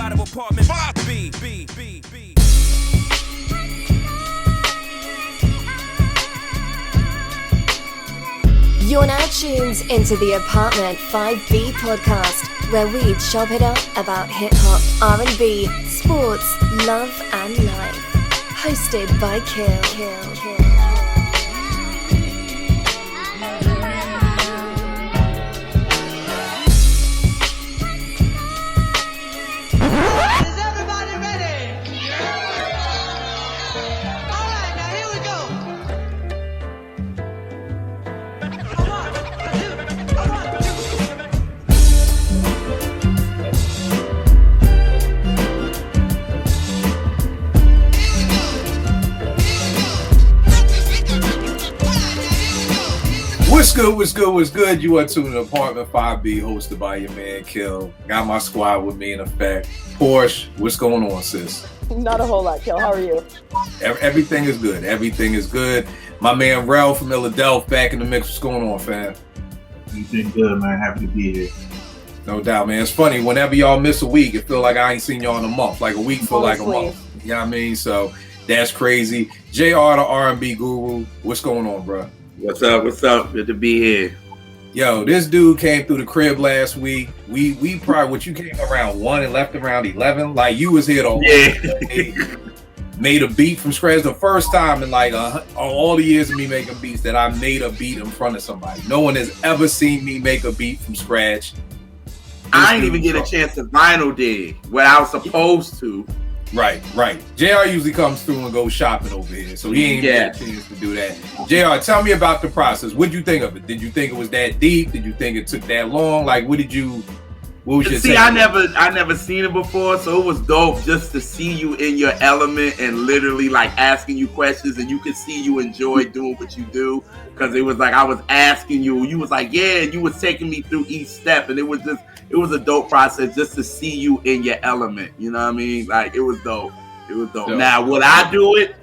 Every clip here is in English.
out of apartment 5B. You're now tuned into the Apartment 5B podcast, where we chop it up about hip-hop, R&B, sports, love and life. Hosted by H.E.R. What's good? You are tuning to Apartment 5B, hosted by your man, H.E.R. Got my squad with me in effect. Porsche, what's going on, sis? Not a whole lot, H.E.R. How are you? Everything is good. Everything is good. My man, Rel from Philadelphia, back in the mix. What's going on, fam? Everything good, man. Happy to be here. No doubt, man. It's funny. Whenever y'all miss a week, it feel like I ain't seen y'all in a month. Like a week feel like a month. You know what I mean? So that's crazy. H.E.R, the R&B guru. What's going on, bro? What's up? Good to be here. Yo, this dude came through the crib last week. We probably, what, you came around 1 and left around 11? Like, you was here the whole day. Made a beat from scratch. The first time in like all the years of me making beats that I made a beat in front of somebody. No one has ever seen me make a beat from scratch. I didn't even get a chance to vinyl dig what I was supposed to. Right. H.E.R usually comes through and goes shopping over here, so he ain't get a chance to do that. H.E.R, tell me about the process. What did you think of it? Did you think it was that deep? Did you think it took that long? Like, what was your See, I never seen it before, so it was dope just to see you in your element and literally like asking you questions, and you could see you enjoy doing what you do, because it was like I was asking you was like, yeah, and you was taking me through each step, and it was a dope process just to see you in your element. You know what I mean? Like, it was dope. Now, would I do it?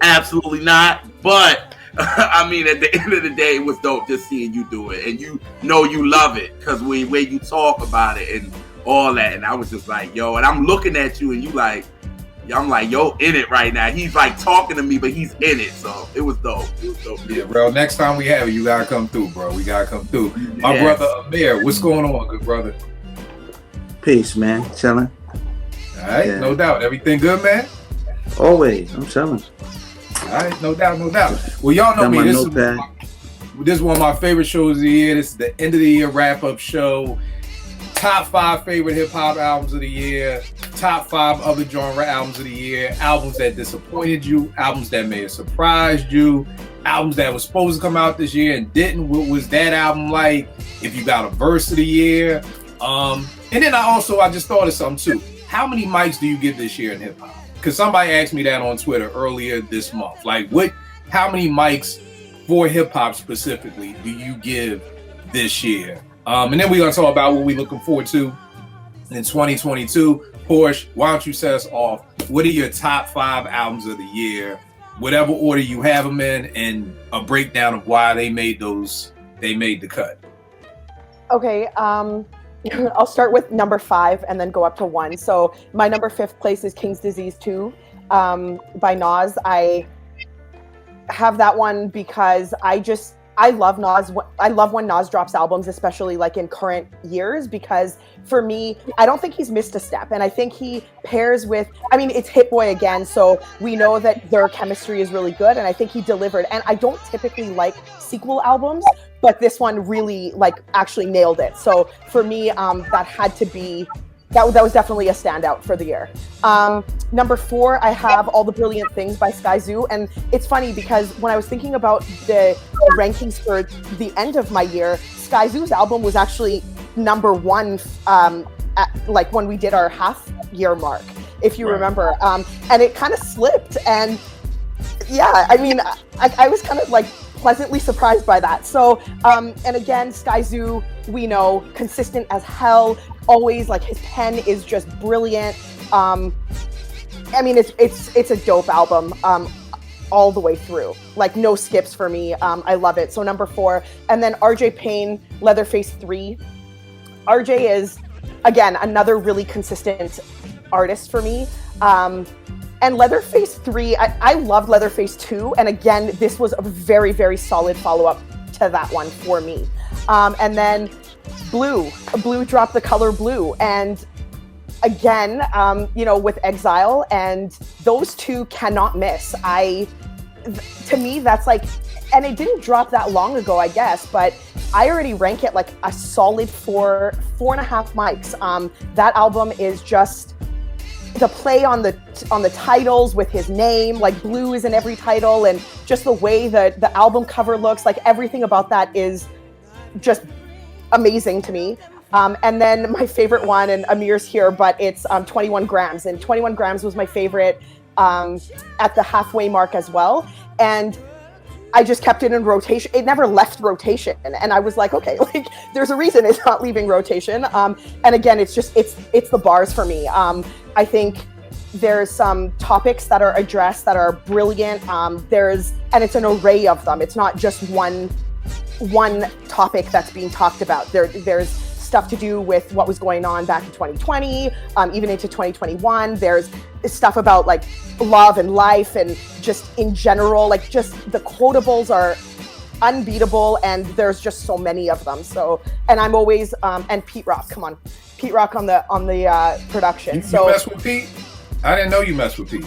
Absolutely not. But I mean, at the end of the day, it was dope just seeing you do it, and you know you love it because way you talk about it and all that. And I was just like, yo, and I'm looking at you, and you like, I'm like, yo, in it right now. He's like talking to me, but he's in it. So it was dope. Yeah, bro. Next time we have you gotta come through, bro. We gotta come through. My brother Amir, what's going on, good brother? Peace, man. Chilling. All right, no doubt. Everything good, man? Always. I'm chilling. All right, no doubt. Well, y'all know me. This is one of my favorite shows of the year. This is the end of the year wrap-up show. Top 5 favorite hip-hop albums of the year. Top 5 other genre albums of the year. Albums that disappointed you. Albums that may have surprised you. Albums that was supposed to come out this year and didn't. What was that album like? If you got a verse of the year. And then I just thought of something too. How many mics do you get this year in hip hop? Because somebody asked me that on Twitter earlier this month. Like, how many mics for hip hop specifically do you give this year? And then we're gonna talk about what we're looking forward to in 2022. Porsche, why don't you set us off? What are your top 5 albums of the year? Whatever order you have them in, and a breakdown of why they made the cut. Okay, I'll start with number 5 and then go up to 1. So my number 5th place is King's Disease 2 by Nas. I have that one because I love Nas. I love when Nas drops albums, especially like in current years, because for me, I don't think he's missed a step. And I think he pairs with, it's Hit Boy again. So we know that their chemistry is really good. And I think he delivered. And I don't typically like sequel albums, but this one really actually nailed it. So for me, that had to be, that was definitely a standout for the year. Number 4, I have All the Brilliant Things by Skyzoo. And it's funny because when I was thinking about the rankings for the end of my year, Skyzoo's album was actually number 1 when we did our half year mark, if you remember. And it kind of slipped. And yeah, I was kind of pleasantly surprised by that. So, and again, Skyzoo, we know, consistent as hell. Always, his pen is just brilliant. It's a dope album all the way through. No skips for me. I love it. So number 4, and then RJ Payne, Leatherface 3. RJ is, again, another really consistent artist for me. And Leatherface 3, I loved Leatherface 2. And again, this was a very, very solid follow-up to that one for me. And then Blue dropped the color Blue. And again, with Exile, and those two cannot miss. To me, that's like, and it didn't drop that long ago, I guess, but I already rank it like a solid 4.5 mics. That album is just the play on the titles with his name, like Blue is in every title, and just the way that the album cover looks, like everything about that is just amazing to me. And then my favorite one, and Amir's here, but it's 21 Grams. And 21 Grams was my favorite at the halfway mark as well. And I just kept it in rotation. It never left rotation. And I was like, okay, like there's a reason it's not leaving rotation. And again, it's the bars for me. I think there's some topics that are addressed that are brilliant. And it's an array of them. It's not just one topic that's being talked about. There's stuff to do with what was going on back in 2020, even into 2021. There's stuff about like love and life and just in general, like just the quotables are unbeatable, and there's just so many of them. So, and I'm always and Pete Rock, come on, Pete Rock on the production. You mess with Pete? I didn't know you messed with Pete.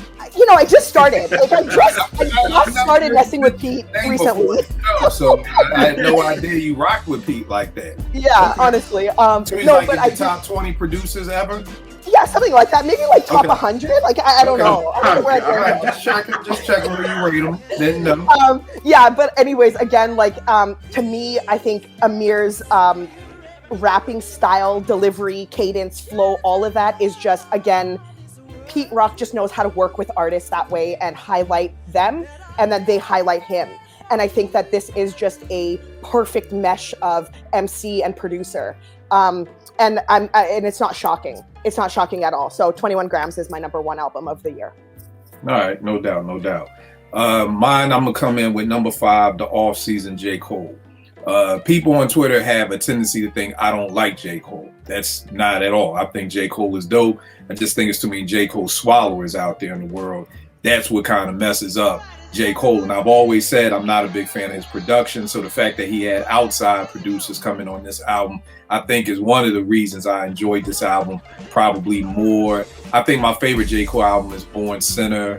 I just started. Like I just started messing with Pete recently. So I had no idea you rocked with Pete like that. Yeah, okay. Honestly. So he's like in the top 20 producers ever? Yeah, something like that. Maybe like top 100. Like I don't know. I don't know where right. Just checking where you rate them. Didn't know. Yeah, but anyways, again, like to me, I think Amir's rapping style, delivery, cadence, flow, all of that is just, again, Pete Rock just knows how to work with artists that way and highlight them, and then they highlight him. And I think that this is just a perfect mesh of MC and producer. And it's not shocking. It's not shocking at all. So 21 Grams is my number one album of the year. All right, no doubt. Mine, I'm gonna come in with number 5, the off-season J. Cole. People on Twitter have a tendency to think I don't like J. Cole. That's not at all. I think J. Cole is dope. I just think it's too many J. Cole swallowers out there in the world. That's what kind of messes up J. Cole. And I've always said I'm not a big fan of his production. So the fact that he had outside producers coming on this album, I think is one of the reasons I enjoyed this album probably more. I think my favorite J. Cole album is Born Sinner.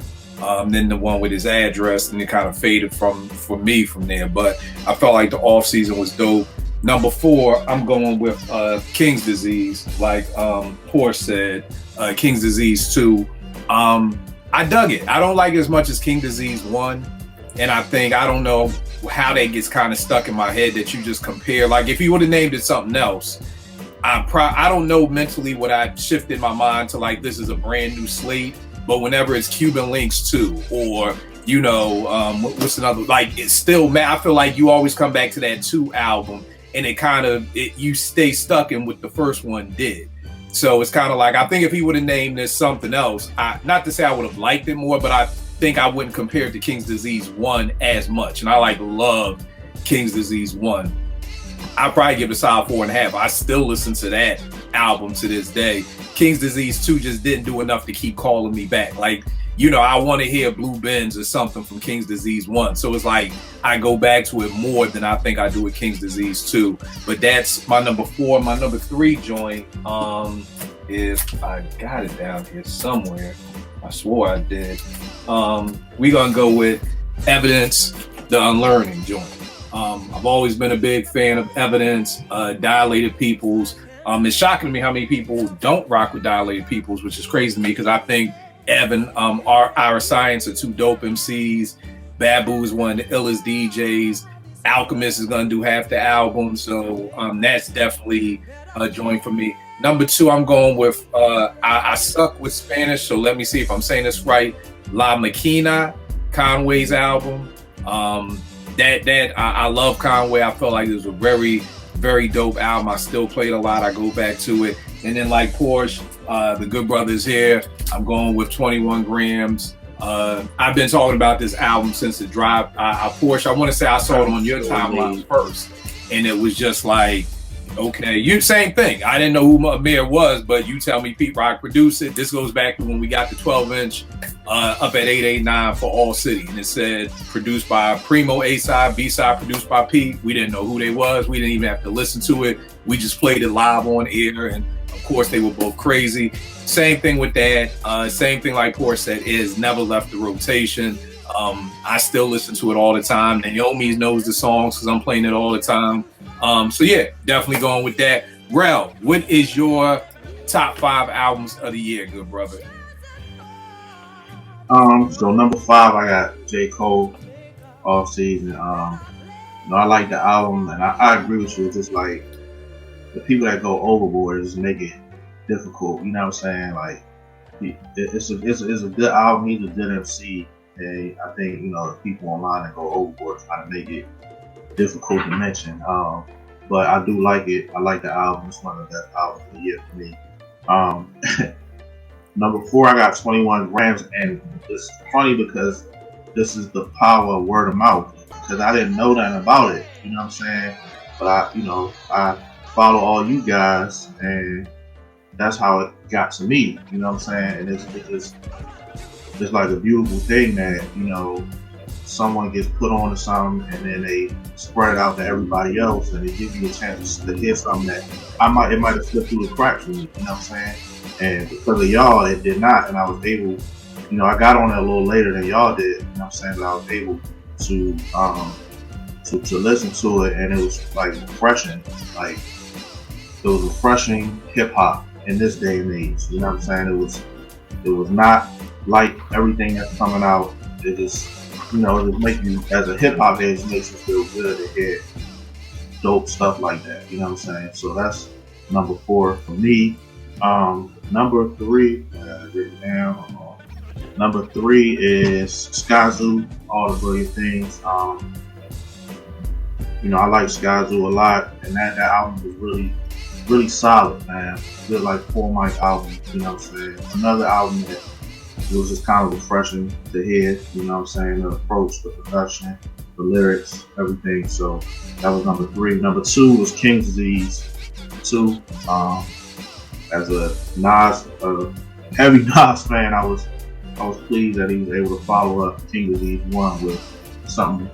Then the one with his address, and it kind of faded for me from there. But I felt like the off season was dope. Number 4, I'm going with King's Disease, like Porsche said, King's Disease 2. I dug it. I don't like it as much as King Disease 1. And I don't know how that gets kind of stuck in my head that you just compare. Like if you would have named it something else, I don't know mentally what I shifted my mind to, like this is a brand new slate. But whenever it's Cuban Links 2 or, what's another, like it's still, man, I feel like you always come back to that 2 album and you stay stuck in what the first one did. So it's kind of like, I think if he would have named this something else, not to say I would have liked it more, but I think I wouldn't compare it to King's Disease 1 as much. And I love King's Disease 1. I'd probably give it a solid 4.5. I still listen to that album to this day. King's Disease 2 just didn't do enough to keep calling me back. Like, I want to hear Blue Benz or something from King's Disease 1. So it's like I go back to it more than I think I do with King's Disease 2. But that's my number 4. My number 3 joint is, I got it down here somewhere. I swore I did. We're going to go with Evidence, the Unlearning joint. I've always been a big fan of Evidence, Dilated Peoples. It's shocking to me how many people don't rock with Dilated Peoples, which is crazy to me because I think Evan, our Science are 2 dope MCs. Babu is one of the illest DJs. Alchemist is gonna do half the album, so that's definitely a joint for me. Number 2, I'm going with I suck with Spanish, so let me see if I'm saying this right. La Maquina, Conway's album. I love Conway. I felt like it was a very, very dope album. I still play it a lot. I go back to it. And then like Porsche, the Good Brothers Here, I'm going with 21 Grams. I've been talking about this album since it dropped. Porsche, I want to say I saw it on your timeline first. And it was just like, Okay, you same thing. I didn't know who Amir was, but you tell me Pete Rock produced it. This goes back to when we got the 12-inch up at 889 for All City, and it said produced by Primo A-side, B-side produced by Pete. We didn't know who they was. We didn't even have to listen to it. We just played it live on air, and of course they were both crazy. Same thing with that. Same thing like Porsche said, is never left the rotation. I still listen to it all the time. Naomi knows the songs because I'm playing it all the time. So yeah, definitely going with that. Rel, what is your top 5 albums of the year, good brother? So number 5, I got J. Cole, Off Season. I like the album, and I agree with you. It's just like the people that go overboard just make it difficult. You know what I'm saying? Like it's a good album. He's a good MC, and I think the people online that go overboard trying to make it difficult to mention. But I do like it. I like the album. It's one of the best albums of the year for me. Number 4, I got 21 Grams, and it's funny because this is the power of word of mouth. Because I didn't know nothing about it, you know what I'm saying? But I follow all you guys, and that's how it got to me, you know what I'm saying? And it's like a beautiful thing that someone gets put on to something, and then they spread it out to everybody else, and it gives you a chance to hear something that it might have slipped through the cracks for me, you know what I'm saying? And because of y'all, it did not, and I was able, I got on it a little later than y'all did, you know what I'm saying? But I was able to listen to it, and it was like refreshing, like it was refreshing hip hop in this day and age, you know what I'm saying? It was not like everything that's coming out. It just it make you, as a hip hop head, it makes you feel good to hear dope stuff like that, you know what I'm saying? So that's number 4 for me. Number 3, I got it written down. Number 3 is Skyzoo, All the Brilliant Things. I like Skyzoo a lot, and that album was really, really solid, man. Good, like 4 mic album, you know what I'm saying? Another album that it was just kind of refreshing to hear, you know what I'm saying? The approach, the production, the lyrics, everything. So that was number 3. Number 2 was King's Disease 2. As a heavy Nas fan, I was pleased that he was able to follow up King's Disease 1 with something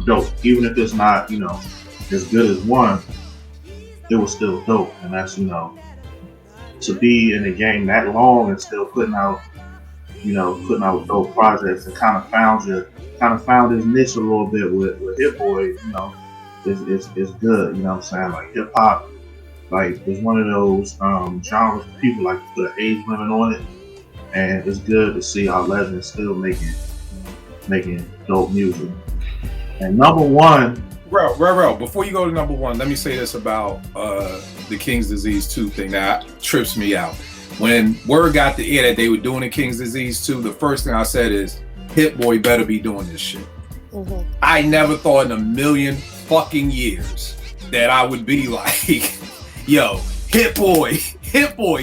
dope. Even if it's not, as good as 1, it was still dope. And that's, to be in the game that long and still putting out dope projects, and kind of found his niche a little bit with Hit Boy, it's good, you know what I'm saying? Like hip hop, like it's one of those genres people like to put an age limit on it, and it's good to see our legends still making dope music. And number 1, Bro, before you go to number 1, let me say this about the King's Disease 2 thing that trips me out. When word got the air that they were doing the King's Disease 2, the first thing I said is, Hit Boy better be doing this shit. Mm-hmm. I never thought in a million fucking years that I would be like, yo, Hit Boy,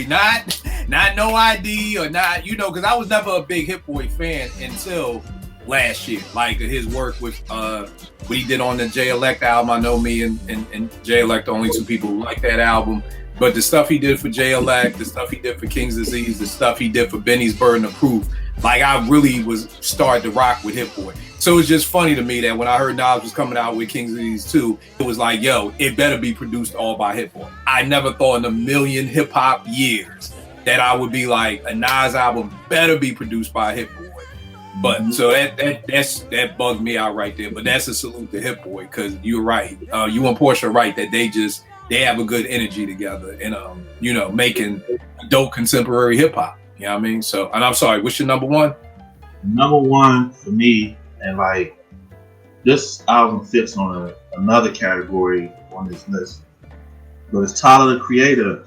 not No ID or not, because I was never a big Hit Boy fan until last year. Like his work with what he did on the Jay Elect album. I know me and Jay Elect, the only 2 people who like that album. But the stuff he did for Jay Elect, the stuff he did for King's Disease, the stuff he did for Benny's Burden of Proof, like I really was started to rock with Hit Boy. So it's just funny to me that when I heard Nas was coming out with King's Disease 2, it was like, yo, it better be produced all by Hit Boy. I never thought in a million hip hop years that I would be like, a Nas album better be produced by Hit Boy. But so that bugged me out right there. But that's a salute to Hit Boy, because you're right. You and Porsche are right that they have a good energy together and making dope contemporary hip hop. You know what I mean? So, and I'm sorry, what's your number 1? Number 1 for me, and like this album fits on another category on this list, but it's Tyler the Creator.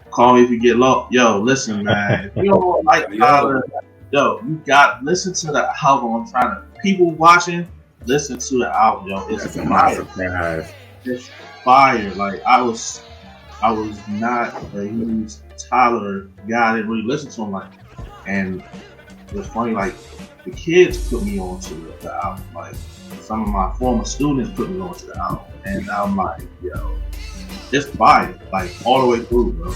Call me if you get lost. Yo, listen, man. If you don't like Tyler, you got listen to the album. I'm trying to people watching, listen to the album, yo. It's fire. It's fire. Like I was not a huge Tyler guy. I didn't really listen to him and it was funny. Like the kids put me on to the album. Like some of my former students put me onto the album, and I'm like, yo, it's fire, like all the way through, bro.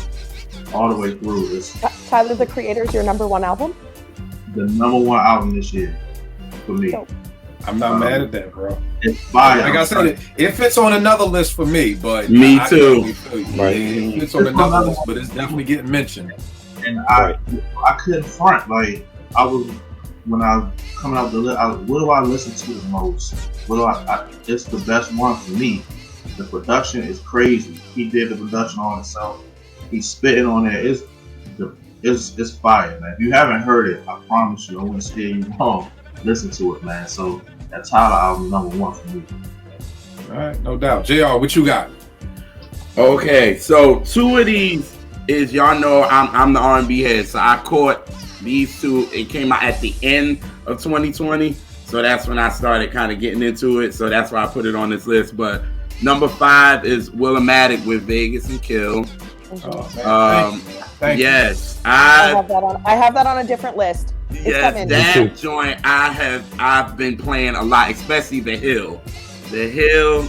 All the way through. It's Tyler, the Creator is your number one album? the number one album this year for me. Dope. I'm not mad at that, bro. It's fire. Like I said, it fits on another list for me, but Me I too. definitely feel you. Right. It fits on another list, but it's definitely getting mentioned. And I couldn't front. Like I was when I was coming out the list. What do I listen to the most? What do I? It's the best one for me. The production is crazy. He did the production on himself. He's spitting on there. It's fire, man. If you haven't heard it, I promise you, I wouldn't steer you wrong. Listen to it, man. So that Tyler album number one for me. All right, no doubt. JR, what you got? Okay, so two of these is, y'all know I'm the R&B head, so I caught these two. It came out at the end of 2020, so that's when I started kind of getting into it. So that's why I put it on this list. But number 5 is Willmatic with Vegas and Kill. Oh, man. Thank you. Yes, I have that on a different list. Yes, that joint I've been playing a lot, especially The Hill. The Hill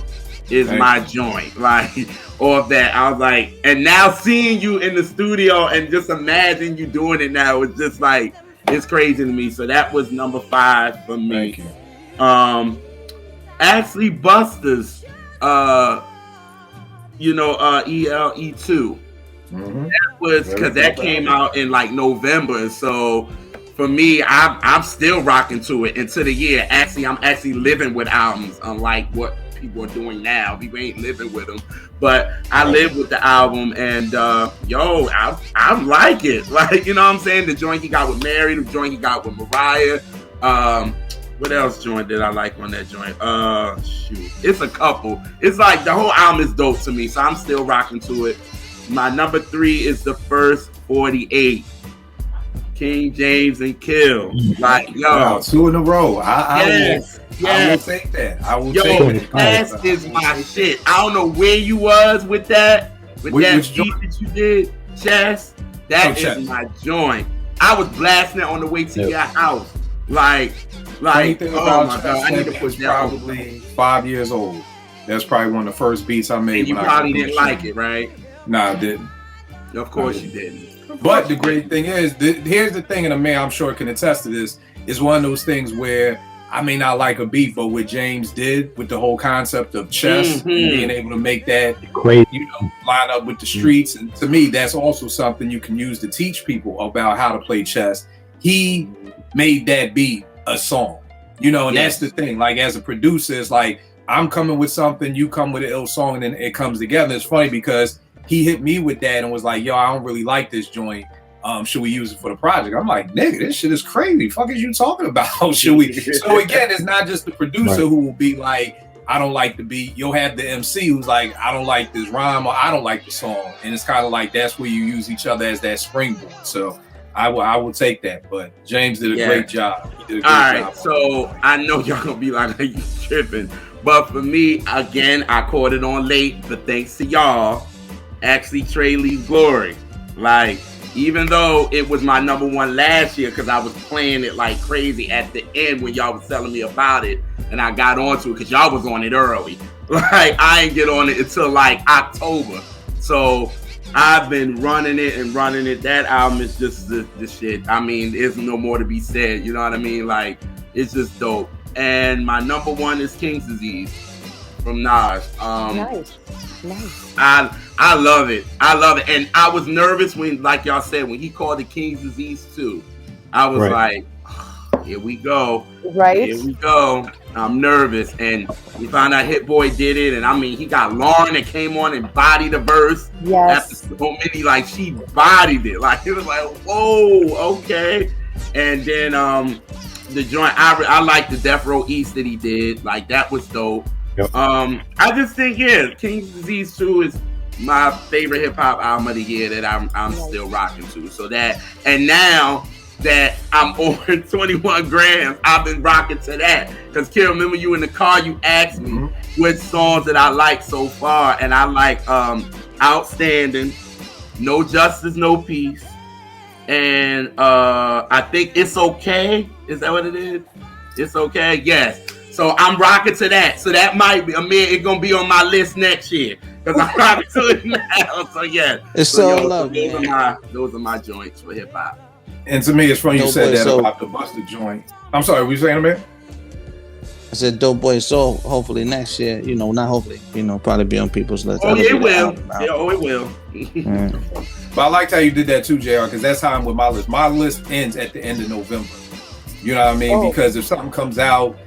is my joint. Like all of that. I was like, and now seeing you in the studio and just imagine you doing it now, it's just like, it's crazy to me. So that was number 5 for me. Thank you. Actually Buster's ELE2. Mm-hmm. That was because that came out in like November, and so for me, I'm still rocking to it into the year. Actually, I'm actually living with albums, unlike what people are doing now. People ain't living with them, but I live with the album, and I like it. Like, you know what I'm saying? The joint he got with Mary, the joint he got with Mariah. What else joint did I like on that joint? It's a couple. It's like the whole album is dope to me, so I'm still rocking to it. My number 3 is the first 48. King James and Kill. Like, yo. Wow, 2 in a row. I will take that. I will take that. That is my shit. I don't know where you was with that. With that beat that you did, Chess. That is my joint. I was blasting it on the way to your house. Like, oh my God. I need to put that probably 5 years old. That's probably one of the first beats I made. And you probably didn't like it, right? No, I didn't. Of course you didn't. But the great thing is, here's the thing, and Amir, I'm sure can attest to this, is one of those things where I may not like a beat, but what James did with the whole concept of chess, being able to make that line up with the streets, and to me, that's also something you can use to teach people about how to play chess. He made that beat a song, and that's the thing. Like, as a producer, it's like I'm coming with something, you come with an ill song, and then it comes together. It's funny because he hit me with that and was like, yo, I don't really like this joint. Should we use it for the project? I'm like, nigga, this shit is crazy. Fuck is you talking about? Should we? So again, it's not just the producer who will be like, I don't like the beat. You'll have the MC who's like, I don't like this rhyme, or I don't like the song. And it's kind of like, that's where you use each other as that springboard. So I will take that. But James did a great job. He did a great job. So I know y'all gonna be like, are you tripping? But for me, again, I caught it on late, but thanks to y'all, actually Trey Lee's Glory. Like, even though it was my number 1 last year, because I was playing it like crazy at the end when y'all was telling me about it, and I got onto it because y'all was on it early. Like, I ain't get on it until like October. So I've been running it. That album is just the shit. I mean, there's no more to be said. You know what I mean? Like, it's just dope. And my number 1 is King's Disease from Nas. Nice. I love it. And I was nervous when, like y'all said, when he called it King's Disease 2. I was like, here we go. Right. Here we go. I'm nervous. And we found out Hit Boy did it. And I mean, he got Lauren that came on and bodied the verse. Yes. After so many, like, she bodied it. Like, it was like, whoa, okay. And then the joint, I like the Death Row East that he did. Like, that was dope. Yep. I just think, King's Disease 2 is my favorite hip hop album of the year that I'm still rocking to. So that, and now that I'm over 21 grams, I've been rocking to that. Because Kill, remember you in the car, you asked me which songs that I like so far, and I like Outstanding, No Justice, No Peace, and I think It's Okay. Is that what it is? It's Okay. Yes. So I'm rocking to that. So that might be, Amir, it's gonna be on my list next year because I'm rocking to it now. So yeah, it's so love, those are my joints for hip hop. And to me, it's funny you Dope said Boy that Soul. about the Buster joint. I'm sorry, what you saying, man? I said Dope Boy Soul. Hopefully next year, not hopefully, probably be on people's list. Oh, That'll it be the will. album. Yeah, oh, it will. But I liked how you did that too, JR, because that's how I'm with my list. My list ends at the end of November. You know what I mean? Oh. Because if something comes out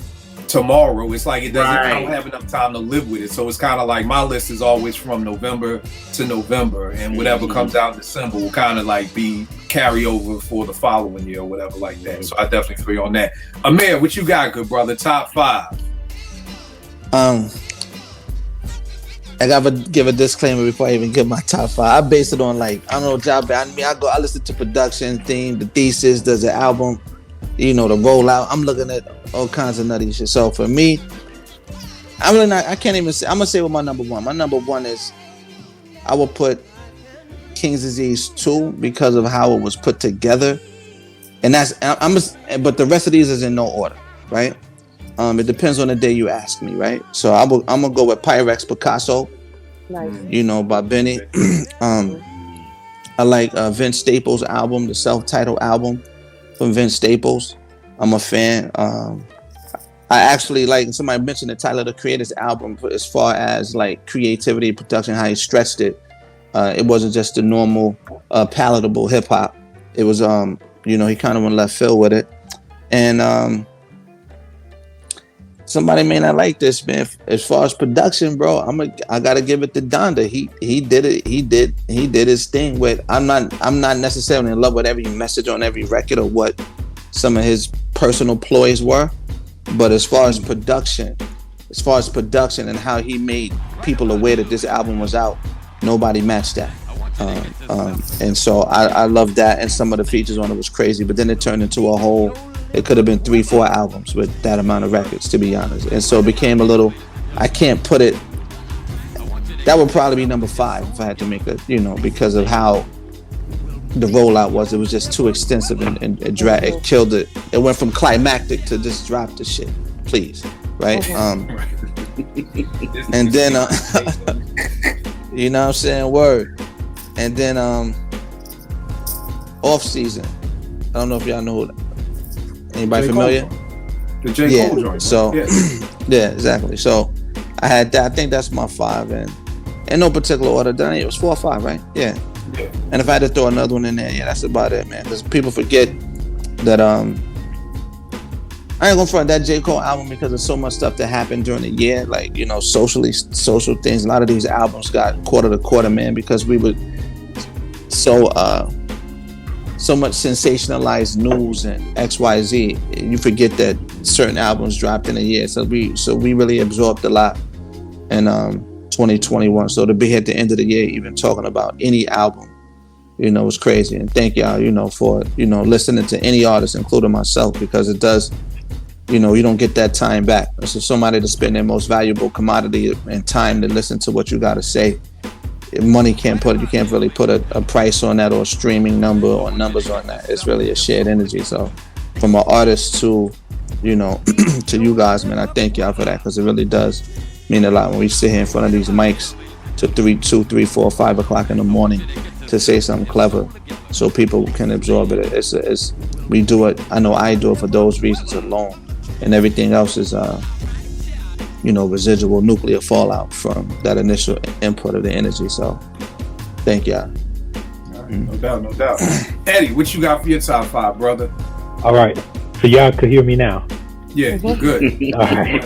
tomorrow, it's like it doesn't. I don't Right. have enough time to live with it. So it's kind of like my list is always from November to November, and whatever comes out in December will kind of like be carry over for the following year or whatever like that. So I definitely feel you on that. Amir, what you got, good brother? Top 5. I gotta give a disclaimer before I even give my top 5. I base it on like, I don't know, job. I listen to production, theme, the thesis, does the album, the rollout. I'm looking at all kinds of nutty shit. So for me, I can't even say, I'm gonna say what my number one. My number one is, I will put King's Disease 2 because of how it was put together. And but the rest of these is in no order, right? It depends on the day you ask me, right? So I'm gonna go with Pyrex Picasso, Nice. by Benny. I like Vince Staples' album, the self-titled album from Vince Staples. I'm a fan. I actually like, somebody mentioned the Tyler the Creator's album as far as like creativity, production, how he stretched it. It wasn't just the normal palatable hip hop. It was he kind of went left field with it. And somebody may not like this, man. As far as production, bro, I gotta give it to Donda. He did it. He did his thing with. I'm not necessarily in love with every message on every record or what some of his personal ploys were, but as far as production and how he made people aware that this album was out, nobody matched that. And so I love that, and some of the features on it was crazy, but then it turned into a whole. It could have been 3-4 albums with that amount of records, to be honest. And so it became a little, I can't put it, that would probably be number 5 if I had to make it, because of how the rollout was. It was just too extensive and it killed it. It went from climactic to just drop the shit, please, right? And then, you know what I'm saying, word. And then Off Season. I don't know if y'all know anybody familiar? The J. Cole joint. So yeah, exactly. So I had that. I think that's my 5, and in no particular order. It was 4 or 5, right? Yeah. And if I had to throw another one in there, yeah, that's about it, man. Because people forget that I ain't gonna front that J. Cole album because there's so much stuff that happened during the year, like social things. A lot of these albums got quarter to quarter, man, because we were so much sensationalized news and XYZ. You forget that certain albums dropped in a year. So we really absorbed a lot in 2021. So to be at the end of the year even talking about any album, was crazy. And thank y'all, for listening to any artist, including myself, because it does, you don't get that time back. So somebody to spend their most valuable commodity and time to listen to what you gotta say. Money you can't really put a price on that, or a streaming number or numbers on that. It's really a shared energy. So from an artist to to you guys, man, I thank y'all for that, because it really does mean a lot when we sit here in front of these mics to 2, 3, 4, 5 o'clock in the morning to say something clever so people can absorb it. It's we do it. I know I do it for those reasons alone, and everything else is residual nuclear fallout from that initial input of the energy. So thank y'all. No doubt. Eddie, what you got for your top 5, brother? All right. So y'all could hear me now. Yeah, you're good. All right.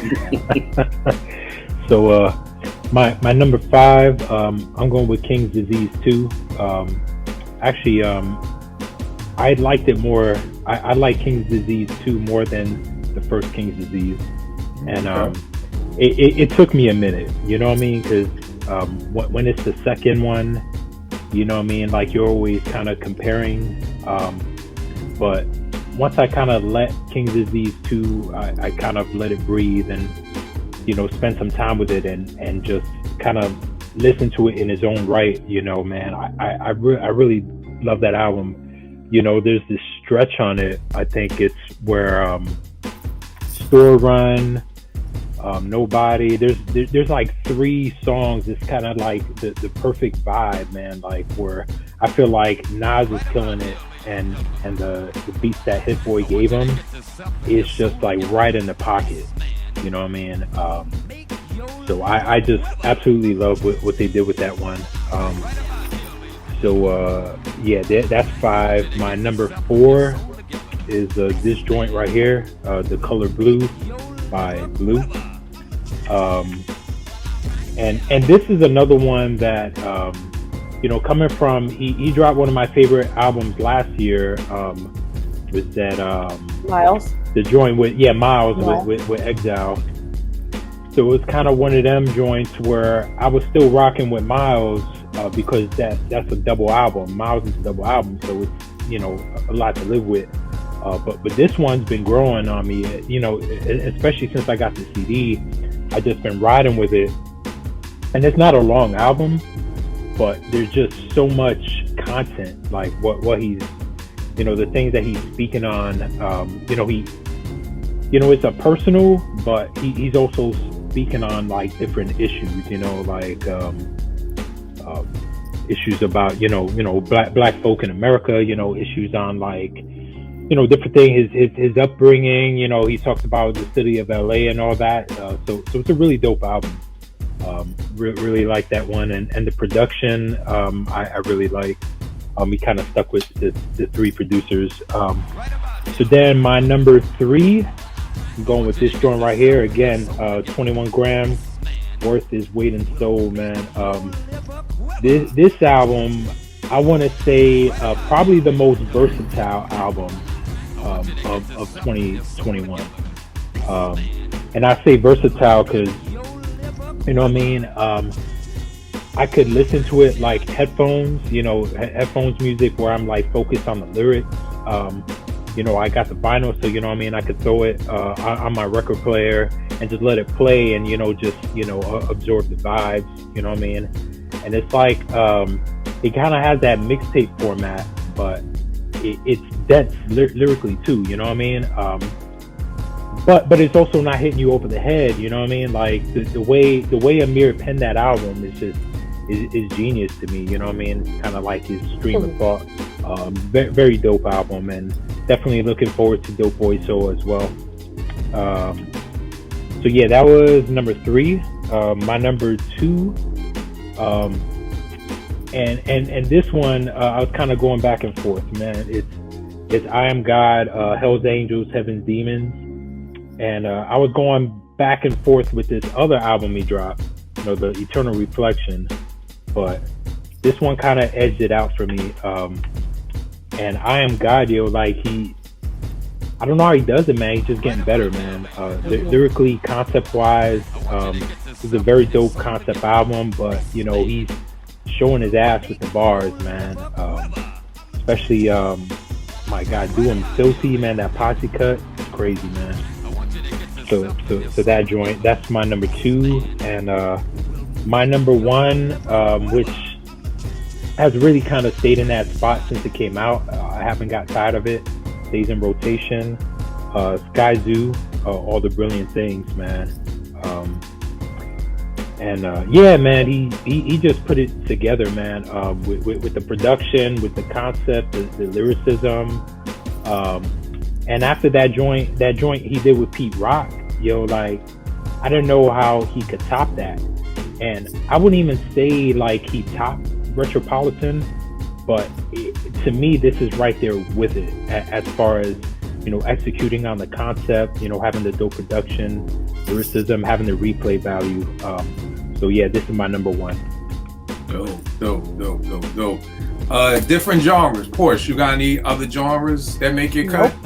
So my number 5, I'm going with King's Disease 2. Actually, I liked it more. I like King's Disease 2 more than the first King's Disease. And it took me a minute, you know what I mean? Because when it's the second one, you know what I mean? Like, you're always kind of comparing. But once I kind of let King's Disease 2, I kind of let it breathe and, spend some time with it and just kind of listen to it in its own right, man. I really love that album. There's this stretch on it. I think it's where Store Run, Nobody. There's like 3 songs. It's kind of like the perfect vibe, man. Like where I feel like Nas is killing it, and the beats that Hit Boy gave him is just like right in the pocket. You know what I mean? So I just absolutely love what they did with that one. That's 5. My number 4 is this joint right here, The Color Blue by Blue. And this is another one that coming from he dropped one of my favorite albums last year, was that Miles, the joint with Miles with Exile. So it was kind of one of them joints where I was still rocking with Miles, because that's a double album. Miles is a double album, so it's a lot to live with. But this one's been growing on me, especially since I got the CD. I just been riding with it, and it's not a long album, but there's just so much content, like what he's, the things that he's speaking on. It's a personal, but he's also speaking on like different issues, issues about black folk in America, issues on like different things, his upbringing. He talks about the city of LA and all that. So it's a really dope album. Really like that one, and the production I really like. We kind of stuck with the 3 producers. So then my number 3, I'm going with this joint right here again. 21 grams worth his weight in soul, man. This album, I want to say probably the most versatile album of 2021. And I say versatile because, I could listen to it like headphones, headphones music where I'm like focused on the lyrics. I got the vinyl, so I could throw it on my record player and just let it play and just absorb the vibes. And it's like it kind of has that mixtape format, but it's dense lyrically too. But it's also not hitting you over the head. Like the way Amir penned that album is just is genius to me. Kind of like his stream of thought. Very, very dope album, and definitely looking forward to Dope Boy Soul as well. So yeah, that was number 3. My number 2, and this one I was kind of going back and forth, man. It's I Am God, Hell's Angels, Heaven's Demons, and I was going back and forth with this other album he dropped, the Eternal Reflection, but this one kind of edged it out for me. And I Am God, like I don't know how he does it, man. He's just getting better, man. Lyrically, concept-wise, it's a very dope concept album, but he's showing his ass with the bars, man. Especially, my God, doing Filthy, man. That posse cut, it's crazy, man. So that joint, that's my number 2, and my number 1, which has really kind of stayed in that spot since it came out. I haven't got tired of it. Stays in rotation. Sky Zoo, All the Brilliant Things, man. Yeah, man, he just put it together, man. With the production, with the concept, the lyricism. And after that joint he did with Pete Rock, like I didn't know how he could top that. And I wouldn't even say like he topped Metropolitan, but to me this is right there with it as far as executing on the concept, having the dope production, lyricism, having the replay value. So yeah, this is my number 1. Dope. Different genres. Porsche, you got any other genres that make your cut? Nope.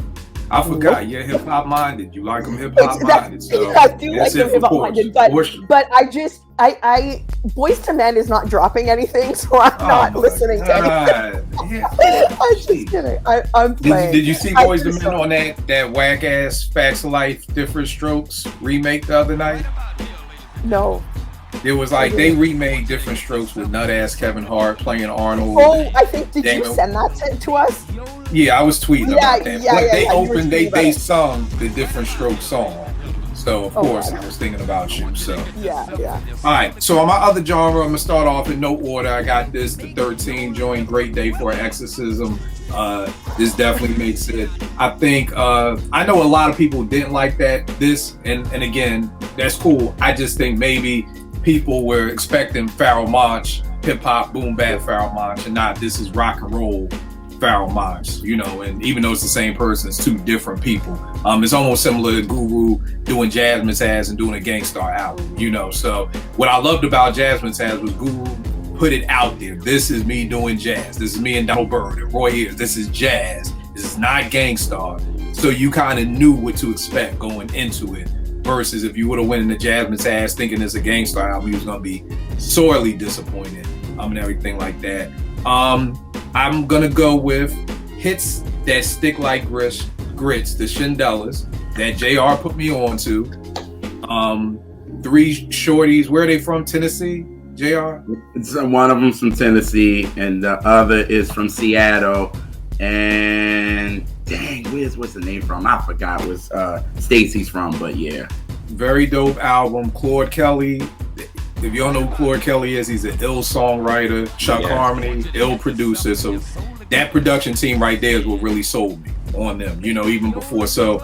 I forgot. You're hip hop minded. You like them hip hop minded. So I do like them hip hop minded, but I Boyz II Men is not dropping anything, so I'm not listening to anything. Yeah. I'm just kidding. I'm playing. Did you see Boyz II Men on that whack ass Facts of Life Different Strokes remake the other night? No. It was like they remade Different Strokes with nut ass Kevin Hart playing Arnold. Oh, I think did you send that to us? Yeah, I was tweeting about that. They they sung the Different Strokes song. So of course I was thinking about you. So yeah. All right. So on my other genre, I'm gonna start off in no order. I got this, the 13 joint, Great Day for an Exorcism. This definitely makes it. I think I know a lot of people didn't like this, and again, that's cool. I just think maybe people were expecting Pharoah Monch, hip hop, boom bap Pharoah Monch, and not this is rock and roll Pharoah Monch, you know, and even though it's the same person, it's two different people. It's almost similar to Guru doing Jasmine Sass and doing a Gangstar album, you know. So what I loved about Jasmine Sass was Guru put it out there. This is me doing jazz. This is me and Donald Byrd and Roy Ayers. This is jazz. This is not Gangstar. So you kind of knew what to expect going into it. Versus if you would have went into Jasmine's ass thinking it's a Gangstar album, he was gonna be sorely disappointed. And everything like that. I'm gonna go with hits that stick like grits, the Shindellas that H.E.R. put me on to. 3 shorties. Where are they from? Tennessee? H.E.R. One of them's from Tennessee, and the other is from Seattle. And dang, what's the name from? I forgot. Was Stacy's from, but yeah. Very dope album. Claude Kelly. If you don't know who Claude Kelly is, he's an ill songwriter, Chuck Harmony, ill producer. So that production team right there is what really sold me on them, you know, even before. So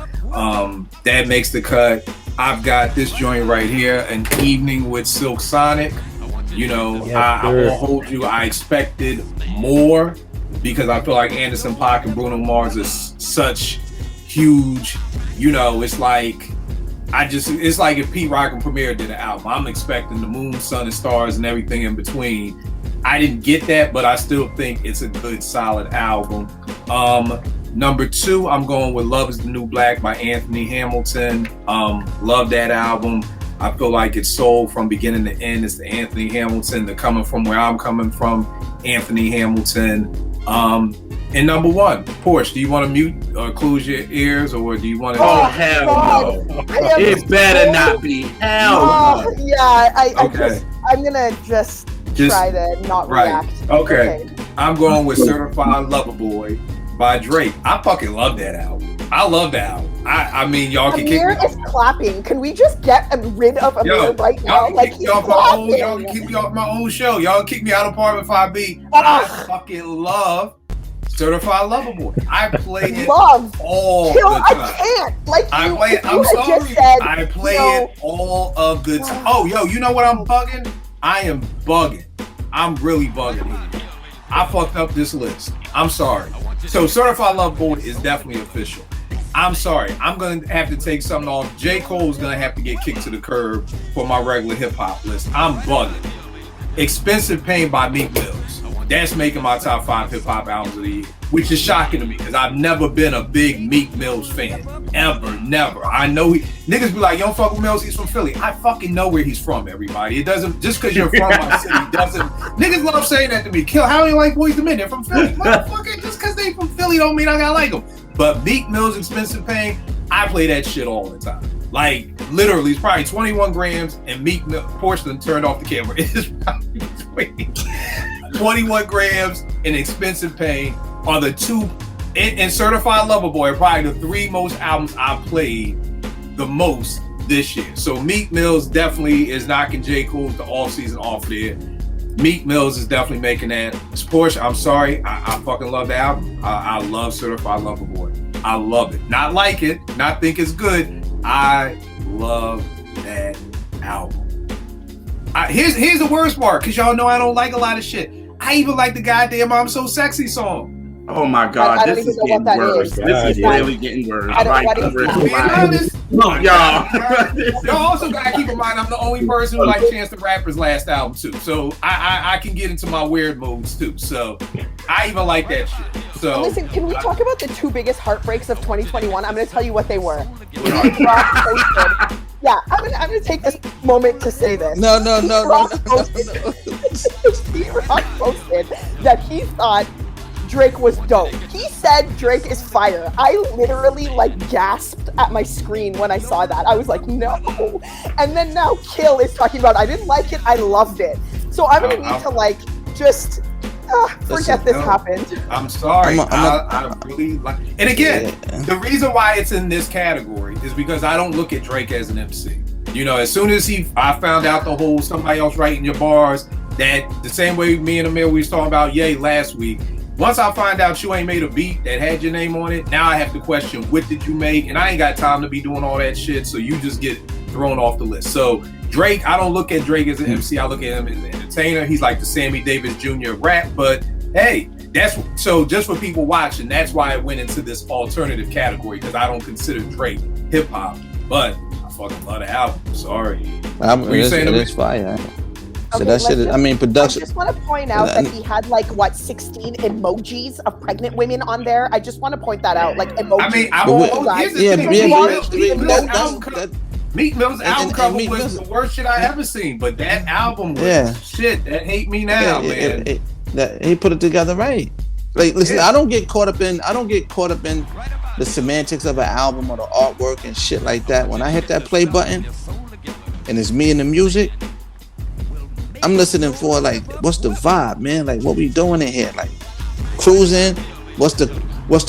that makes the cut. I've got this joint right here, An Evening with Silk Sonic. You know, I won't hold you. I expected more because I feel like Anderson .Paak and Bruno Mars is such huge, you know, it's like if Pete Rock and Premier did an album. I'm expecting the moon, sun, and stars and everything in between. I didn't get that, but I still think it's a good, solid album. Number 2, I'm going with Love is the New Black by Anthony Hamilton. Love that album. I feel like it's sold from beginning to end. It's the Anthony Hamilton, the coming from where I'm coming from, Anthony Hamilton. And number 1, Porsche, do you want to mute or close your ears, or do you want to? Oh, hell no. It better not be. Hell no. Yeah, I'm going to just try to not react. Okay. I'm going with Certified Lover Boy by Drake. I fucking love that album. I love that album. I mean, y'all can kick me. Amir is clapping. Can we just get rid of Amir right now? Y'all can kick me off my own show. Y'all kick me out of Apartment 5B. I fucking love Certified Lover Boy. I play it all the time. I can't. I play it all of the time. Oh, yo, you know what I'm bugging? I am bugging. I'm really bugging here. I fucked up this list. I'm sorry. So Certified Lover Boy is definitely official. I'm sorry. I'm going to have to take something off. J. Cole's going to have to get kicked to the curb for my regular hip-hop list. I'm bugging. Expensive Pain by Meek Mills. That's making my top 5 hip-hop albums of the year, which is shocking to me because I've never been a big Meek Mills fan. Ever. Never. I know niggas be like, you don't fuck with Mills, he's from Philly. I fucking know where he's from, everybody. It doesn't, just because you're from my city doesn't, niggas love saying that to me. Kill, how do you like Boyz II Men? They're from Philly. Motherfucker, just because they from Philly don't mean I gotta like them. But Meek Mills, Expensive Pain, I play that shit all the time. Like, literally, it's probably 21 grams, and Meek Mills, Porsche turned off the camera. It's probably between 21 grams and Expensive Pain are the 2, and Certified Lover Boy are probably the 3 most albums I played the most this year. So Meek Mills definitely is knocking J. Cole's the off-season off there. Meek Mills is definitely making that. Porsche, I'm sorry. I fucking love the album. I love Certified Lover Boy. I love it. Not like it, not think it's good. I love that album. Here's the worst part, because y'all know I don't like a lot of shit. I even like the goddamn I'm So Sexy song. Oh my God, this is getting worse. This is really getting worse. Look, y'all also gotta keep in mind I'm the only person who liked Chance the Rapper's last album too. So I can get into my weird modes too. So I even like that shit. So listen, can we talk about the 2 biggest heartbreaks of 2021? I'm gonna tell you what they were. Yeah, I'm gonna take this moment to say this. No. T-Rock posted that he thought Drake was dope. He said Drake is fire. I literally gasped at my screen when I saw that. I was like, no. And then now Kill is talking about I didn't like it, I loved it. So I'm gonna need to just Forget this happened. I'm sorry. I really like. And again, the reason why it's in this category is because I don't look at Drake as an MC. You know, as soon as I found out the whole somebody else writing your bars, that the same way me and Amir we was talking about Ye last week. Once I find out you ain't made a beat that had your name on it, now I have to question what did you make, and I ain't got time to be doing all that shit. So you just get thrown off the list. So Drake, I don't look at Drake as an MC. I look at him as an entertainer. He's like the Sammy Davis Jr. of rap. But hey, that's so just for people watching. That's why it went into this alternative category because I don't consider Drake hip hop. But I fucking love the album. Sorry. It's fire. So that shit. I mean, production. I just want to point out that he had 16 emojis of pregnant women on there. I just want to point that out, emojis. Meek Mill's album cover was the worst shit I ever seen, but that album was shit. That Hate Me Now, man. He put it together right. Listen, I don't get caught up in the semantics of an album or the artwork and shit like that. When I hit that play button and it's me and the music, I'm listening for what's the vibe, man? What we doing in here? Cruising? What's the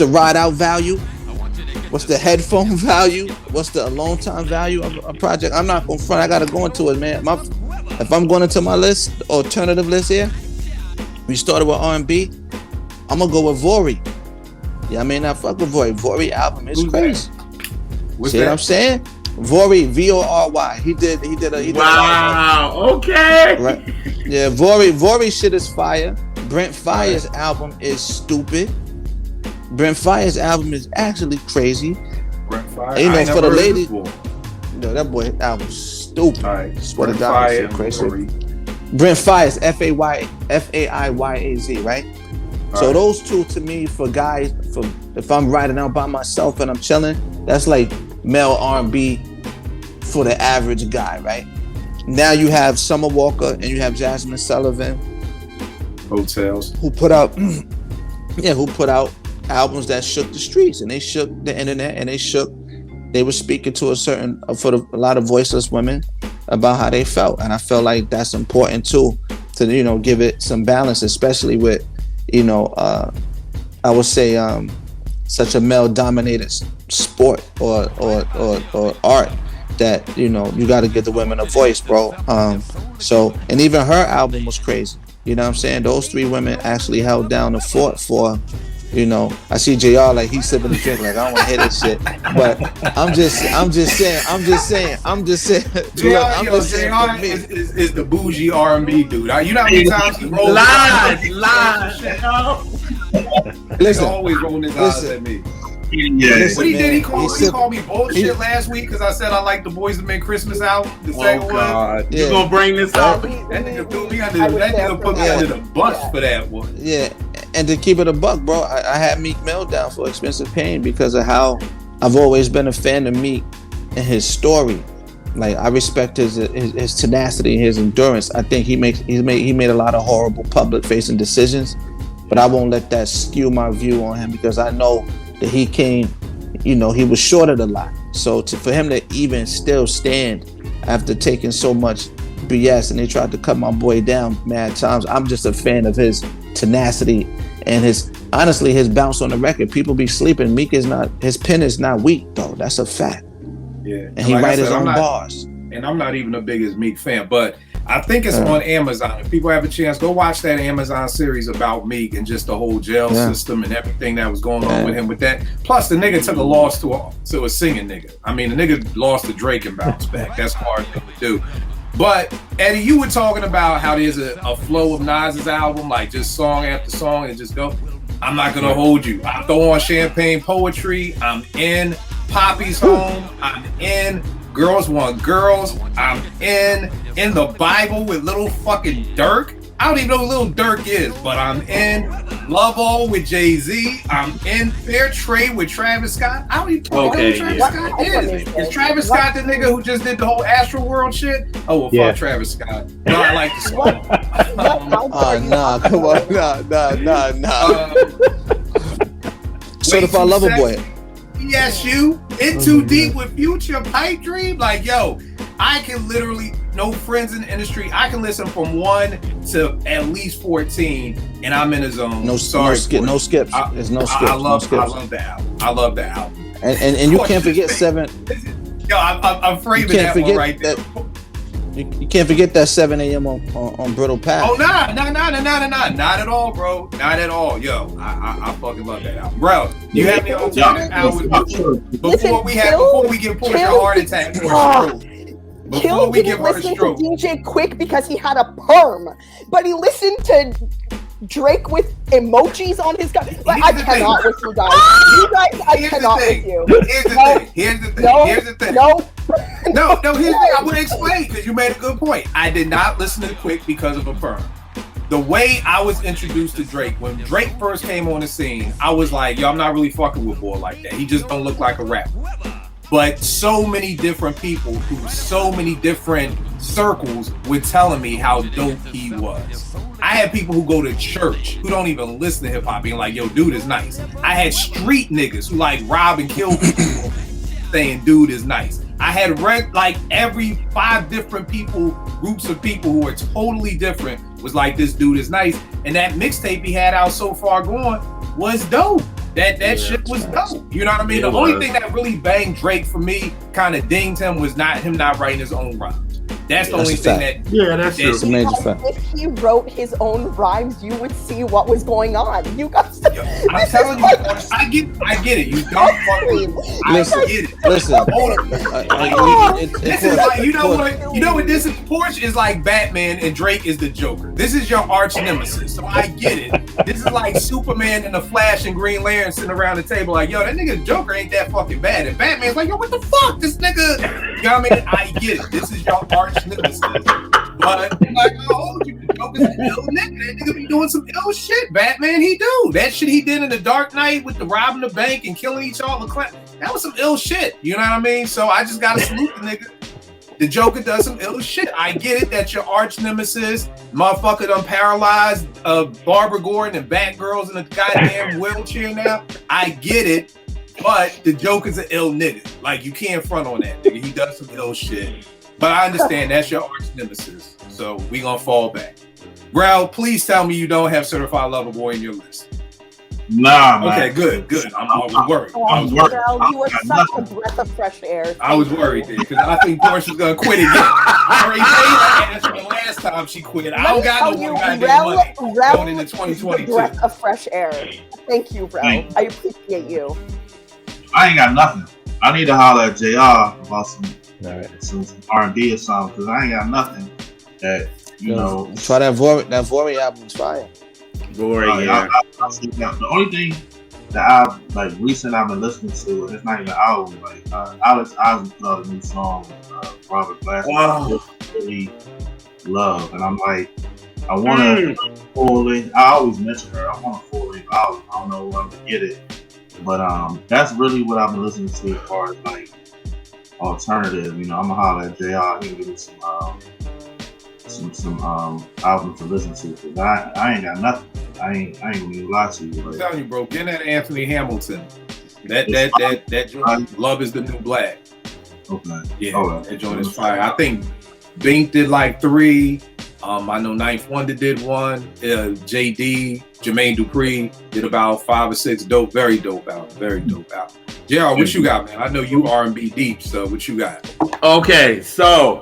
ride out value? What's the headphone value? What's the alone time value of a project? I'm not going front. I gotta go into it, man. If I'm going into my list, alternative list here, we started with R&B. I'm gonna go with Vori. Yeah, I may not fuck with Vori. Vori album is crazy. See what I'm saying? Vori, Vory. He did. Wow. Okay. Right. Yeah, Vori shit is fire. Brent Faiyaz's album is stupid. Brent Faiyaz's album is actually crazy. Brent Faiyaz. You know, for the ladies, that boy album's stupid. Right. Swear to God, it's crazy. Brent Faiyaz, Faiyaz, right? So those two to me for guys, if I'm riding out by myself and I'm chilling, that's like male R&B for the average guy, right? Now you have Summer Walker and you have Jasmine Sullivan, Hotels, who put out albums that shook the streets and they shook the internet and they were speaking to a lot of voiceless women about how they felt, and I feel like that's important too to give it some balance, especially with I would say such a male dominated sport or art that you got to give the women a voice, bro. And even her album was crazy. You know what I'm saying? Those three women actually held down the fort for, I see JR he's sipping the drink I don't want to hear this shit. But I'm just saying. JR is the bougie R&B dude. You know how many times he rolls lies. Listen, always rolling his eyes at me. Yeah. What he did, he called me bullshit last week because I said I like the Boyz II Men Christmas album. The second one. You gonna bring this up? That nigga threw me under. That nigga put me under the bus for that one. Yeah, and to keep it a buck, bro, I had Meek Mill down for Expensive Pain because of how I've always been a fan of Meek and his story. I respect his tenacity, his endurance. I think he made a lot of horrible public facing decisions, but I won't let that skew my view on him because I know that he came, he was shorted a lot. So for him to even still stand after taking so much BS and they tried to cut my boy down mad times, I'm just a fan of his tenacity and his bounce on the record. People be sleeping. Meek his pen is not weak though. That's a fact. Yeah. And he write his own bars. And I'm not even the biggest Meek fan, but I think it's on Amazon. If people have a chance, go watch that Amazon series about Meek and just the whole jail system and everything that was going on with him with that. Plus, the nigga took a loss to a singing nigga. I mean, the nigga lost to Drake and bounced back. That's hard thing to do. But, Eddie, you were talking about how there's a flow of Nas's album, just song after song and just go. I'm not going to hold you. I throw on Champagne Poetry. I'm in Poppy's Home. I'm in Girls Want Girls. I'm in the Bible with Little fucking Dirk. I don't even know who Little Dirk is, but I'm in Love All with Jay-Z. I'm in Fair Trade with Travis Scott. I don't even know who Travis Scott is. Is Travis Scott the nigga who just did the whole Astral World shit? Oh, well, fuck Travis Scott. No, I like the song. Nah, come on. Nah. Certified Lover Boy. Yes, you. In Too Deep with Future, Pipe Dream. Yo, I can literally, no friends in the industry, I can listen from 1 to at least 14, and I'm in a zone. No skips. There's no skips. I love the album. I love the album. And you can't forget 7. Yo, I'm framing that one right there. You can't forget that 7 a.m. on Brittle Path. Oh, nah. Not at all, bro. Not at all. Yo, I fucking love that album. Bro, you have any alternative albums before we give Porsche a heart attack or a stroke? Kill didn't listen to DJ Quick because he had a perm, but he listened to Drake with emojis on his gun. Like, I cannot with you guys. You guys, I cannot with you. Here's the thing. No. Here's the thing. I would explain because you made a good point. I did not listen to Quick because of a perm. The way I was introduced to Drake, when Drake first came on the scene, I was like, yo, I'm not really fucking with boy like that. He just don't look like a rapper. But so many different people who so many different circles were telling me how dope he was. I had people who go to church who don't even listen to hip hop being like, yo, dude is nice. I had street niggas who like rob and kill people saying dude is nice. I had read like every 5 different groups of people who are totally different was like, this dude is nice. And that mixtape he had out So Far Gone was dope. That shit was dope. You know what I mean? The only thing that really banged Drake for me, kind of dinged him, was him not writing his own rhymes. That's the only thing that. Yeah, that's true. If he wrote his own rhymes, you would see what was going on. You guys. I'm telling you, I get it. You don't fuck with me. I get it. Listen. This is like, you know what this is? Porsche is like Batman and Drake is the Joker. This is your arch nemesis. So I get it. This is like Superman and the Flash and Green Lantern sitting around the table like, yo, that nigga Joker ain't that fucking bad. And Batman's like, yo, what the fuck? This nigga, you know what I mean? I get it. This is your arch nemesis. But like, oh, you can Joker's an ill nigga. That nigga be doing some ill shit. Batman, he do. That shit he did in The Dark Knight with the robbing the bank and killing each other. That was some ill shit. You know what I mean? So I just gotta salute the nigga. The Joker does some ill shit. I get it that your arch nemesis, motherfucker done paralyzed Barbara Gordon and Batgirls in a goddamn wheelchair now. I get it. But the Joker's an ill nigga. Like, you can't front on that nigga. He does some ill shit. But I understand that's your arch nemesis. So we gonna fall back. Rel, please tell me you don't have Certified Lover Boy in your list. Nah, man. Okay, good. I was worried. Rel, you were such a breath of fresh air. I was worried there because I think Porsche was gonna quit again. I already paid her ass the last time she quit. I don't got no more goddamn money going into 2022. Breath of fresh air. Thank you, Rel. I appreciate you. I ain't got nothing. I need to holler at JR about some R&B or something because I ain't got nothing that know. Try that Vori album's fire. Vori, yeah. The only thing that I've been listening to, and it's not even an album, like Alex Isaac got a new song, Robert Glass. I really love, and I'm like, I want to full-length. I always mention her. I want a full-length album. I don't know when I'm gonna get it, but that's really what I've been listening to as far as like alternative. You know, I'm gonna holler at JR. He can give me some albums to listen to. Cause I ain't got nothing. I ain't gonna even lie to you. I'm telling you, bro. Get that Anthony Hamilton. That joint, Love Is the New Black. Okay. Yeah, that joint is fire. I think Bink did like 3. I know Ninth Wonder did 1. JD, Jermaine Dupri did about 5 or 6. Very dope album. JR, what you got, man? I know you R&B deep, so what you got? Okay, so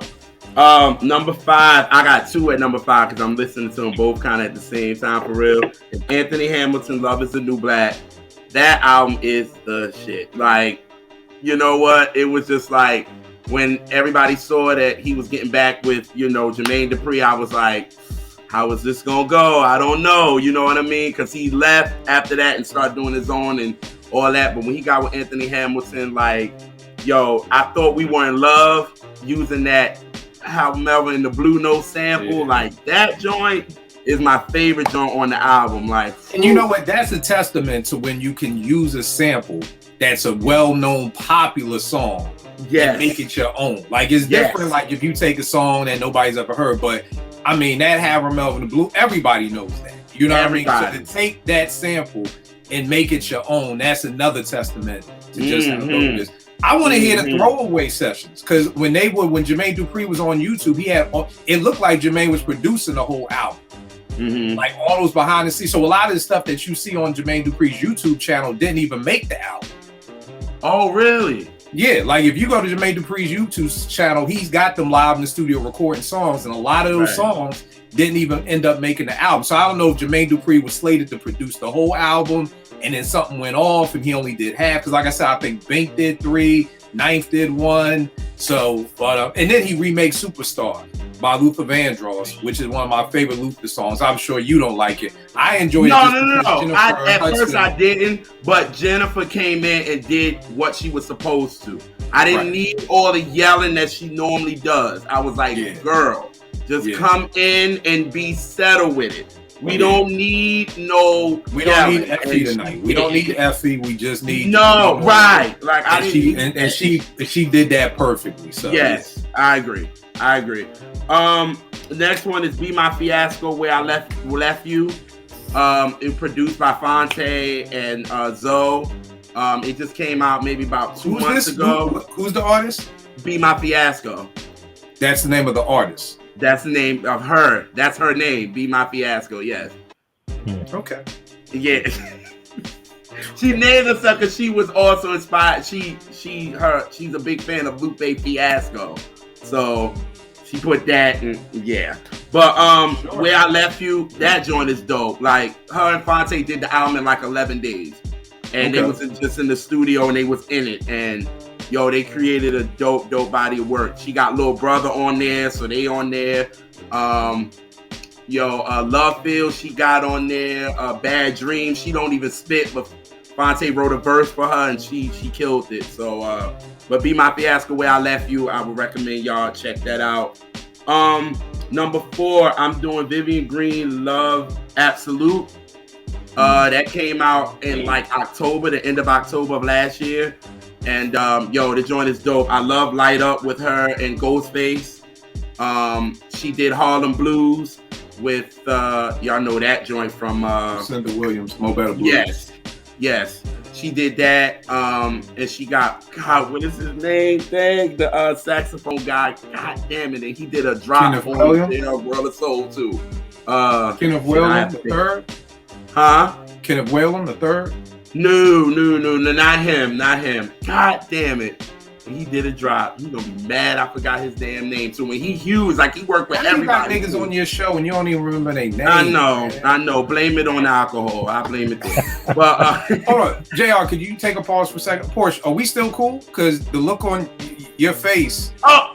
number 5, I got 2 at number 5 because I'm listening to them both kind of at the same time for real. Anthony Hamilton, Love Is the New Black. That album is the shit. Like, you know what? It was just like when everybody saw that he was getting back with, Jermaine Dupri, I was like, how is this gonna go? I don't know. You know what I mean? Because he left after that and started doing his own and all that. But when he got with Anthony Hamilton, like, yo, I thought we were in love using that How Melvin and the Blue Note sample. Like, that joint is my favorite joint on the album. Like, and you know what? That's a testament to when you can use a sample that's a well-known, popular song and make it your own. Like, it's different. Like, if you take a song that nobody's ever heard, but I mean, that Have Melvin and the Blue, everybody knows that. You know what I mean? So to take that sample and make it your own, that's another testament to just how dope it is. I want to hear the throwaway sessions, because when Jermaine Dupri was on YouTube, it looked like Jermaine was producing the whole album. Like all those behind the scenes. So a lot of the stuff that you see on Jermaine Dupri's YouTube channel didn't even make the album. Oh, really? Yeah, like if you go to Jermaine Dupri's YouTube channel, he's got them live in the studio recording songs, and a lot of those songs didn't even end up making the album. So I don't know if Jermaine Dupri was slated to produce the whole album, and then something went off and he only did half. Because like I said, I think Bink did 3, Ninth did 1. So, but and then he remade Superstar by Luther Vandross, which is one of my favorite Luther songs. I'm sure you don't like it. I enjoyed it. No. At first I didn't, but Jennifer came in and did what she was supposed to. I didn't need all the yelling that she normally does. I was like, girl, just come in and be settled with it. We don't need no. We don't need Effie tonight. We don't need Effie. We just need right. Like she did that perfectly. So yes, I agree. The next one is "Be My Fiasco," where I left you. It produced by Fonte and Zoe. It just came out maybe about 2 months ago. Who's the artist? Be My Fiasco. That's the name of the artist. That's the name of her. That's her name. Be My Fiasco. Yes. Okay. Yeah. She named herself because she was also inspired. She's a big fan of Lupe Fiasco. So she put that in, But Where I Left You, that joint is dope. Like her and Fonte did the album in like 11 days. And they was just in the studio and they was in it. And they created a dope body of work. She got Little Brother on there, so they on there. Love Field, she got on there. Bad Dreams, she don't even spit, but Fonte wrote a verse for her and she killed it. So, but Be My Fiasco, Where I Left You, I would recommend y'all check that out. Number 4, I'm doing Vivian Green, Love Absolute. That came out in like October, the end of October of last year. And the joint is dope. I love Light Up with her and Ghostface. She did Harlem Blues with y'all know that joint from Cinda Williams, Mo Better Blues. Yes. She did that. And she got what is his name? The saxophone guy. God damn it. And he did a drop on World of Soul too. Kenneth Whalen the third? Huh? Kenneth Whalen the third? No, not him. God damn it. He did a drop. He gonna be mad I forgot his damn name too. When he huge, like he worked with everybody. Niggas on your show and you don't even remember their name. I know. Blame it on alcohol. I blame it there. But hold on, JR, could you take a pause for a second? Porsche, are we still cool? Because the look on your face. Oh,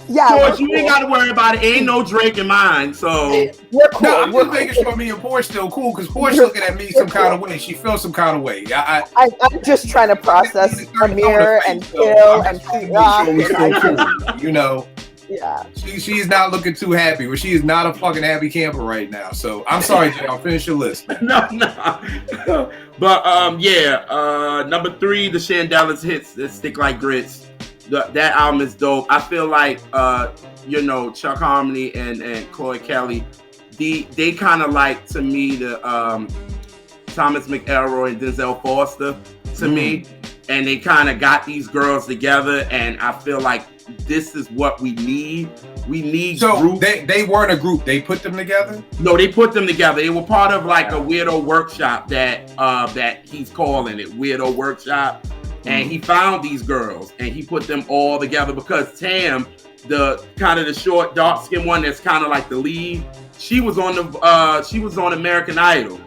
yeah. Porsche, you ain't gotta worry about it. Ain't no Drake in mine, so we're cool. No, I'm just making sure me and Porsche still cool because Porsche looking at me some kind of way. She feels some kind of way. I'm just trying to process Amir and Phil and Pete Rock. You know. Yeah. She's not looking too happy. She is not a fucking happy camper right now. So I'm sorry, Jay. I'll finish your list. No. But number 3, the Shandelas hits that Stick Like Grits. That album is dope. I feel like Chuck Harmony and Chloe Kelly, they kind of like to me the Thomas McElroy and Denzel Foster to me, and they kind of got these girls together, and I feel like this is what we need. We need groups. They weren't a group. They put them together? No, they put them together. They were part of like a weirdo workshop that he's calling it Weirdo Workshop. And he found these girls and he put them all together because Tam, the kind of the short, dark skinned one that's kind of like the lead, she was on American Idol.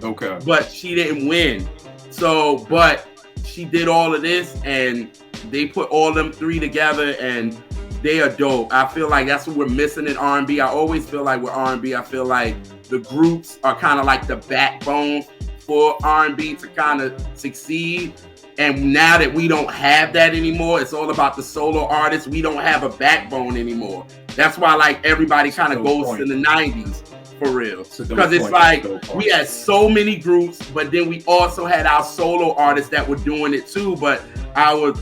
Okay. But she didn't win. So, but she did all of this and they put all them 3 together and they are dope. I feel like that's what we're missing in R&B. I always feel like with R&B, I feel like the groups are kind of like the backbone for R&B to kind of succeed. And now that we don't have that anymore, it's all about the solo artists. We don't have a backbone anymore. That's why like everybody kind of goes to the 90s for real. Because it's like we had so many groups, but then we also had our solo artists that were doing it too. But our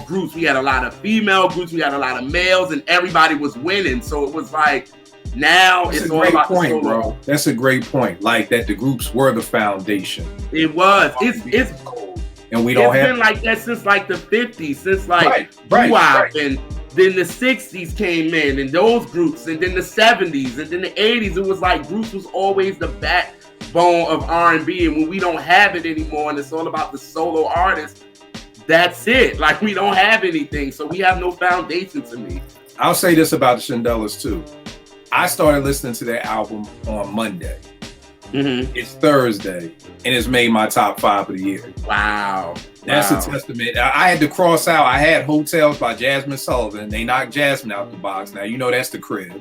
groups, we had a lot of female groups, we had a lot of males, and everybody was winning. So it was like now it's all about the solo. Bro. That's a great point. Like that the groups were the foundation. It was. It's and we don't have. It's been like that since like the 50s, since like right. and then the 60s came in, and those groups, and then the 70s, and then the 80s. It was like groups was always the backbone of R&B, and when we don't have it anymore, and it's all about the solo artist, that's it. Like, we don't have anything, so we have no foundation to me. I'll say this about the Shandellas too. I started listening to their album on Monday. Mm-hmm. It's Thursday, and it's made my top 5 of the year. Wow. That's a testament. I had to cross out. I had Hotels by Jasmine Sullivan. They knocked Jasmine out the box. Now, you know that's the crib.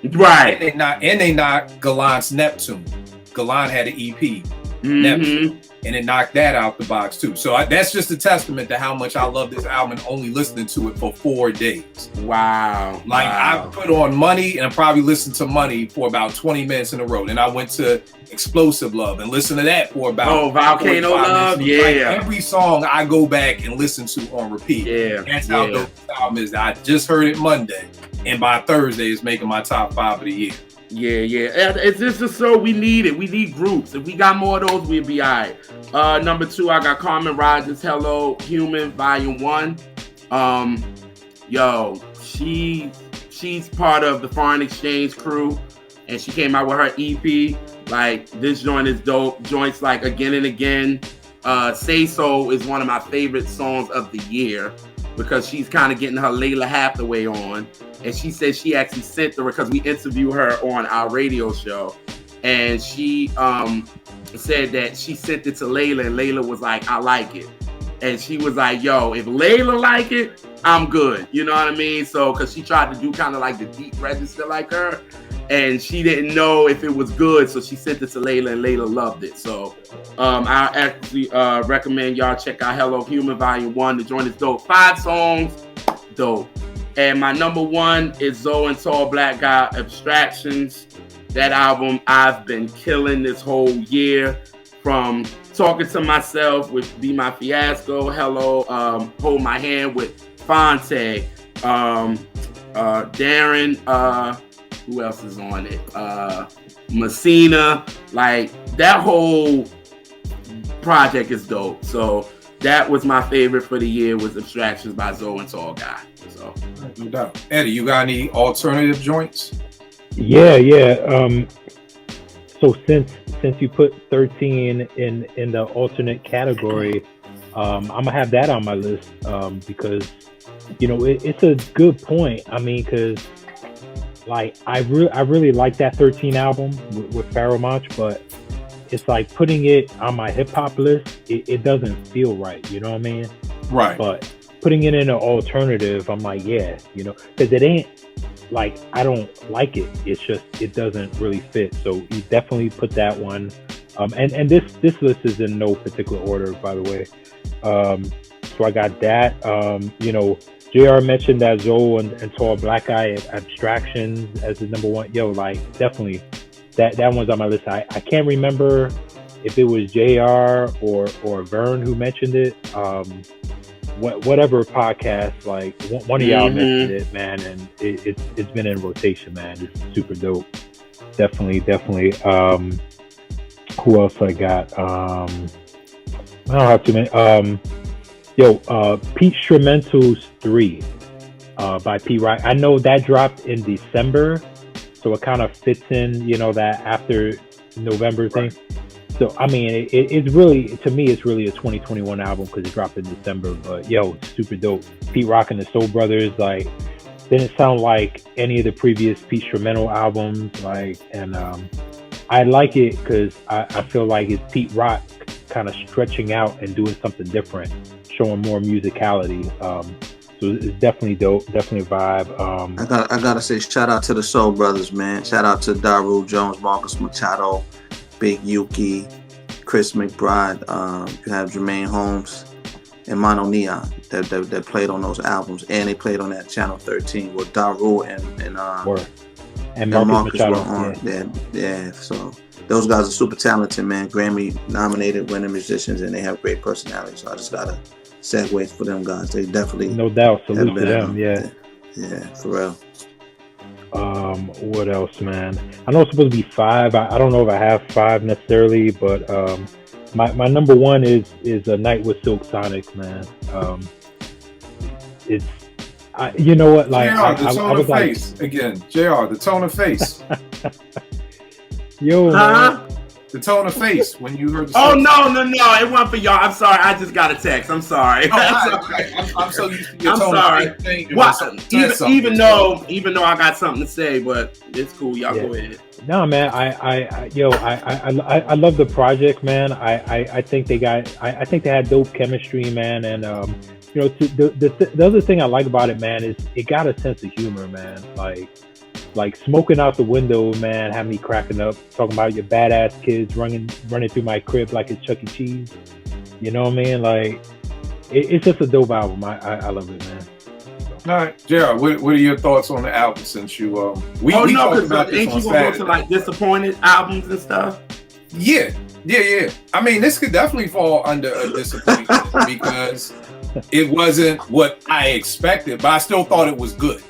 Right. And they knocked Gallant's Neptune. Gallant had an EP, Neptune, and it knocked that out the box too. So that's just a testament to how much I love this album and only listening to it for 4 days. Wow. Like, I put on Money and I probably listened to Money for about 20 minutes in a row. Then I went to Explosive Love and listened to that for about Volcano Love. Yeah. Like, every song I go back and listen to on repeat. Yeah. That's how dope this album is. I just heard it Monday, and by Thursday it's making my top 5 of the year. Yeah. It's just so we need it. We need groups. If we got more of those, we'll be all right. Number 2, I got Carmen Rogers, Hello Human, Volume 1. She's part of the Foreign Exchange crew, and she came out with her EP. Like, this joint is dope. Joints like Again and Again. Say So is one of my favorite songs of the year, because she's kind of getting her Layla Hathaway on. And she said she actually sent her, because we interviewed her on our radio show, and she said that she sent it to Layla, and Layla was like, I like it. And she was like, yo, if Layla like it, I'm good. You know what I mean? So, because she tried to do kind of like the deep register like her, and she didn't know if it was good, so she sent it to Layla, and Layla loved it. So I actually recommend y'all check out Hello Human Volume 1. The joint is dope. 5 songs, dope. And my number 1 is Zoe and Tall Black Guy, Abstractions. That album I've been killing this whole year, from Talking to Myself with Be My Fiasco, Hello, Hold My Hand with Fonte, Darren, who else is on it? Messina. Like, that whole project is dope. So that was my favorite for the year, was Abstractions by Zoe and Tall Guy. So, no doubt. Eddie, you got any alternative joints? Yeah. So since you put 13 in the alternate category, I'm gonna have that on my list, because it's a good point. I mean, because like I really like that 13 album with Pharoah Monch, but it's like putting it on my hip hop list, it doesn't feel right. You know what I mean? Right. But putting it in an alternative, I'm like, because it ain't like I don't like it. It's just it doesn't really fit. So you definitely put that one. And this list is in no particular order, by the way. So I got that. H.E.R. mentioned that Zoe and Tall Black Guy Abstractions as his number 1. Like, definitely that one's on my list. I can't remember if it was H.E.R. or Vern who mentioned it. Whatever podcast, like one of y'all mentioned it, man, and it's been in rotation, man. It's super dope. Definitely. Who else I got? I don't have too many. Pete Instrumentals 3 by P. Rock. I know that dropped in December, so it kind of fits in, that after November thing. So, I mean, it's really, to me, it's really a 2021 album because it dropped in December. But, it's super dope. Pete Rock and the Soul Brothers, like, didn't sound like any of the previous Pete Instrumental albums. Like, and I like it because I feel like it's Pete Rock kind of stretching out and doing something different, showing more musicality. So it's definitely dope, definitely a vibe. I gotta say, shout out to the Soul Brothers, man. Shout out to Daru Jones, Marcus Machado, Big Yuki, Chris McBride. You have Jermaine Holmes and Mono Neon that played on those albums, and they played on that Channel 13 with Daru and Marcus Machado, were on. Yeah. So those guys are super talented, man. Grammy nominated winning musicians, and they have great personality. So I just gotta segue for them guys. They definitely, no doubt, salute to them. Yeah, for real. What else, man? I know it's supposed to be 5. I don't know if I have 5 necessarily, but My number one is A Night with Silk Sonic, man. It's you know what, like JR, the tone I was of face again. JR, the tone of face. Yo, man. The tone of face when you heard the Oh, no, it wasn't for y'all. I'm sorry. I just got a text. I'm sorry. I'm so used to your tone sorry. of face thing. Even though I got something to say, but it's cool. Y'all go ahead. No, man. I love the project, man. I think they had dope chemistry, man. And you know, the other thing I like about it, man, is it got a sense of humor, man. Like Smoking Out the Window, man, had me cracking up, talking about your badass kids running through my crib like it's Chuck E. Cheese. You know what I mean? Like, it's just a dope album. I love it, man. So. All right, Jared, what are your thoughts on the album since you we talked about this ain't on you gonna go Saturday. to like disappointed albums and stuff? Yeah. I mean, this could definitely fall under a disappointment because it wasn't what I expected, but I still thought it was good.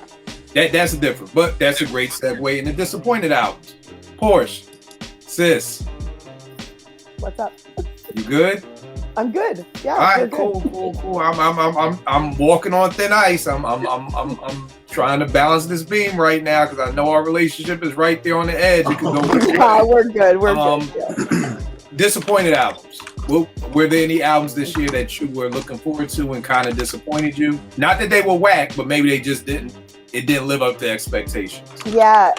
That's different, but that's a great segue into disappointed albums. Porsche, sis, What's up? you good? I'm good. Yeah. All right, good. cool. I'm walking on thin ice. I'm trying to balance this beam right now because I know our relationship is right there on the edge. It could go We're good. We're good. Yeah. Disappointed albums. Were there any albums this year that you were looking forward to and kind of disappointed you? Not that they were whack, but maybe they just didn't. It didn't live up to expectations. Yeah,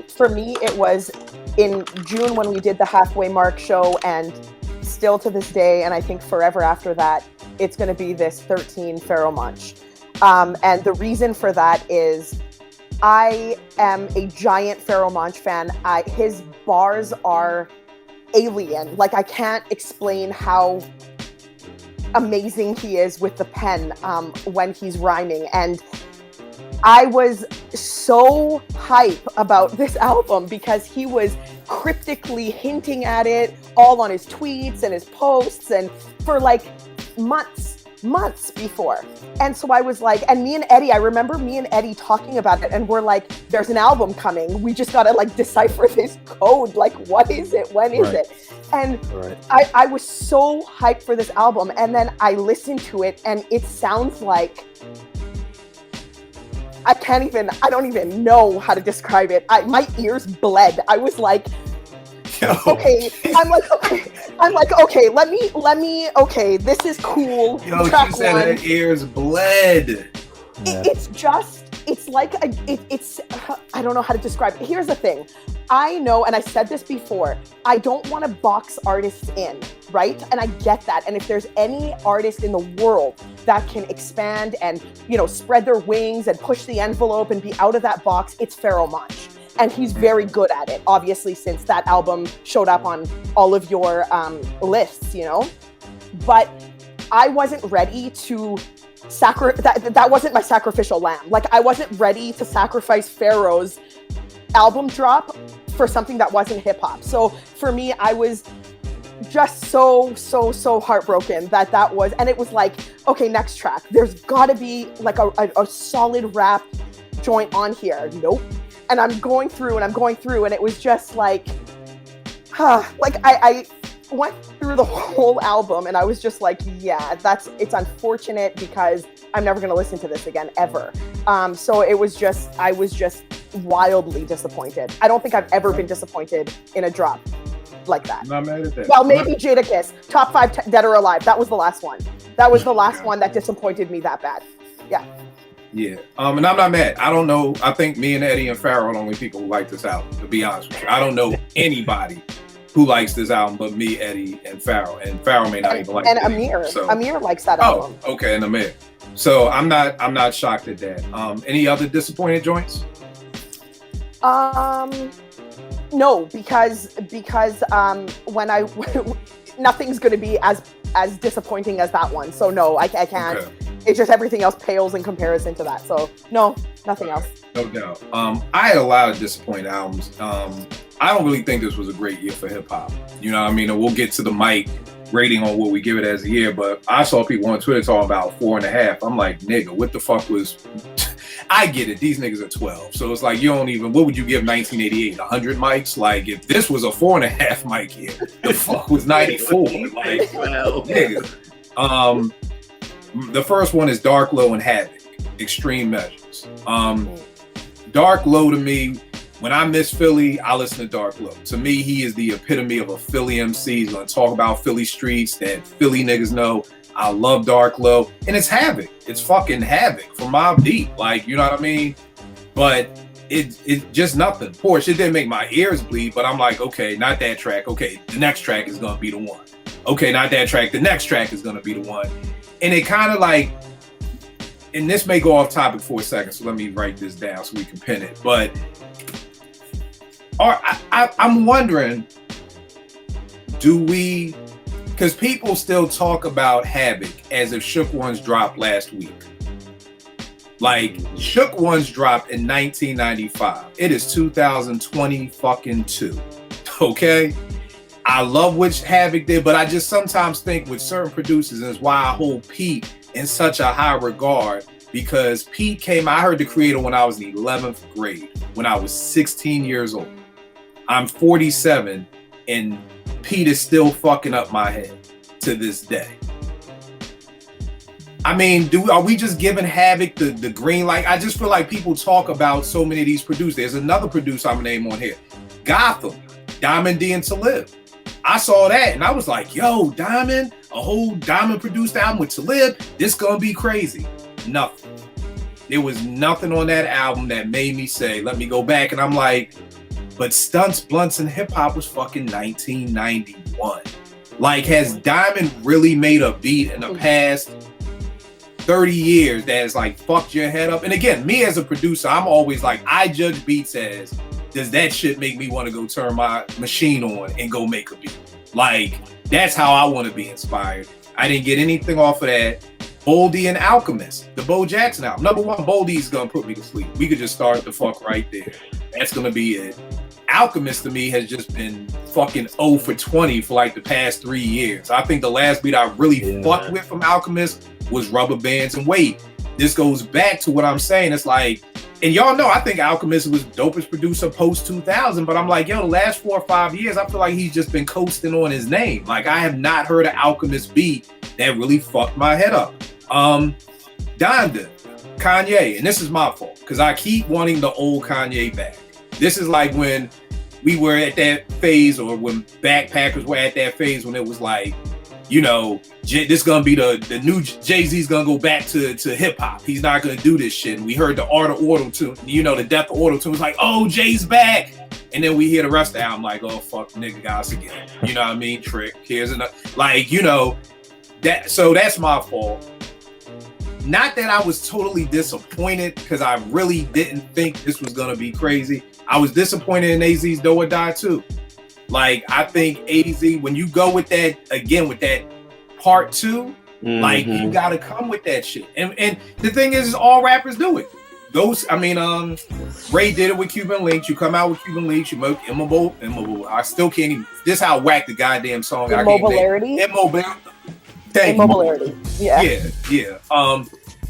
for me, it was in June when we did the halfway mark show, and still to this day, and I think forever after that, it's going to be this 13 Pharoah Monch. And the reason for that is I am a giant Pharoah Monch fan. His bars are alien. Like, I can't explain how amazing he is with the pen when he's rhyming. And I was so hype about this album because he was cryptically hinting at it all on his tweets and his posts and for like months before. And so I was like, and me and Eddie, I remember me and Eddie talking about it, and we're like, there's an album coming. We just gotta like decipher this code. Like, what is it? When is it? And I was so hyped for this album. And then I listened to it and it sounds like, I don't even know how to describe it. My ears bled. I was like, okay. I'm like, okay, let me, okay, this is cool. Yo, she said her ears bled. It's like, I don't know how to describe it. Here's the thing. I know, and I said this before, I don't want to box artists in, right? And I get that. And if there's any artist in the world that can expand and, you know, spread their wings and push the envelope and be out of that box, it's Pharoah Monch. And he's very good at it, obviously, since that album showed up on all of your lists, you know? But I wasn't ready to that wasn't my sacrificial lamb. Like, I wasn't ready to sacrifice Pharaoh's album drop for something that wasn't hip hop. So for me, I was just so heartbroken that was, and it was like, okay, next track, there's gotta be like a solid rap joint on here. Nope. And I'm going through and it was just like, like I went through the whole album and I was just like, yeah, it's unfortunate because I'm never going to listen to this again, ever. So I was just wildly disappointed. I don't think I've ever been disappointed in a drop like that. Not mad at that. Well, maybe Jadakiss, top 5 Dead or Alive. That was the last one. That was the last one that disappointed me that bad. Yeah. Yeah. And I'm not mad. I don't know. I think me and Eddie and Pharoah are the only people who like this album, to be honest with you. I don't know anybody who likes this album but me, Eddie, and Pharoah. And Pharoah may not even like it. And Amir. So. Amir likes that album. Oh, okay, and Amir. So I'm not shocked at that. Any other disappointed joints? No, because when nothing's gonna be as disappointing as that one. So no, I can't. Okay. It's just everything else pales in comparison to that. So no, nothing else. No doubt. I had a lot of disappointing albums. I don't really think this was a great year for hip hop. You know what I mean? And we'll get to the mic rating on what we give it as a year, but I saw people on Twitter talking about 4.5. I'm like, nigga, what the fuck was... I get it. These niggas are 12. So it's like, you don't even, what would you give 1988? 100 mics? Like, if this was a 4.5 mic here, the fuck was 94? Like, nigga. The first one is Dark Low and Havoc, Extreme Measures. Dark Low to me, when I miss Philly, I listen to Dark Low. To me, he is the epitome of a Philly MC. He's gonna talk about Philly streets that Philly niggas know. I love Dark Low, and it's Havoc. It's fucking Havoc from Mobb Deep. Like, you know what I mean? But it's just nothing. Porsche, it didn't make my ears bleed, but I'm like, okay, not that track. Okay, the next track is gonna be the one. Okay, not that track. The next track is gonna be the one. And it kind of like, and this may go off topic for a second, so let me write this down so we can pin it. But I'm wondering, do we, because people still talk about Havoc as if Shook Ones dropped last week. Like, Shook Ones dropped in 1995. It is 2020 fucking 2. Okay? I love what Havoc did, but I just sometimes think with certain producers, and it's why I hold Pete in such a high regard, because Pete came, I heard The Creator when I was in 11th grade, when I was 16 years old. I'm 47, and Pete is still fucking up my head to this day. I mean, are we just giving Havoc the green light? I just feel like people talk about so many of these producers. There's another producer I'm gonna name on here, Gotham, Diamond D and Talib. I saw that and I was like, yo, Diamond, a whole Diamond produced album with Talib, this gonna be crazy. Nothing. There was nothing on that album that made me say, let me go back. And I'm like, but Stunts, Blunts, and Hip Hop was fucking 1991. Like, has Diamond really made a beat in the past 30 years that has like fucked your head up? And again, me as a producer, I'm always like, I judge beats as, does that shit make me want to go turn my machine on and go make a beat? Like, that's how I want to be inspired. I didn't get anything off of that. Boldy and Alchemist, the Bo Jackson album. Number one, Boldy's gonna put me to sleep. We could just start the fuck right there. That's gonna be it. Alchemist to me has just been fucking 0 for 20 for like the past 3 years. I think the last beat I really fucked with from Alchemist was Rubber Bands and Wait. This goes back to what I'm saying. It's like, and y'all know, I think Alchemist was dopest producer post 2000, but I'm like, yo, the last 4 or 5 years, I feel like he's just been coasting on his name. Like, I have not heard an Alchemist beat that really fucked my head up. Donda, Kanye, and this is my fault, because I keep wanting the old Kanye back. This is like when we were at that phase, or when Backpackers were at that phase when it was like, you know, this gonna be the new Jay-Z's gonna go back to hip hop. He's not gonna do this shit. And we heard the art of auto-tune, you know, the death of auto-tune was like, oh, Jay's back. And then we hear the rest of the album like, oh, fuck, nigga, guys again. You know what I mean? Trick. Here's another, like, you know, that. So that's my fault. Not that I was totally disappointed, because I really didn't think this was gonna be crazy. I was disappointed in AZ's Do or Die too. Like, I think AZ, when you go with that, again, with that part 2, like, you gotta come with that shit. And the thing is, all rappers do it. Those, I mean, Ray did it with Cuban Links. You come out with Cuban Links, you make immobile. I still can't even, this how whack the goddamn song. Immobilarity? Immobilarity. Yeah.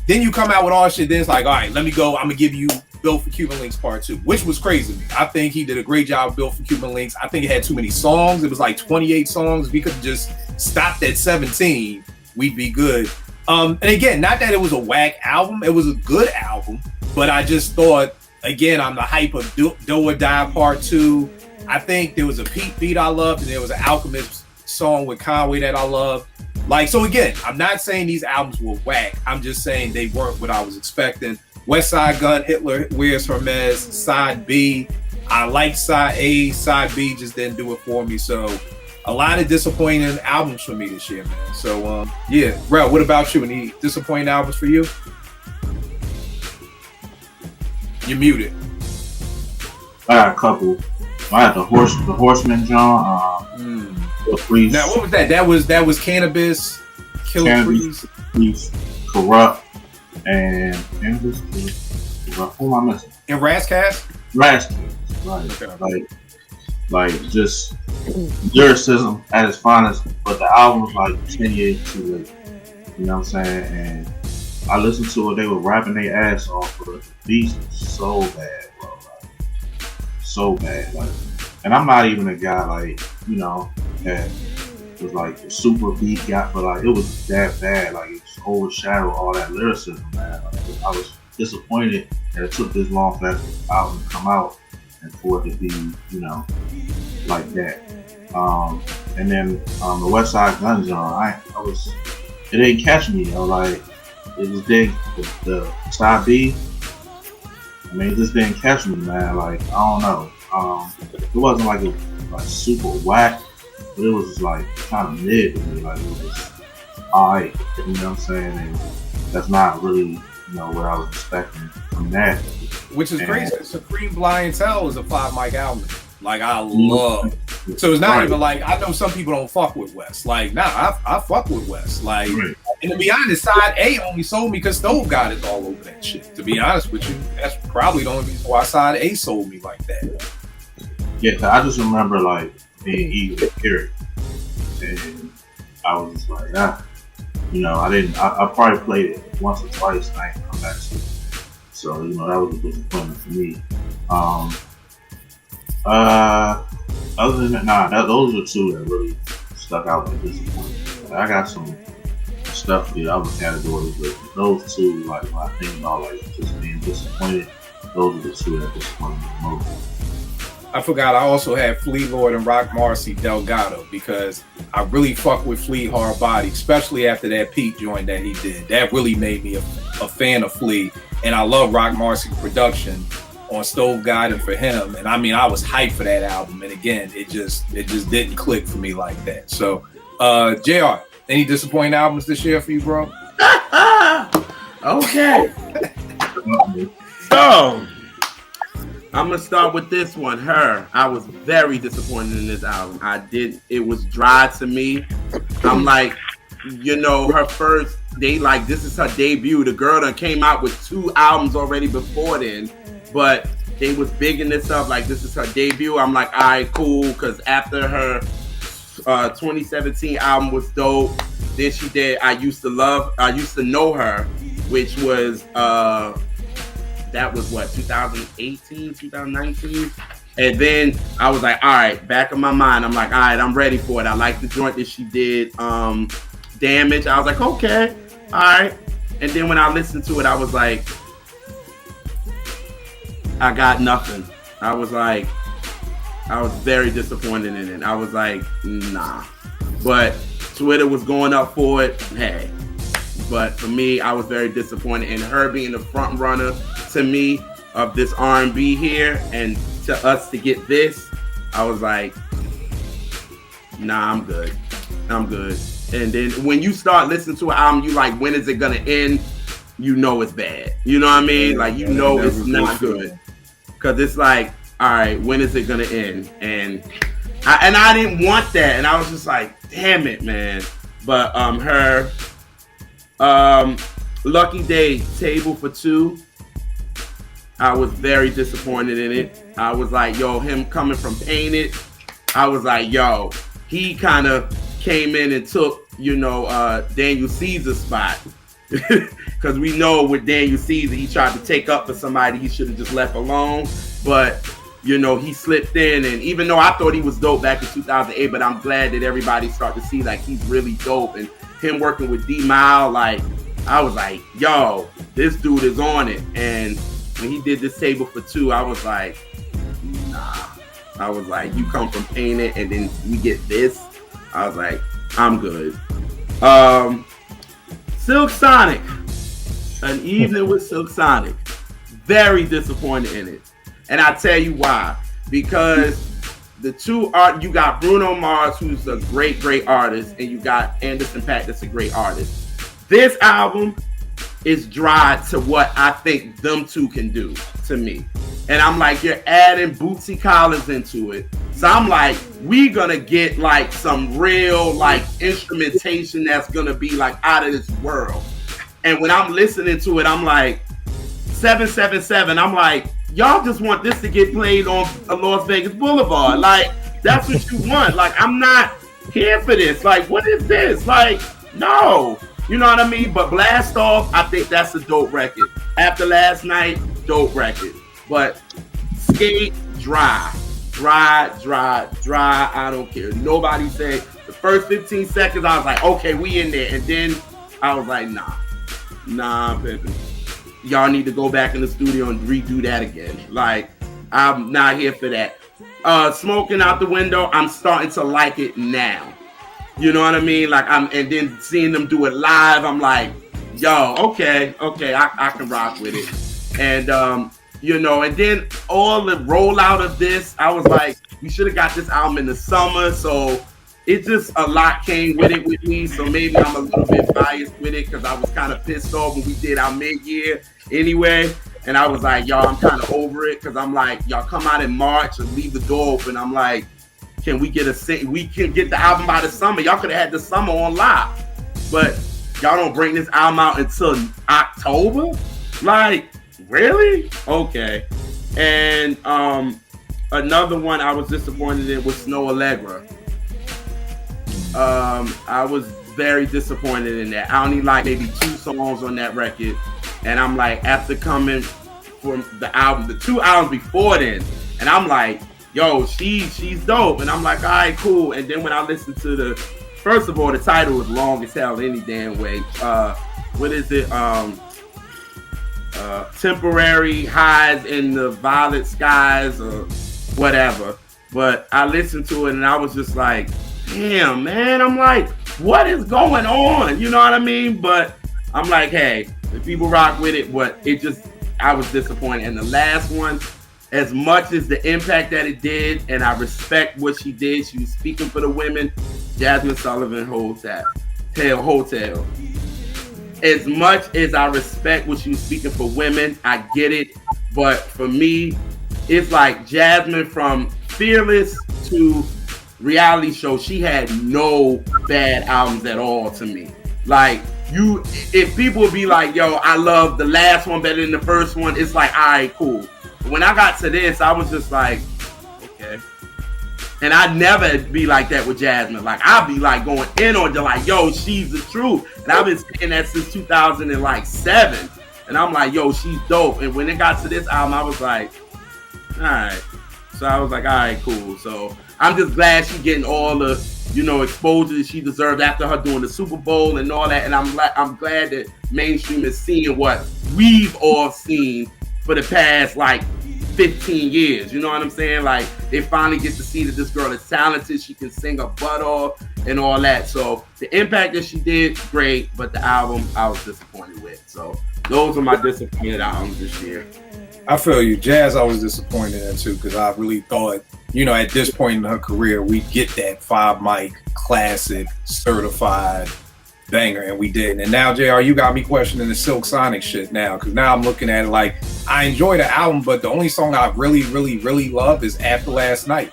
Then you come out with all shit, then it's like, all right, let me go, I'm gonna give you Built for Cuban Links Part 2, which was crazy to me. I think he did a great job of Built for Cuban Links. I think it had too many songs. It was like 28 songs. If we could have just stopped at 17, we'd be good. And again, not that it was a whack album. It was a good album, but I just thought, again, on the hype of Do or Die Part 2, I think there was a Pete beat I loved, and there was an Alchemist song with Conway that I loved. Like, so again, I'm not saying these albums were whack. I'm just saying they weren't what I was expecting. West Side Gun, Hitler Wears Hermes, Side B. I like Side A, Side B just didn't do it for me. So a lot of disappointing albums for me this year, man. So yeah, Rel, what about you? Any disappointing albums for you? You're muted. I got a couple. I had the Horseman John. Now what was that? That was Cannabis, Killer Priest, Corrupt, and who am I missing? And Razzcast? Razzcast, right? Okay. Like just lyricism at its finest, but the album was like 10 years too late. You know what I'm saying? And I listened to it. They were rapping their ass off, but the beats was so bad, bro. Like, so bad. Like, and I'm not even a guy like, you know, that was like the super beat guy, but like it was that bad. Like, it just overshadowed all that lyricism, man. Like, I was disappointed that it took this long for that album to come out and for it to be, you know, like that. And then the West Side Gun genre, it didn't catch me, yo. Like, it just didn't, the side B, I mean, it just didn't catch me, man. Like, I don't know. It wasn't like it like super whack, but it was just like kind of mid to me. Like, it was just alright, you know what I'm saying? And that's not really, you know, what I was expecting from that. Which is crazy. Supreme Blind Tell is a 5 mic album. Like, I love. So it's not even like, I know some people don't fuck with West. Like, nah, I fuck with West. Like, and to be honest, side A only sold me because Stove God is all over that shit. To be honest with you, that's probably the only reason why side A sold me like that. Yeah, cause I just remember like being eager to hear it, and I was just like, you know, I probably played it once or twice, and I ain't come back to it. So, you know, that was a disappointment for me. Other than that, those are two that really stuck out as disappointment. I got some stuff for the other categories, but those two, like, when I think about like just being disappointed, those are the two that disappointed me the most. I forgot I also had Flea Lord and Rock Marcy Delgado because I really fuck with Flea hard body, especially after that Pete joint that he did. That really made me a fan of Flea, and I love Rock Marcy production on Stove God and for him. And I mean, I was hyped for that album, and again, it just didn't click for me like that. So, JR, any disappointing albums this year for you, bro? Okay. So, I'm gonna start with this one. H.E.R. I was very disappointed in this album. It was dry to me. I'm like, you know, her first, this is her debut. The girl done came out with 2 albums already before then, but they was bigging this up like this is her debut. I'm like, all right, cool, because after her 2017 album was dope, then she did I Used to Know Her, which was that was what, 2018, 2019? And then I was like, all right, back in my mind, I'm like, all right, I'm ready for it. I like the joint that she did, Damage. I was like, okay, all right. And then when I listened to it, I was like, I got nothing. I was very disappointed in it. I was like, nah. But Twitter was going up for it. Hey. But for me, I was very disappointed in her being the front runner to me of this R&B here, and to us to get this, I was like, nah, I'm good. And then when you start listening to an album, you like, when is it gonna end? You know it's bad. You know what I mean? Like, you know it's not good. Cause it's like, all right, when is it gonna end? And I didn't want that, and I was just like, damn it, man. But her Lucky Day, Table for Two, I was very disappointed in it. I was like, yo, him coming from Painted, I was like, yo, he kind of came in and took, you know, Daniel Caesar's spot. Because we know with Daniel Caesar, he tried to take up for somebody he should have just left alone. But, you know, he slipped in. And even though I thought he was dope back in 2008, but I'm glad that everybody started to see, like, he's really dope. And him working with D-Mile, like, I was like, yo, this dude is on it. And when he did this Table for Two, I was like, nah. I was like, you come from Painted and then we get this. I was like, I'm good. Silk Sonic, An Evening with Silk Sonic. Very disappointed in it. And I tell you why. Because the two you got Bruno Mars, who's a great, great artist, and you got Anderson .Paak, that's a great artist. This album is dry to what I think them two can do to me. And I'm like, you're adding Bootsy Collins into it. So I'm like, we gonna get like some real like instrumentation that's gonna be like out of this world. And when I'm listening to it, I'm like, 777, I'm like, y'all just want this to get played on Las Vegas Boulevard. Like, that's what you want. Like, I'm not here for this. Like, what is this? Like, no. You know what I mean? But Blast Off, I think that's a dope record. After Last Night, dope record. But Skate, dry. I don't care. Nobody said the first 15 seconds, I was like, okay, we in there. And then I was like, nah, baby. Y'all need to go back in the studio and redo that again. Like, I'm not here for that. Smoking Out the Window, I'm starting to like it now. You know what I mean? Like, and then seeing them do it live, I'm like, yo, okay, I can rock with it. And you know, and then all the rollout of this, I was like, we should have got this album in the summer. So it just a lot came with it with me. So maybe I'm a little bit biased with it because I was kind of pissed off when we did our mid-year anyway. And I was like, y'all, I'm kind of over it because I'm like, y'all come out in March and leave the door open. I'm like, can we get the album by the summer? Y'all could have had the summer on lock, but y'all don't bring this album out until October? Like, really? Okay. And another one I was disappointed in was Snow Allegra. I was very disappointed in that. I only like maybe 2 songs on that record, and I'm like, after coming from the 2 albums before then, and I'm like, yo, she's dope. And I'm like, all right, cool. And then when I listened to first of all, the title is long as hell any damn way. What is it? Temporary Highs in the Violet Skies or whatever. But I listened to it and I was just like, damn, man. I'm like, what is going on? You know what I mean? But I'm like, hey, the people rock with it, but I was disappointed. And the last one, as much as the impact that it did, and I respect what she did, she was speaking for the women, Jasmine Sullivan Hotel. As much as I respect what she was speaking for women, I get it. But for me, it's like Jasmine from Fearless to Reality Show, she had no bad albums at all to me. Like, if people would be like, yo, I love the last one better than the first one, it's like, all right, cool. When I got to this, I was just like, okay. And I'd never be like that with Jasmine. Like, I'd be like going in on her, like, yo, she's the truth. And I've been saying that since 2007. And I'm like, yo, she's dope. And when it got to this album, I was like, all right. So I was like, all right, cool. So I'm just glad she's getting all the, exposure that she deserved after her doing the Super Bowl and all that. And I'm glad that mainstream is seeing what we've all seen for the past, 15 years. You know what I'm saying? Like, they finally get to see that this girl is talented. She can sing her butt off and all that. So the impact that she did, great. But the album, I was disappointed with. So those are my disappointed albums this year. I feel you. Jazz, I was disappointed in too, because I really thought, at this point in her career, we'd get that 5 mic classic certified banger, and we didn't. And now, JR, you got me questioning the Silk Sonic shit now, because now I'm looking at it like, I enjoy the album, but the only song I really, really, really love is After Last Night.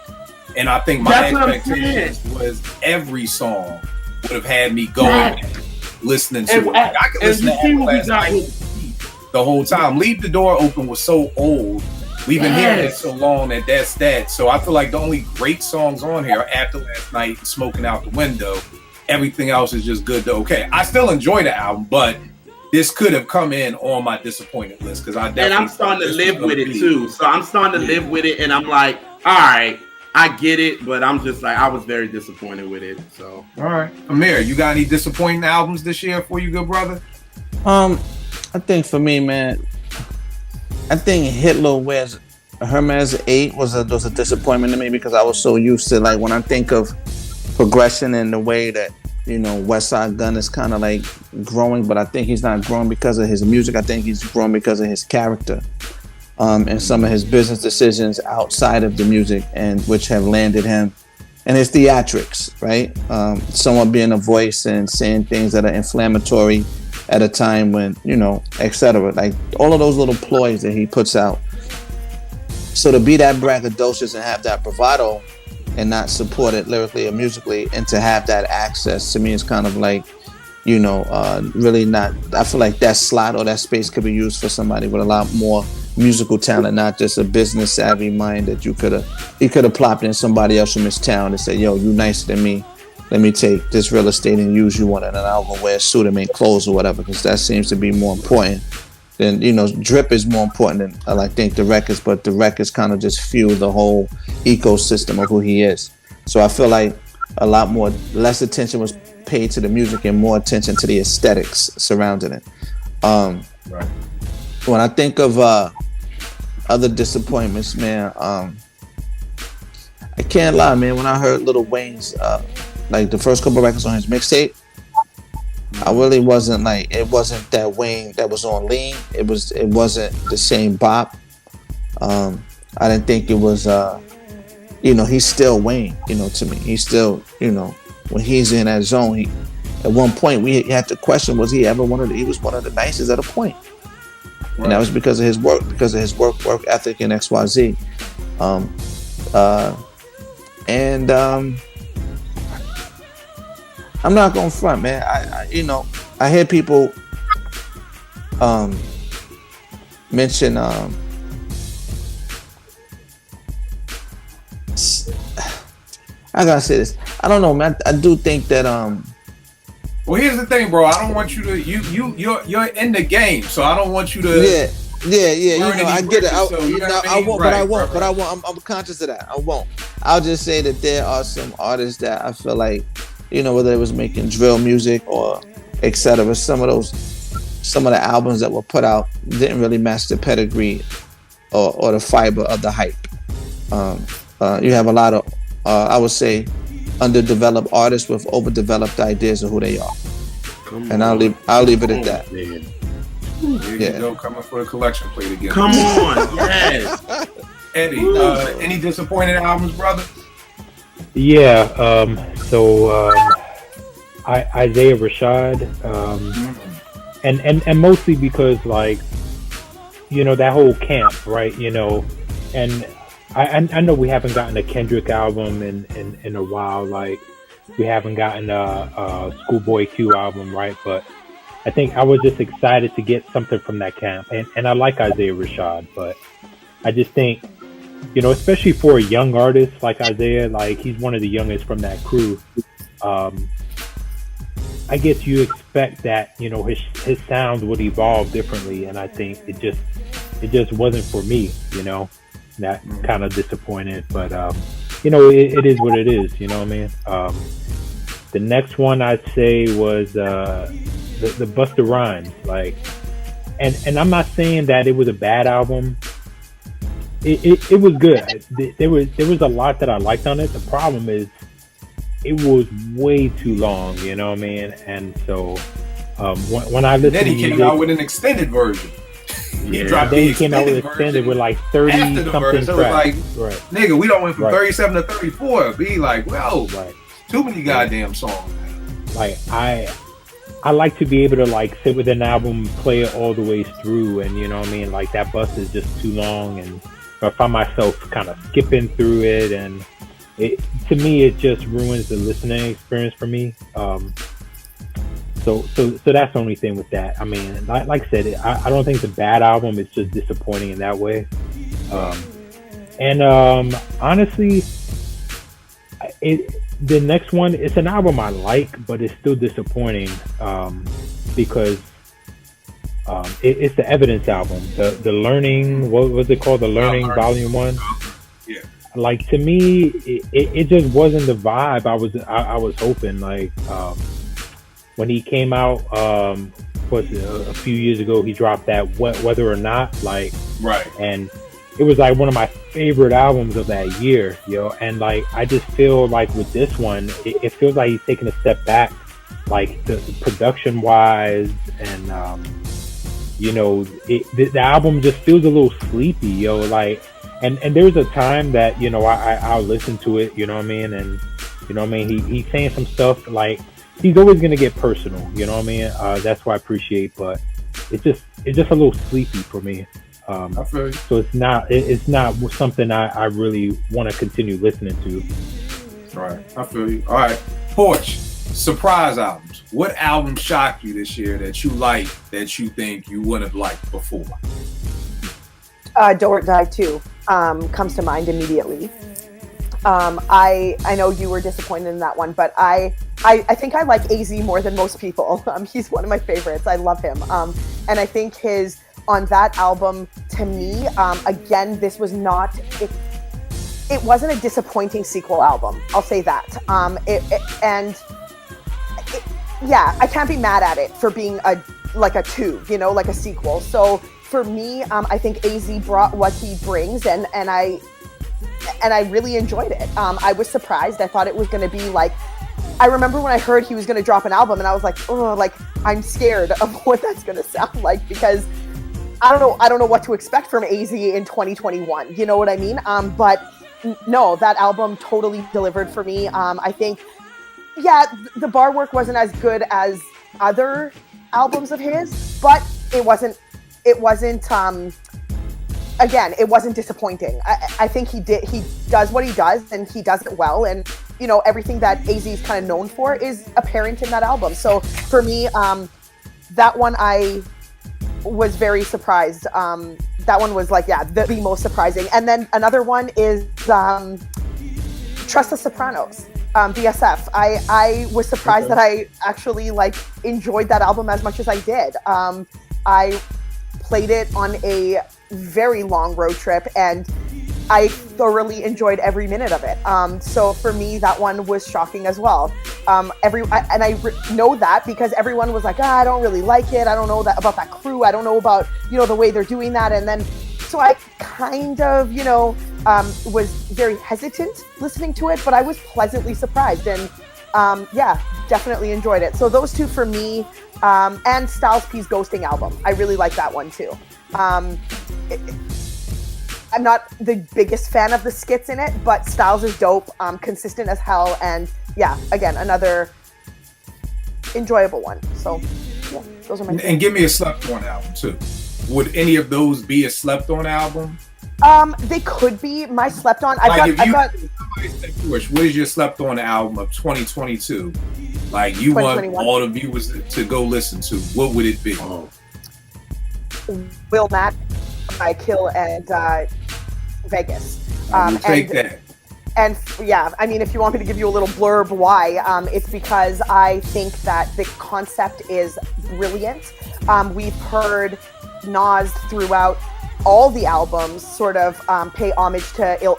And I think my expectations was every song would have had me going listening to it. Like, I could listen to After Last Night the whole time. Leave the Door Open was so old. We've been hearing it so long that's that. So I feel like the only great songs on here are After Last Night and Smoking Out the Window. Everything else is just good to okay. I still enjoy the album, but this could have come in on my disappointed list because I'm starting to live with it too. So I'm starting to live with it, and I'm like, all right, I get it, but I'm just like, I was very disappointed with it. So all right, Amir, you got any disappointing albums this year for you, good brother? I think for me, man, I think Hitler wears Hermes 8 was a disappointment to me because I was so used to, like, when I think of progression and the way that West Side Gun is kind of like growing, but I think he's not growing because of his music. I think he's growing because of his character and some of his business decisions outside of the music, and which have landed him and his theatrics, right? Someone being a voice and saying things that are inflammatory at a time when, etc. Like all of those little ploys that he puts out. So to be that braggadocious and have that bravado and not support it lyrically or musically, and to have that access, to me is kind of like, really not. I feel like that slot or that space could be used for somebody with a lot more musical talent, not just a business savvy mind that he could have plopped in somebody else from his town and said, yo, you nicer than me, let me take this real estate and use you on it, and I'll go wear a suit and make clothes or whatever, because that seems to be more important than, drip is more important than I think the records, but the records kind of just fuel the whole ecosystem of who he is. So I feel like less attention was paid to the music and more attention to the aesthetics surrounding it. Right. When I think of other disappointments, man, I can't lie, man. When I heard Lil Wayne's like the first couple records on his mixtape, I really wasn't like, it wasn't that Wayne that was on Lean. It wasn't the same bop. I didn't think it was he's still Wayne, to me. He's still, when he's in that zone, at one point we had to question, was he ever he was one of the nicest at a point. Right. And that was because of his work work ethic and XYZ. I'm not gonna front, man. I hear people mention I gotta say this. I don't know, man. I do think that Well, here's the thing, bro. I don't want you to you're in the game, so I don't want you to Yeah. I get it. I won't. Right. I'm conscious of that. I won't. I'll just say that there are some artists that I feel like, whether it was making drill music or etc. Some of the albums that were put out didn't really match the pedigree or the fiber of the hype. You have a lot of, I would say, underdeveloped artists with overdeveloped ideas of who they are. And I'll leave it at that. Here you go, coming for the collection plate again. Come on, yes. Eddie, any disappointed albums, brother? Yeah. Isaiah Rashad, and mostly because, like, that whole camp, right? And I know we haven't gotten a Kendrick album in a while. Like, we haven't gotten a Schoolboy Q album, right? But I think I was just excited to get something from that camp. And I like Isaiah Rashad, but I just think, especially for a young artist like Isaiah, like, he's one of the youngest from that crew. I guess you expect that, his sound would evolve differently. And I think it just wasn't for me, that kind of disappointed, but it is what it is, you know what I mean? The next one I'd say was the Busta Rhymes, like, and I'm not saying that it was a bad album. It was good. There was a lot that I liked on it. The problem is it was way too long, you know what I mean? And so when I listened, then he came out with an extended version. He came out with extended with like 30 something tracks. Like, right. Nigga, we don't went from 37 to 34. Be like, well, right. Too many goddamn songs. Like, I like to be able to, like, sit with an album, play it all the way through, and you know what I mean? Like, that bus is just too long, and I find myself kind of skipping through it, and to me it just ruins the listening experience for me. So that's the only thing with that. I mean, like I said, I don't think it's a bad album. It's just disappointing in that way. Honestly, the next one, it's an album I like, but it's still disappointing because it's the Evidence album. The Learning, what was it called? The Learning Volume 1. Yeah. Like, to me, it just wasn't the vibe I was hoping. Like, when he came out, a few years ago, he dropped that Whether or Not, like, right, and it was like one of my favorite albums of that year, and like, I just feel like with this one, it feels like he's taking a step back, like, the production wise, and the album just feels a little sleepy, like, and there's a time that, I'll listen to it, you know what I mean, and he's saying some stuff, like, he's always gonna get personal, you know what I mean? That's what I appreciate, but it's just a little sleepy for me. I feel you. So it's not something I really want to continue listening to. Right, I feel you. All right, Porsche, surprise albums. What album shocked you this year that you like that you think you wouldn't have liked before? Do or Die 2 comes to mind immediately. I know you were disappointed in that one, but I think I like AZ more than most people. He's one of my favorites. I love him. And I think on that album, to me, again, this was not, it wasn't a disappointing sequel album. I'll say that. Yeah, I can't be mad at it for being a 2, like a sequel. So for me, I think AZ brought what he brings, and I really enjoyed it. I was surprised. I thought it was going to be like, I remember when I heard he was going to drop an album, and I was like, oh, like, I'm scared of what that's going to sound like, because I don't know what to expect from AZ in 2021. You know what I mean? But no, that album totally delivered for me. I think, yeah, the bar work wasn't as good as other albums of his, but it wasn't again, it wasn't disappointing. I think he does what he does, and he does it well, and everything that AZ is kind of known for is apparent in that album. So for me, that one I was very surprised. That one was like, yeah, the most surprising. And then another one is Trust the Sopranos, BSF. I was surprised that I actually enjoyed that album as much as I did. I played it on a very long road trip, and I thoroughly enjoyed every minute of it. So for me, that one was shocking as well. I know that because everyone was like, I don't really like it. I don't know about that crew. I don't know about, the way they're doing that. And then, so I kind of, was very hesitant listening to it, but I was pleasantly surprised, and yeah, definitely enjoyed it. So those two for me, and Styles P's Ghosting album. I really like that one too. I'm not the biggest fan of the skits in it, but Styles is dope, consistent as hell, and yeah, again, another enjoyable one. So yeah, those are my favorites. And give me a slept-on album too. Would any of those be a slept-on album? They could be. My slept-on. Somebody said, Porsche, what is your slept-on album of 2022? Like, you want all the viewers to go listen to. What would it be? Will Matt by Kill and Vegas. Take that. And yeah, I mean, if you want me to give you a little blurb why, it's because I think that the concept is brilliant. We've heard Nas throughout all the albums sort of pay homage to Ill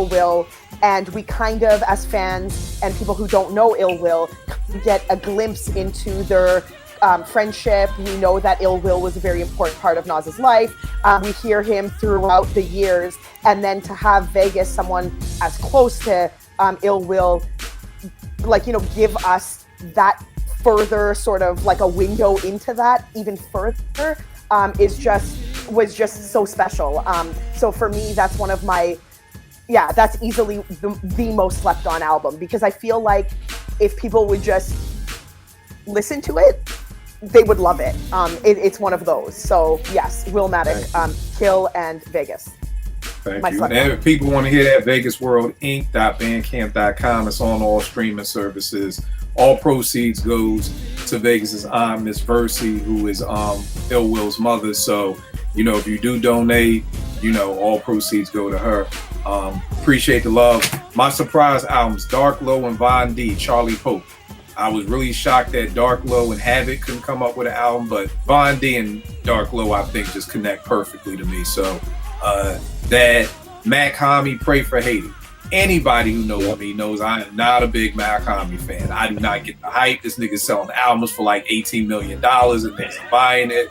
Will, and we kind of, as fans and people who don't know Ill Will, get a glimpse into their friendship. We know that Ill Will was a very important part of Nas's life. We hear him throughout the years, and then to have Vegas, someone as close to Ill Will, give us that further sort of like a window into that even further, was just so special. So for me, that's one of my, that's easily the most slept on album, because I feel like if people would just listen to it, they would love it. It's one of those. So yes, Willmatic, Kill and Vegas. Thank you. And if people want to hear that, VegasWorldInc.bandcamp.com. It's on all streaming services. All proceeds goes to Vegas's aunt, Miss Versi, who is Ill Will's mother. So, if you do donate, all proceeds go to her. Appreciate the love. My surprise albums, Dark Low and Von D, Charlie Pope. I was really shocked that Dark Low and Havoc couldn't come up with an album, but Von D and Dark Low, I think, just connect perfectly to me. So that Mac Hami, Pray for Haiti. Anybody who knows me knows I am not a big Mac Hami fan. I do not get the hype. This nigga's selling albums for like $18 million and they're buying it.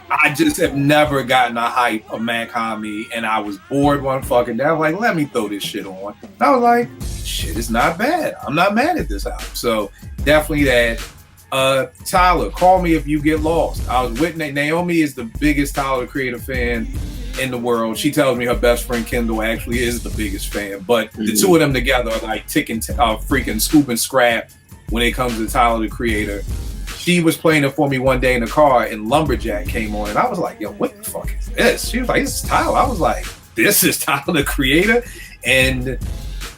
I just have never gotten a hype of Mac Hami, and I was bored one fucking day. I was like, let me throw this shit on. And I was like, shit, it's not bad. I'm not mad at this album. So definitely that. Tyler, call me if you get lost. I was with Naomi is the biggest Tyler the Creator fan in the world. She tells me her best friend Kendall actually is the biggest fan, but the two of them together are like freaking scoop and scrap when it comes to Tyler the Creator. She was playing it for me one day in the car, and Lumberjack came on, and I was like, yo, what the fuck is this? She was like, this is Tyler. I was like, this is Tyler the Creator? And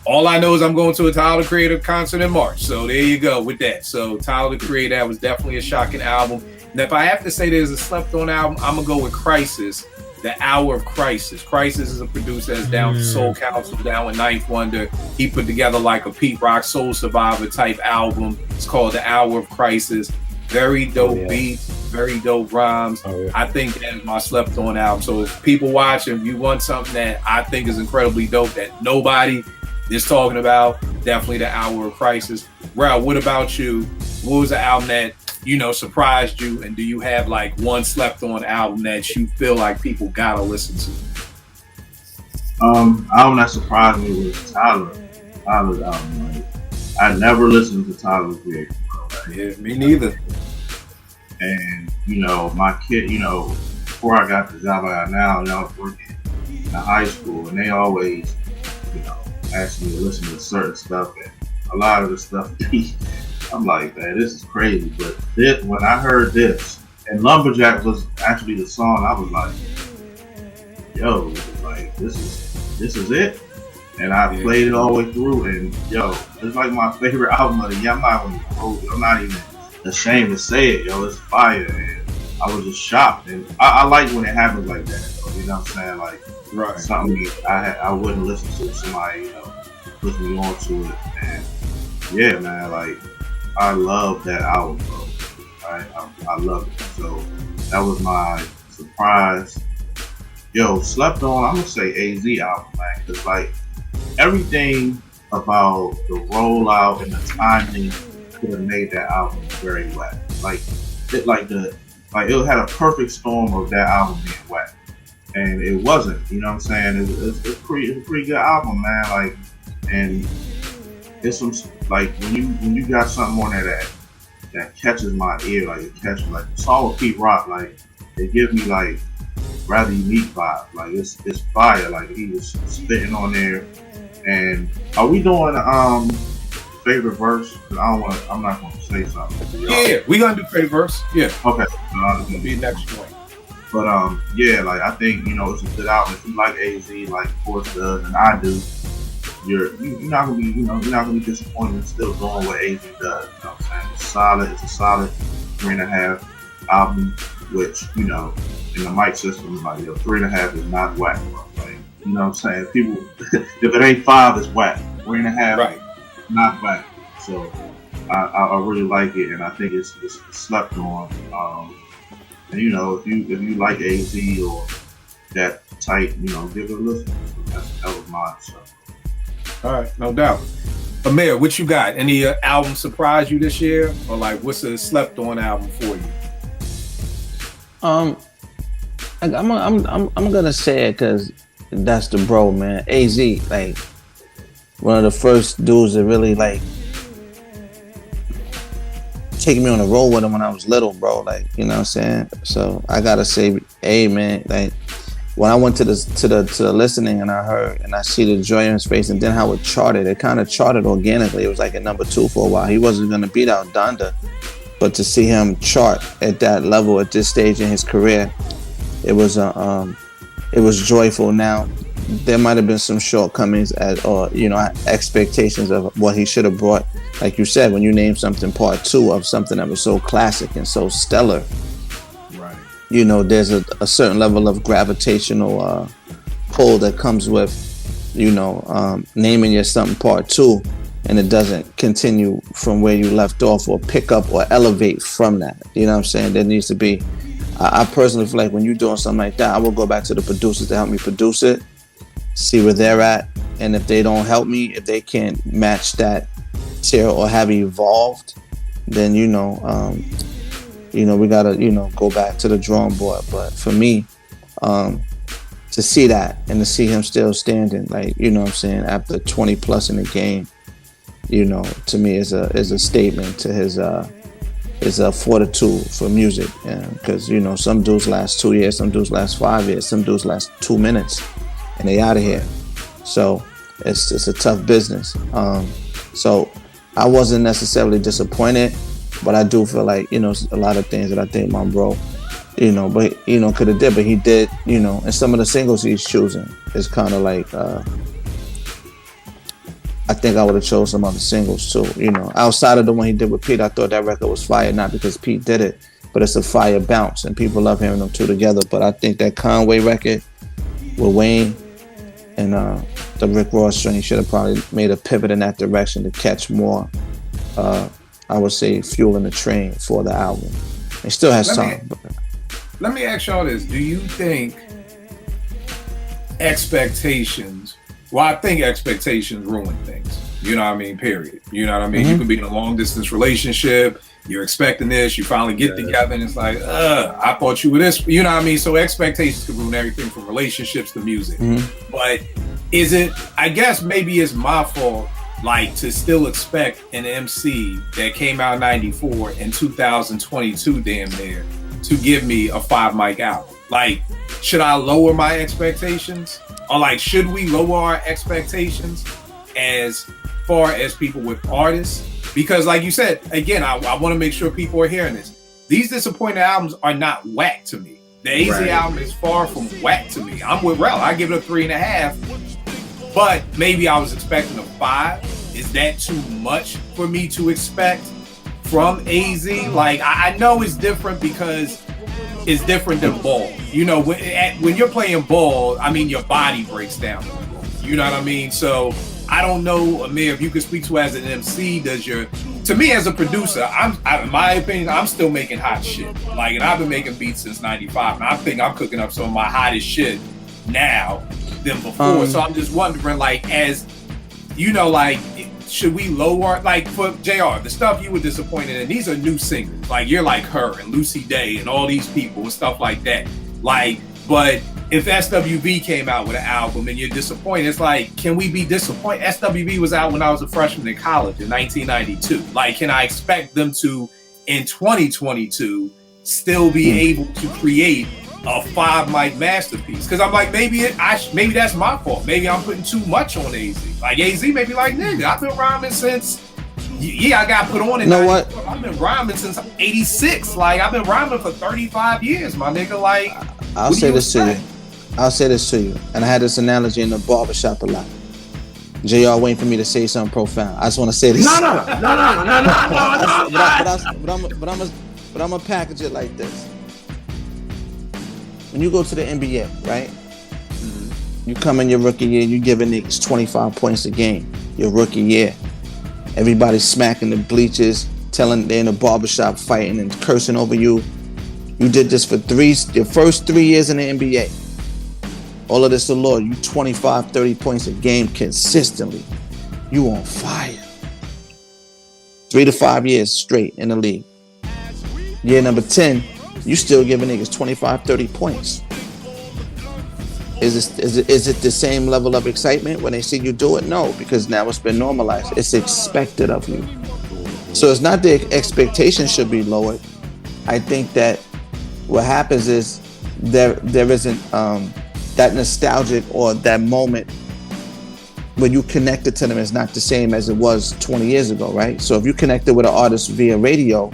all I know is I'm going to a Tyler the Creator concert in March. So there you go with that. So Tyler the Creator, that was definitely a shocking album. And if I have to say there's a slept-on album, I'm going to go with Crisis. The Hour of Crisis. Crisis is a producer that's down for Soul Council, down with Ninth Wonder. He put together like a Pete Rock Soul Survivor type album. It's called The Hour of Crisis. Very dope beats, very dope rhymes. I think that's my slept on album. So if people watching, you want something that I think is incredibly dope that nobody is talking about, definitely The Hour of Crisis. Ralph, what about you? What was the album that, you know, surprised you? And do you have like one slept on album that you feel like people gotta listen to? Album that surprised me was Tyler's album. Like, I never listened to Tyler's music. Yeah, me neither. And, you know, my kid, you know, before I got the job I got now, you know, I was working in high school, and they always, you know, asked me to listen to certain stuff, and a lot of the stuff, I'm like, man, this is crazy. But this, when I heard this, and Lumberjack was actually the song, I was like, yo, like, this is it. And I played it all the way through, and yo, it's like my favorite album of the year. I'm not even ashamed to say it, yo. It's fire, and I was just shocked. And I like when it happens like that, though, you know what I'm saying? Like, something I wouldn't listen to, somebody, you know, puts me on to it. And yeah, man, like, I love that album, bro. I love it. So that was my surprise. Yo, slept on, I'm gonna say AZ album, man, because like, everything about the rollout and the timing could have made that album very wet. It had a perfect storm of that album being wet, and it wasn't. You know what I'm saying? It's a pretty good album, man. Like, and it's some like when you got something on there that catches my ear, like it catches like the song with Pete Rock, like it gives me like rather unique vibe. Like it's fire. Like he was spitting on there. And are we doing favorite verse? Cause I'm not gonna say something. Yeah, we gonna do favorite verse. Yeah. Okay. It's gonna be next point. But yeah, like I think, you know, it's a good album. If you like AZ, like Porsche does, and I do, you're not gonna be, you know, you're not gonna be disappointed in still going what AZ does. You know what I'm saying? It's a solid 3.5 album, which, you know, in the mic system, like 3.5 is not whack. Like, you know what I'm saying? People, if it ain't 5, it's whack. 3.5, right? Not whack. So I really like it, and I think it's slept on. And you know, if you like AZ or that type, you know, give it a listen. So that was mine. So. All right, no doubt. Amir, what you got? Any album surprise you this year, or like what's a slept on album for you? I'm gonna say it because that's the bro, man. AZ, like one of the first dudes that really like taking me on the road with him when I was little, bro. Like, you know what I'm saying? So I gotta say, hey man, like when I went to the listening and I heard and I see the joy in his face and then how it charted, it kind of charted organically. It was like at number 2 for a while. He wasn't gonna beat out Donda, but to see him chart at that level at this stage in his career, it was joyful. Now, there might have been some shortcomings or you know, expectations of what he should have brought. Like you said, when you name something part 2 of something that was so classic and so stellar, right? You know, there's a certain level of gravitational pull that comes with, you know, naming your something part 2, and it doesn't continue from where you left off or pick up or elevate from that. You know what I'm saying? There needs to be. I personally feel like when you're doing something like that, I will go back to the producers to help me produce it, see where they're at, and if they don't help me, if they can't match that tier or have evolved, then you know, we gotta, you know, go back to the drawing board. But for me, to see that and to see him still standing, like, you know what I'm saying, after 20 plus in the game, you know, to me is a statement to his fortitude for music, because you know, some dudes last 2 years, some dudes last 5 years, some dudes last 2 minutes, and they out of here. So it's a tough business. So I wasn't necessarily disappointed, but I do feel like, you know, a lot of things that I think my bro, you know, but you know, could have did, but he did, you know, and some of the singles he's choosing is kind of like, I think I would have chose some other singles too, you know. Outside of the one he did with Pete, I thought that record was fire, not because Pete did it, but it's a fire bounce, and people love hearing them two together. But I think that Conway record with Wayne and the Rick Ross joint should have probably made a pivot in that direction to catch more, I would say, fuel in the train for the album. It still has time. Let me ask y'all this. Do you think expectations, well, I think expectations ruin things. You know what I mean? Period. You know what I mean? You can be in a long distance relationship. You're expecting this. You finally get together and it's like, I thought you were this. You know what I mean? So expectations can ruin everything from relationships to music. But is it, I guess maybe it's my fault, like, to still expect an MC that came out in 94 and 2022 damn near to give me a 5 mic album. Like, should I lower my expectations? Or like, should we lower our expectations as far as people with artists? Because like you said, again, I want to make sure people are hearing this. These disappointing albums are not whack to me. The AZ album is far from whack to me. I'm with Rel. I give it a 3.5, but maybe I was expecting a 5. Is that too much for me to expect from AZ? Like, I know it's different because it's different than ball. You know, when you're playing ball, I mean, your body breaks down. You know what I mean? So I don't know, Amir, if you could speak to as an MC, to me as a producer, in my opinion, I'm still making hot shit. Like, and I've been making beats since 95, and I think I'm cooking up some of my hottest shit now than before. So I'm just wondering, like, as, you know, like, should we lower, like, for H.E.R, the stuff you were disappointed in, these are new singers. Like, you're like H.E.R and Lucy Day and all these people and stuff like that. Like, but if SWV came out with an album and you're disappointed, it's like, can we be disappointed? SWV was out when I was a freshman in college in 1992. Like, can I expect them to, in 2022, still be able to create a 5 mic masterpiece? Because I'm like, maybe that's my fault. Maybe I'm putting too much on AZ. Like, AZ may be like, nigga, I've been rhyming since, I got put on in, you know what? I've been rhyming since 86. Like, I've been rhyming for 35 years, my nigga. Like, I'll say this to you, and I had this analogy in the barbershop a lot. H.E.R waiting for me to say something profound. I just want to say this. No. But I'm gonna package it like this. When you go to the NBA, right? You come in your rookie year, you giving niggas 25 points a game. Your rookie year, everybody's smacking the bleachers, telling they're in the barbershop fighting and cursing over you. You did this for your first 3 years in the NBA. All of this allure, you 25, 30 points a game consistently. You on fire. 3 to 5 years straight in the league. Year number 10, you still giving niggas 25, 30 points. Is it the same level of excitement when they see you do it? No, because now it's been normalized. It's expected of you. So it's not the expectation should be lowered. I think that what happens is there isn't that nostalgic or that moment when you connected to them is not the same as it was 20 years ago, right? So if you connected with an artist via radio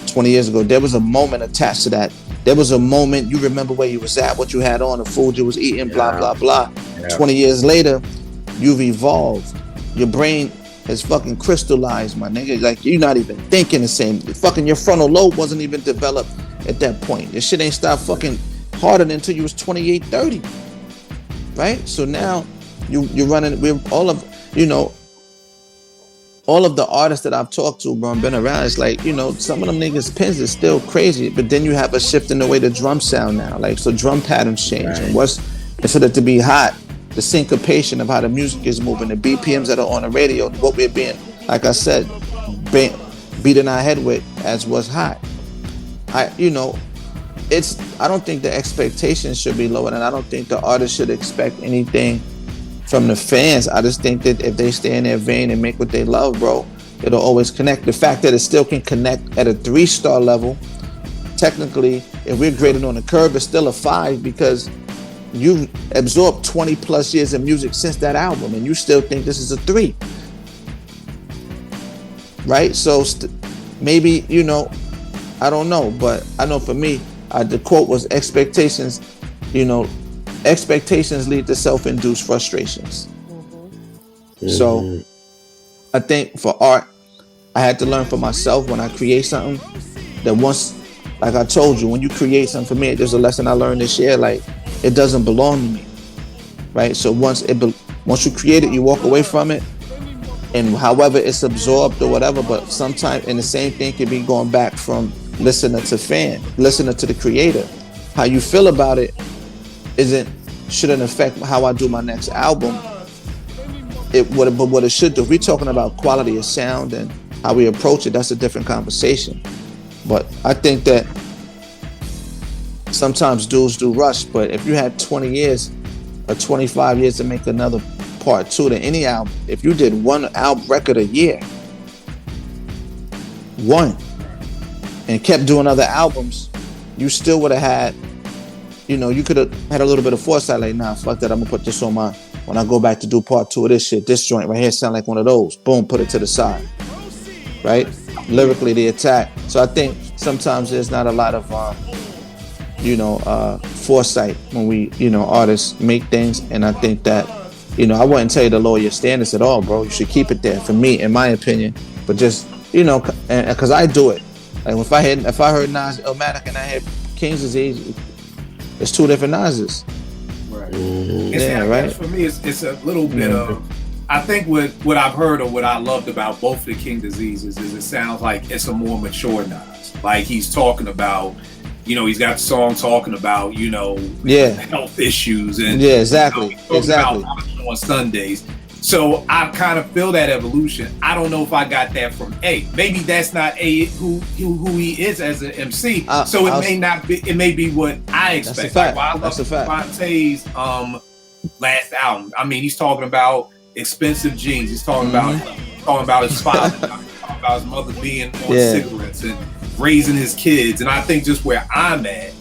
20 years ago, there was a moment attached to that. There was a moment, you remember where you was at, what you had on, the food you was eating, blah, blah, blah. 20 years later, you've evolved. Your brain has fucking crystallized, my nigga. Like, you're not even thinking the same. Fucking your frontal lobe wasn't even developed at that point. Your shit ain't stopped fucking harder until you was 28, 30. Right? So now you're running with all of the artists that I've talked to, bro, and been around. It's like, some of them niggas' pens is still crazy, but then you have a shift in the way the drums sound now. Like, so drum patterns change. Right. And instead of to be hot, the syncopation of how the music is moving, the BPMs that are on the radio, what we're being, like I said, beating our head with as was hot. I don't think the expectations should be lower, and I don't think the artist should expect anything from the fans. I just think that if they stay in their vein and make what they love, bro, it'll always connect. The fact that it still can connect at a 3-star level, technically, if we're graded on a curve, it's still a 5 because you've absorbed 20 plus years of music since that album, and you still think this is a 3. Right? So maybe, I don't know, but I know for me, the quote was expectations lead to self-induced frustrations. So I think for art, I had to learn for myself when I create something that once Like I told you, when you create something for me, there's a lesson I learned this year. Like, it doesn't belong to me, right? So once you create it, you walk away from it, and however it's absorbed or whatever. But sometimes, and the same thing can be going back from listener to fan, listener to the creator. How you feel about it shouldn't affect how I do my next album. But what it should do, if we're talking about quality of sound and how we approach it, that's a different conversation. But I think that sometimes dudes do rush, but if you had 20 years or 25 years to make another part 2 to any album, if you did one album record a year, and kept doing other albums, you still would have had, you could have had a little bit of foresight, like, nah, fuck that, I'm gonna put this on when I go back to do part 2 of this shit, this joint right here sound like one of those. Boom, put it to the side. Right? Lyrically, the attack. So I think sometimes there's not a lot of, foresight when we, artists make things. And I think that, I wouldn't tell you to lower your standards at all, bro. You should keep it there, for me, in my opinion. But just, because I do it. Like, if I heard Nas Illmatic and I heard King's Disease, it's 2 different Nas's. Right. Right. For me, it's a little bit of. I think what I've heard or what I loved about both the King Diseases is it sounds like it's a more mature Nas. Like, he's talking about, he's got the song talking about, health issues and exactly. About on Sundays. So I kind of feel that evolution. I don't know if I got that from A. Maybe that's not A who he is as an MC. So it may not be. It may be what I expect. That's a fact. Vontae's last album. I mean, he's talking about expensive jeans. He's talking about his father. He's talking about his mother being on cigarettes and raising his kids. And I think just where I'm at,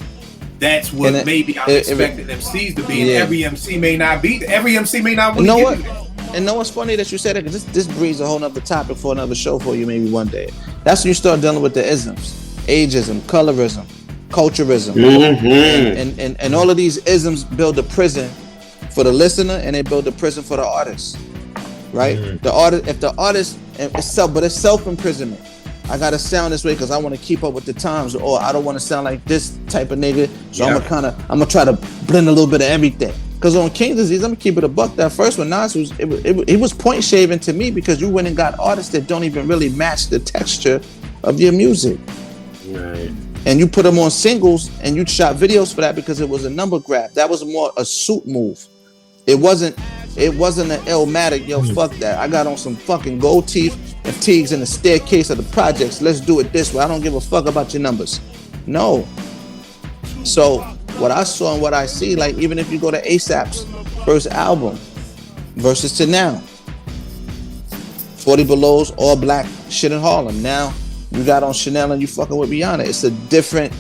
that's what maybe I'm expecting MCs to be. And every MC may not be. Every MC may not want to get that. And know what's funny that you said it, because this breeds a whole nother topic for another show for you maybe one day. That's when you start dealing with the isms, ageism, colorism, culturism, and all of these isms build a prison for the listener, and they build a prison for the artist, right? The artist, if the artist, it's self-imprisonment. I gotta sound this way because I want to keep up with the times, or I don't want to sound like this type of nigga, so I'm gonna try to blend a little bit of everything. Because on King's Disease, I'm gonna keep it a buck. That first one, Nas it was point shaving to me, because you went and got artists that don't even really match the texture of your music. Right. And you put them on singles, and you shot videos for that because it was a number grab. That was more a suit move. It wasn't an Illmatic, yo, fuck that. I got on some fucking gold teeth and teagues in the staircase of the projects. Let's do it this way. I don't give a fuck about your numbers. No. So what I saw and what I see, like, even if you go to ASAP's first album versus to now, 40 Below's all black shit in Harlem. Now you got on Chanel and you fucking with Rihanna. It's a different,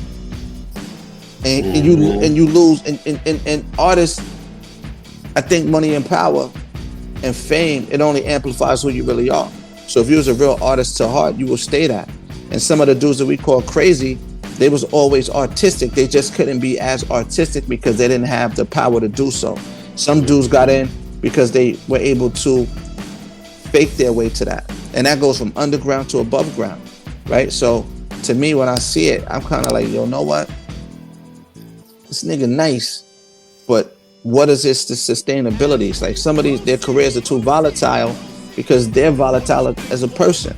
and you lose, and artists, I think money and power and fame, it only amplifies who you really are. So if you was a real artist to heart, you will stay that. And some of the dudes that we call crazy, they was always artistic. They just couldn't be as artistic because they didn't have the power to do so. Some dudes got in because they were able to fake their way to that. And that goes from underground to above ground, right? So to me, when I see it, I'm kind of like, yo, know what? This nigga nice, but what is this, the sustainability? It's like some of their careers are too volatile because they're volatile as a person.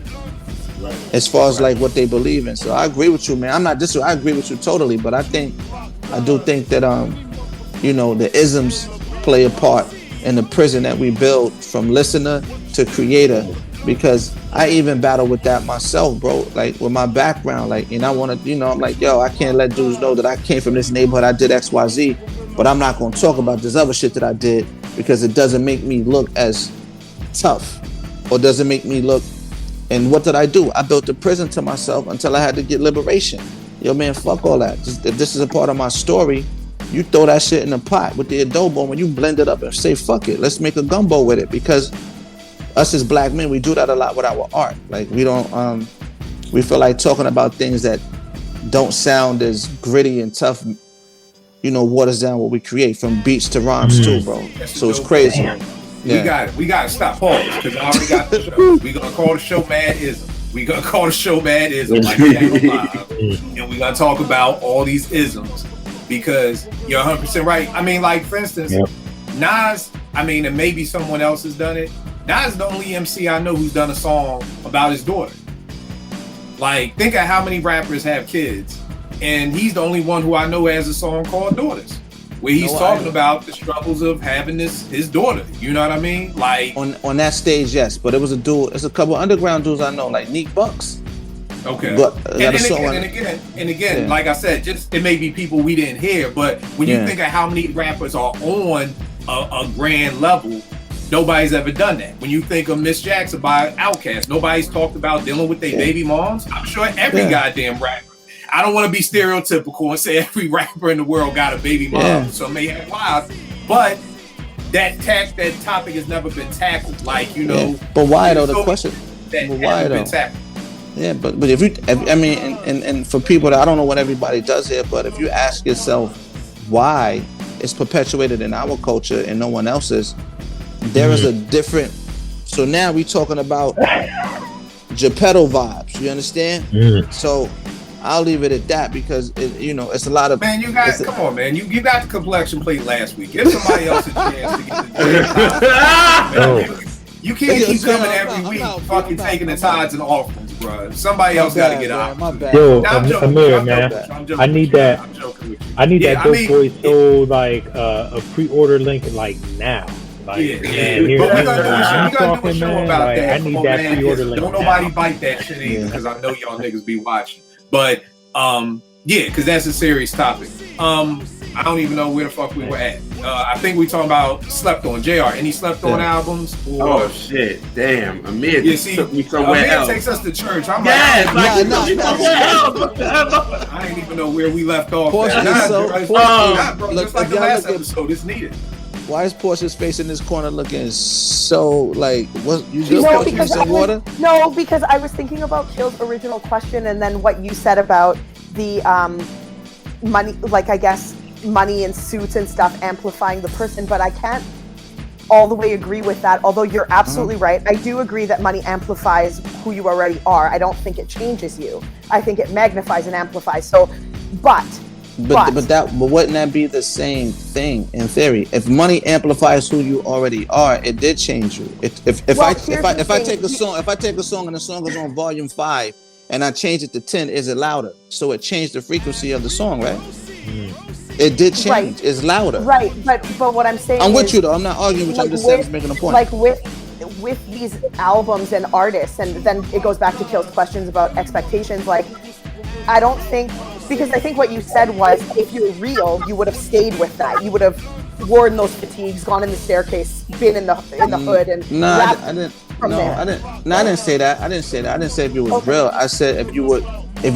As far as like what they believe in. So I agree with you, man. I agree with you totally, but I do think that the isms play a part in the prison that we build from listener to creator, because I even battle with that myself, bro. Like with my background, like, and I want to, I'm like, yo, I can't let dudes know that I came from this neighborhood, I did XYZ, but I'm not going to talk about this other shit that I did because it doesn't make me look as tough, or doesn't make me look. And what did I do? I built a prison to myself until I had to get liberation. Yo, man, fuck all that. If this is a part of my story, you throw that shit in the pot with the adobo, when you blend it up and say, fuck it, let's make a gumbo with it. Because us as black men, we do that a lot with our art. Like, we don't, we feel like talking about things that don't sound as gritty and tough, waters down what we create, from beats to rhymes too, bro. So it's crazy. Yeah. We got to stop pause, because I already got the show. We're going to call the show Mad Ism. We're going to call the show Mad Ism, like Channel 5. and we're gonna talk about all these isms because you're 100% right. I mean, like for instance, Nas. I mean, and maybe someone else has done it. Nas is the only MC I know who's done a song about his daughter. Like, think of how many rappers have kids, and he's the only one who I know has a song called Daughters, where he's talking about the struggles of having his daughter. You know what I mean? Like on that stage, yes. But it was a dude. There's a couple underground dudes I know, like Neek Bucks. Okay. But and again, like I said, just it may be people we didn't hear, but when you think of how many rappers are on a grand level, nobody's ever done that. When you think of Miss Jackson by Outkast, nobody's talked about dealing with their baby moms. I'm sure every goddamn rapper. I don't want to be stereotypical and say every rapper in the world got a baby mom, so may have wives, but that topic has never been tackled. Like, you know. But why though? The question. But why though? Yeah, but if you, I mean, and for people that I don't know what everybody does here, but if you ask yourself why it's perpetuated in our culture and no one else's, there is a different. So now we talking about Geppetto vibes. You understand? So I'll leave it at that because it's a lot of. Man, you guys, come on, man. You got the complexion plate last week. Give somebody else a chance to get the drink. You can't keep coming every week, fucking taking the tithes and offerings, bro. Somebody else got to get out. Yo, Amir, man, I need that. I need that Dope Boy Soul like a pre-order link like now. Like, man, we gotta do a show about like, that. I need that pre-order link. Don't nobody bite that shit either, because I know y'all niggas be watching. But because that's a serious topic. I don't even know where the fuck we were at. I think we talking about Slept On. J.R., any Slept On albums? Oh shit, damn. Amir took me somewhere else. Amir takes us to church. I'm I didn't even know where we left off. Porsche Just like the last episode, it's needed. Why is Porsche's face in this corner looking so like what you just water? No, because I was thinking about Kill's original question and then what you said about the money, like I guess money and suits and stuff amplifying the person, but I can't all the way agree with that, although you're absolutely right. I do agree that money amplifies who you already are. I don't think it changes you. I think it magnifies and amplifies. So, but wouldn't that be the same thing in theory? If money amplifies who you already are, it did change you. If I take a song and the song is on volume 5 and I change it to 10, is it louder? So it changed the frequency of the song, right? It did change. Right. It's louder. Right, but what I'm saying I'm with you though. I'm not arguing with you. I'm just making a point. Like with these albums and artists, and then it goes back to Kill's questions about expectations. Like, I don't think, because I think what you said was, if you're real, you would have stayed with that. You would have worn those fatigues, gone in the staircase, been in the hood, and I didn't say that. I didn't say if you was real. I said if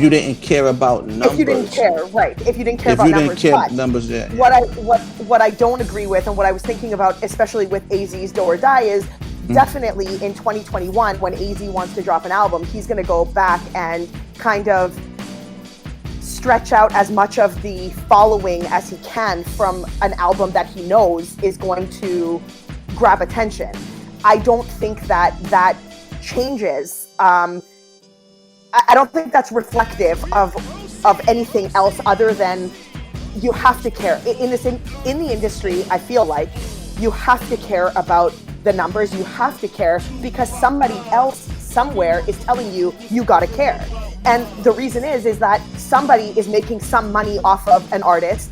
you didn't care about numbers. If you didn't care, right? If you didn't care about numbers. Yeah. What I don't agree with, and what I was thinking about, especially with AZ's Do or Die, is definitely in 2021 when AZ wants to drop an album, he's going to go back and kind of stretch out as much of the following as he can from an album that he knows is going to grab attention. I don't think that changes. I don't think that's reflective of anything else other than you have to care. In the industry, I feel like you have to care about the numbers. You have to care because somebody else somewhere is telling you gotta care. And the reason is that somebody is making some money off of an artist,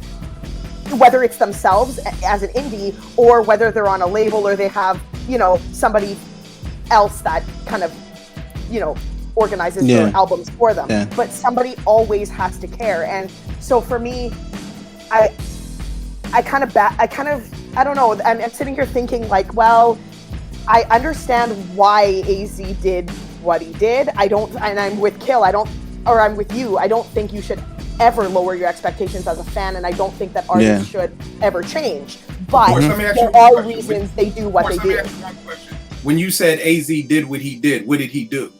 whether it's themselves as an indie or whether they're on a label or they have, somebody else that kind of, organizes their albums for them. Yeah. But somebody always has to care. And so for me, I don't know. I'm sitting here thinking like, well, I understand why AZ did what he did. And I'm with Kill. I'm with you. I don't think you should ever lower your expectations as a fan, and I don't think that artists should ever change. But there are reasons they do what they do. When you said AZ did what he did, what did he do?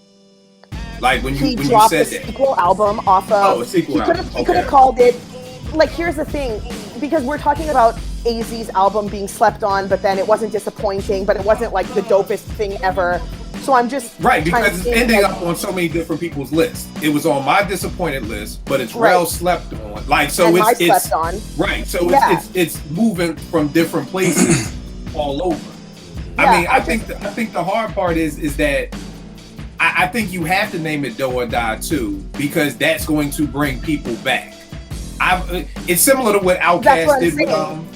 Like when you dropped said a sequel album off of. A sequel album. He could have called it. Like, here's the thing, because we're talking about AZ's album being slept on, but then it wasn't disappointing, but it wasn't like the dopest thing ever. So I'm just right, trying because to it's think, ending like, up on so many different people's lists. It was on my disappointed list, but it's Right. Rel slept on. Like, so and my it's slept on. right. So Yeah. it's moving from different places all over. Yeah, I mean, I I think the hard part is that I think you have to name it Do or Die too, because that's going to bring people back. It's similar to what That's what Outkast I'm did with saying.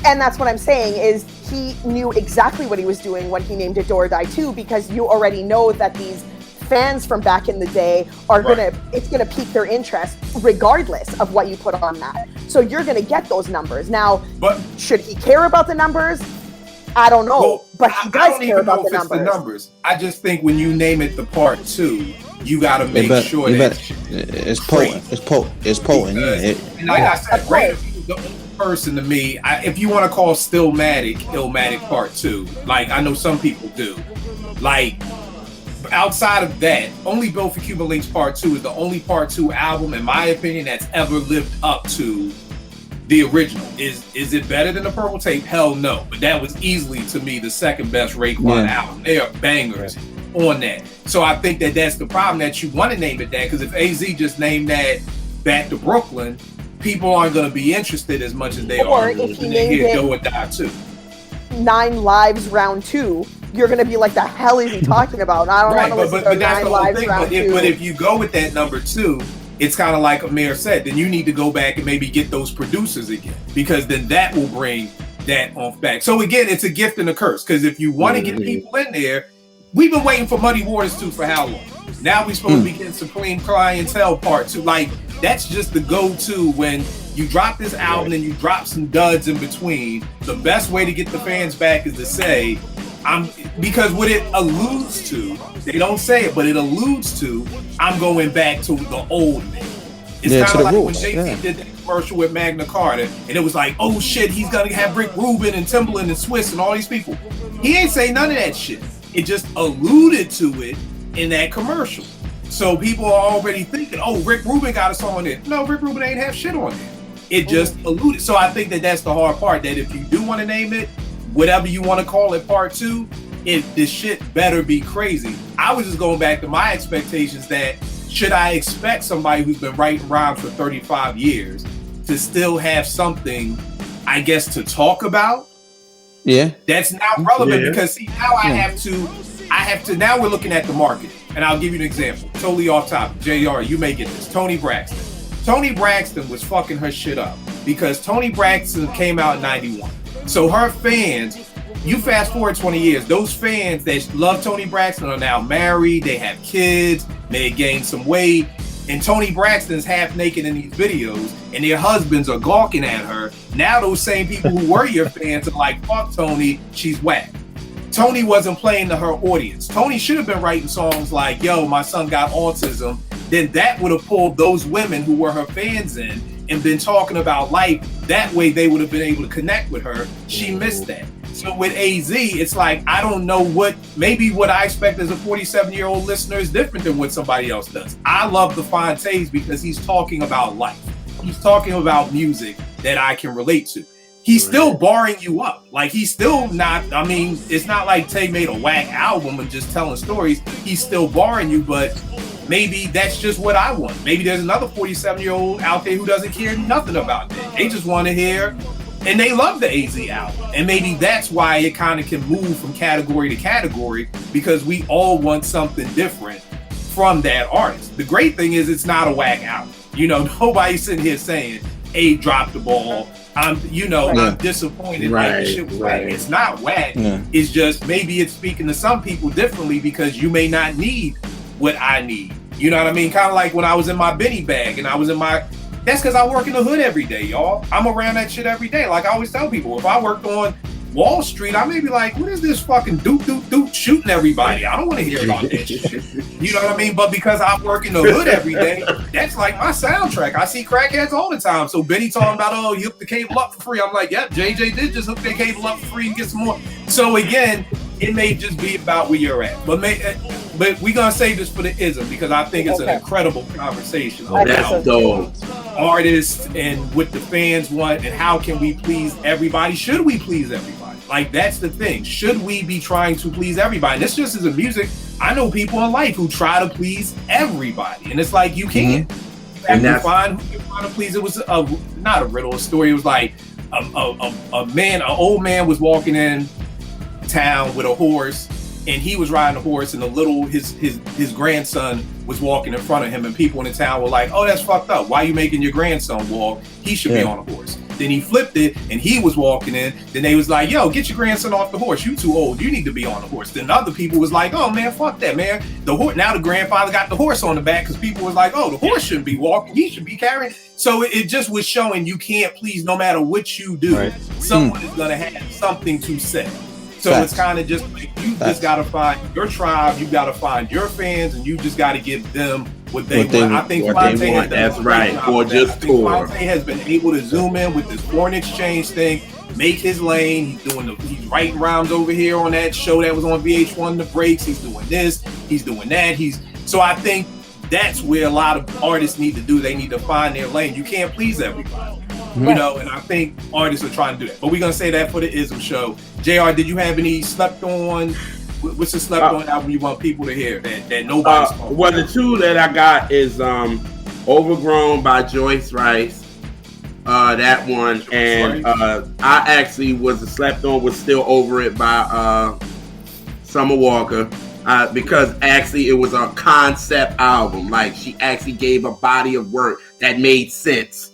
And that's what I'm saying is he knew exactly what he was doing when he named it Do or Die 2, because you already know that these fans from back in the day are it's gonna pique their interest regardless of what you put on that. So you're gonna get those numbers. Now, but should he care about the numbers? I don't know, well, but he I does don't care even know about if the it's the numbers. numbers. I just think when you name it the part 2, you got to make sure that it's potent. It's potent. Yeah. And like I said, Ray is the only person to me. if you want to call Illmatic Part 2, like I know some people do, like outside of that, only Built for Cuban Links Part 2 is the only Part 2 album, in my opinion, that's ever lived up to the original. Is it better than the Purple Tape? Hell no. But that was easily, to me, the second best Raekwon album. They are bangers on that. So I think that's the problem, that you want to name it that, because if AZ just named that Back to Brooklyn, people aren't going to be interested as much as they are when they hear Do or Die 2. 9 Lives Round 2, you're gonna be like, the hell is he talking about? I don't want to listen to 9 Lives Round 2. But if you go with that number 2, it's kind of like Amir said, then you need to go back and maybe get those producers again, because then that will bring that on back. So again, it's a gift and a curse, because if you want to get people in there, we've been waiting for Muddy Waters 2 for how long? Now we're supposed to be getting Supreme Clientele Part 2. Like, that's just the go-to when you drop this album and you drop some duds in between. The best way to get the fans back is to say, because what it alludes to, they don't say it, but it alludes to, I'm going back to the old me. It's kind of like when Jay-Z did that commercial with Magna Carta, and it was like, oh shit, he's gonna have Rick Rubin and Timbaland and Swiss and all these people. He ain't say none of that shit. It just alluded to it in that commercial. So people are already thinking, oh, Rick Rubin got a song on there. No, Rick Rubin ain't have shit on there. It just alluded. So I think that's the hard part, that if you do want to name it, whatever you want to call it, Part 2, the shit better be crazy. I was just going back to my expectations that, should I expect somebody who's been writing rhymes for 35 years to still have something, I guess, to talk about? Yeah. That's not relevant because, see, now I have to, now we're looking at the marketing. And I'll give you an example. Totally off topic. J.E.R., you may get this. Toni Braxton. Toni Braxton was fucking her shit up because Toni Braxton came out in 91. So her fans, you fast forward 20 years, those fans that love Toni Braxton are now married, they have kids, they gained some weight, and Toni Braxton's half naked in these videos, and their husbands are gawking at her. Now those same people who were your fans are like, fuck Toni, she's whack. Toni wasn't playing to her audience. Toni should have been writing songs like, yo, my son got autism. Then that would have pulled those women who were her fans in and been talking about life. That way they would have been able to connect with her. She missed that. So with AZ, it's like, I don't know maybe what I expect as a 47-year-old listener is different than what somebody else does. I love the Fontaines because he's talking about life. He's talking about music that I can relate to. He's still barring you up. Like, he's still not, I mean, it's not like Tay made a whack album and just telling stories. He's still barring you, but maybe that's just what I want. Maybe there's another 47-year-old out there who doesn't care nothing about that. They just want to hear, and they love the AZ album. And maybe that's why it kind of can move from category to category, because we all want something different from that artist. The great thing is it's not a whack album. You know, nobody's sitting here saying, A dropped the ball. I'm disappointed. Like, shit was whack. It's not whack. It's just, maybe it's speaking to some people differently because you may not need what I need. You know what I mean? Kind of like when I was in my Benny bag and I was in my, that's because I work in the hood every day, y'all. I'm around that shit every day. Like I always tell people, if I worked on Wall Street, I may be like, what is this fucking doop shooting everybody? I don't want to hear about that shit. You know what I mean? But because I work in the hood every day, that's like my soundtrack. I see crackheads all the time. So Benny talking about, oh, you hooked the cable up for free. I'm like, yep, JJ did just hook the cable up for free and get some more. So again, it may just be about where you're at. But we're going to save this for the ism, because I think it's an incredible conversation about artists and what the fans want and how can we please everybody. Should we please everybody? Like, that's the thing. Should we be trying to please everybody? And this just isn't music. I know people in life who try to please everybody, and it's like you can't. You have to find who you're trying to please. It was not a riddle, a story. It was like an old man was walking in town with a horse, and he was riding a horse, and his grandson was walking in front of him, and people in the town were like, "Oh, that's fucked up. Why are you making your grandson walk? He should be on a horse." Then he flipped it, and he was walking in. Then they was like, "Yo, get your grandson off the horse. You too old. You need to be on the horse." Then other people was like, "Oh man, fuck that, man. The horse." Now the grandfather got the horse on the back because people was like, "Oh, the horse shouldn't be walking. He should be carrying." So it just was showing you can't please no matter what you do. Right. Someone is gonna have something to say. So it's kind of just like you just gotta find your tribe. You gotta find your fans, and you just gotta give them what they want. I think Fonte has that's right. Or just tour. Fonte has been able to zoom in with this foreign exchange thing, make his lane. He's writing rhymes over here on that show that was on VH1, The Breaks. He's doing this. He's doing that. So I think that's where a lot of artists need to do. They need to find their lane. You can't please everybody. You know, and I think artists are trying to do that. But we're gonna say that for the ISM show. JR, did you have any slept on? What's the slept on album you want people to hear that nobody's talking Well, about? the two that I got is Overgrown by Joyce Rice. That one, and I actually was slept on was Still Over It by Summer Walker. Because actually it was a concept album. Like she actually gave a body of work that made sense.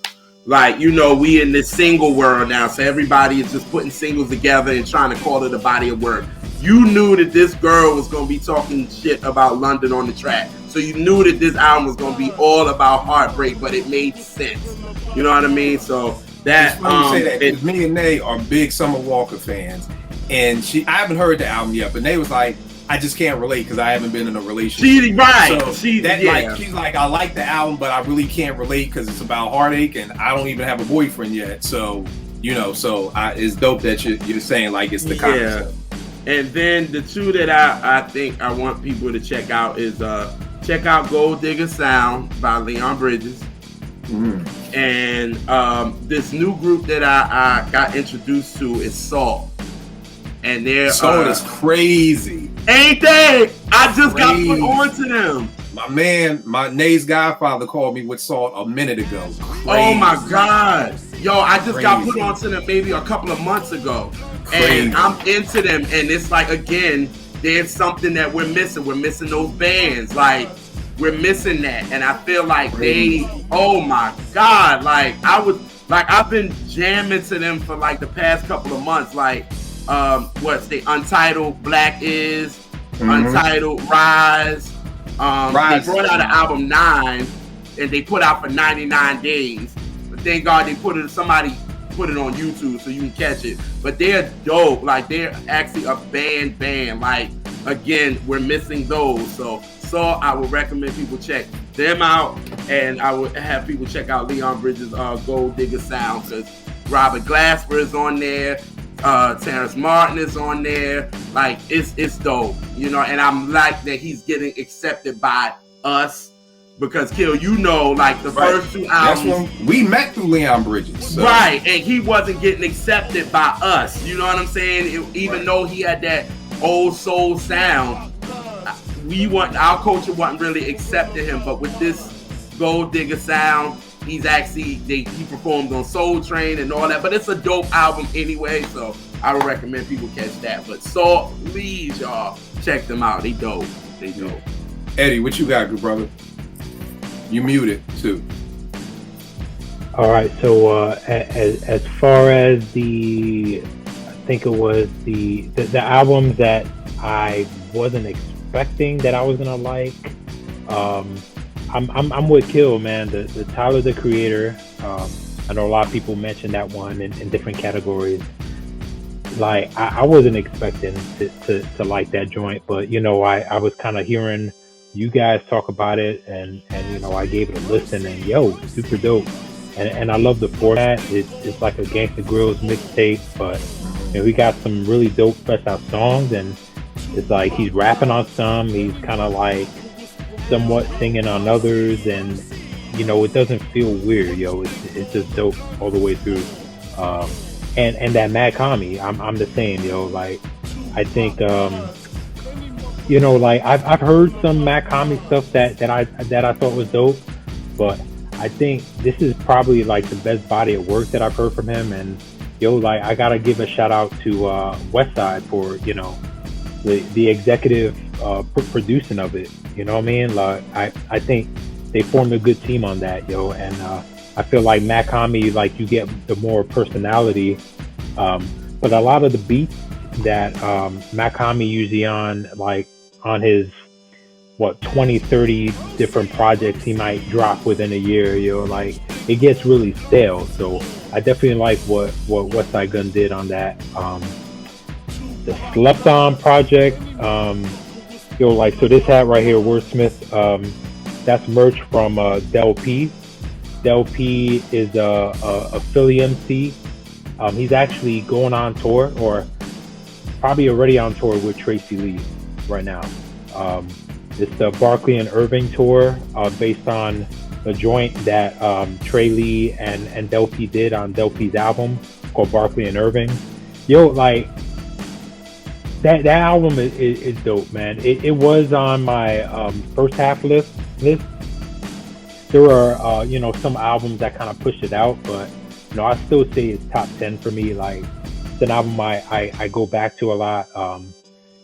Like, you know, we in this single world now, so everybody is just putting singles together and trying to call it a body of work. You knew that this girl was going to be talking shit about London on the track. So you knew that this album was going to be all about heartbreak, but it made sense. You know what I mean? So that... It's funny you say that, because me and Nay are big Summer Walker fans. And I haven't heard the album yet, but Nay was like, I just can't relate because I haven't been in a relationship. So she's like, I like the album, but I really can't relate because it's about heartache, and I don't even have a boyfriend yet. So, you know, it's dope that you're saying like it's the concept. And then the two that I think I want people to check out is check out Gold Digger Sound by Leon Bridges. And this new group that I got introduced to is Salt. And they're Salt is crazy. Ain't they? I just got put on to them. My man, my Nay's godfather called me with Salt a minute ago. Crazy. Oh my God. Yo, I just got put on to them maybe a couple of months ago. And I'm into them. And it's like, again, there's something that we're missing. We're missing those bands. Like, we're missing that. And I feel like oh my God. Like, I've been jamming to them for like the past couple of months. Like, what's the Untitled Black Is, Untitled Rise. They brought out an album 9, and they put out for 99 days. But thank God somebody put it on YouTube so you can catch it. But they're dope. Like, they're actually a band. Like, again, we're missing those. So I would recommend people check them out, and I would have people check out Leon Bridges' Gold Digger Sound, because Robert Glasper is on there. Terrence Martin is on there. Like, it's dope, you know, and I'm like that he's getting accepted by us, because Kill, you know, like the first two albums, that's when we met through Leon Bridges, so. Right, and he wasn't getting accepted by us, you know what I'm saying? Even though he had that old soul sound, our culture wasn't really accepting him. But with this Gold Digger Sound, he's actually he performed on Soul Train and all that. But it's a dope album anyway, so I would recommend people catch that. But please, y'all, check them out. They dope. Eddie, what you got, good brother? You muted too. All right. So as far as I think it was the albums that I wasn't expecting that I was gonna like. I'm with Kill, man. The Tyler the Creator. I know a lot of people mention that one in different categories. Like, I wasn't expecting to like that joint, but you know, I was kind of hearing you guys talk about it, and you know, I gave it a listen, and super dope. And I love the format. It's like a Gangsta Grillz mixtape, but you know, we got some really dope fresh out songs, and it's like he's rapping on some, he's kind of like somewhat singing on others, and you know, it doesn't feel weird, it's just dope all the way through. And that Mad Commie, I'm the same, like I think you know, like I've heard some Matt Comic stuff that I thought was dope, but I think this is probably like the best body of work that I've heard from him. And yo, like I gotta give a shout out to Westside for, you know, the executive producing of it. You know what I mean? Like I think they formed a good team on that, yo. And I feel like Matt Comic, like you get the more personality, but a lot of the beats that Matt Comic usually on his 20, 30 different projects he might drop within a year, you know, like it gets really stale. So I definitely like what Westside Gunn did on that. The Slept On project, yo, like, so this hat right here, Wordsmith, that's merch from Del P. Del P is a Philly MC. He's actually going on tour, or probably already on tour with Tracy Lee right now. It's the Barkley and Irving tour, based on a joint that Trey Lee and Del P did on Del P's album called Barkley and Irving. Yo, like that album is dope, man. It was on my first half list. There were you know, some albums that kind of pushed it out, but you know, I still say it's top 10 for me. Like it's an album I go back to a lot.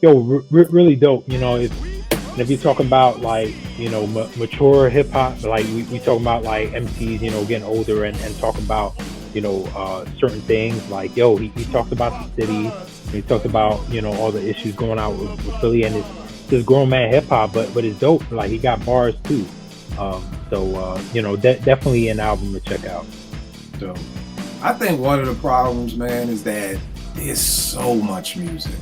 Really dope. You know, if you're talking about like, you know, mature hip hop, like we talking about like MCs, you know, getting older and talking about, you know, certain things. Like yo, he talked about the city. He talked about, you know, all the issues going on with Philly, and it's just grown man hip hop, but it's dope. Like he got bars too. So you know, definitely an album to check out. So I think one of the problems, man, is that there's so much music.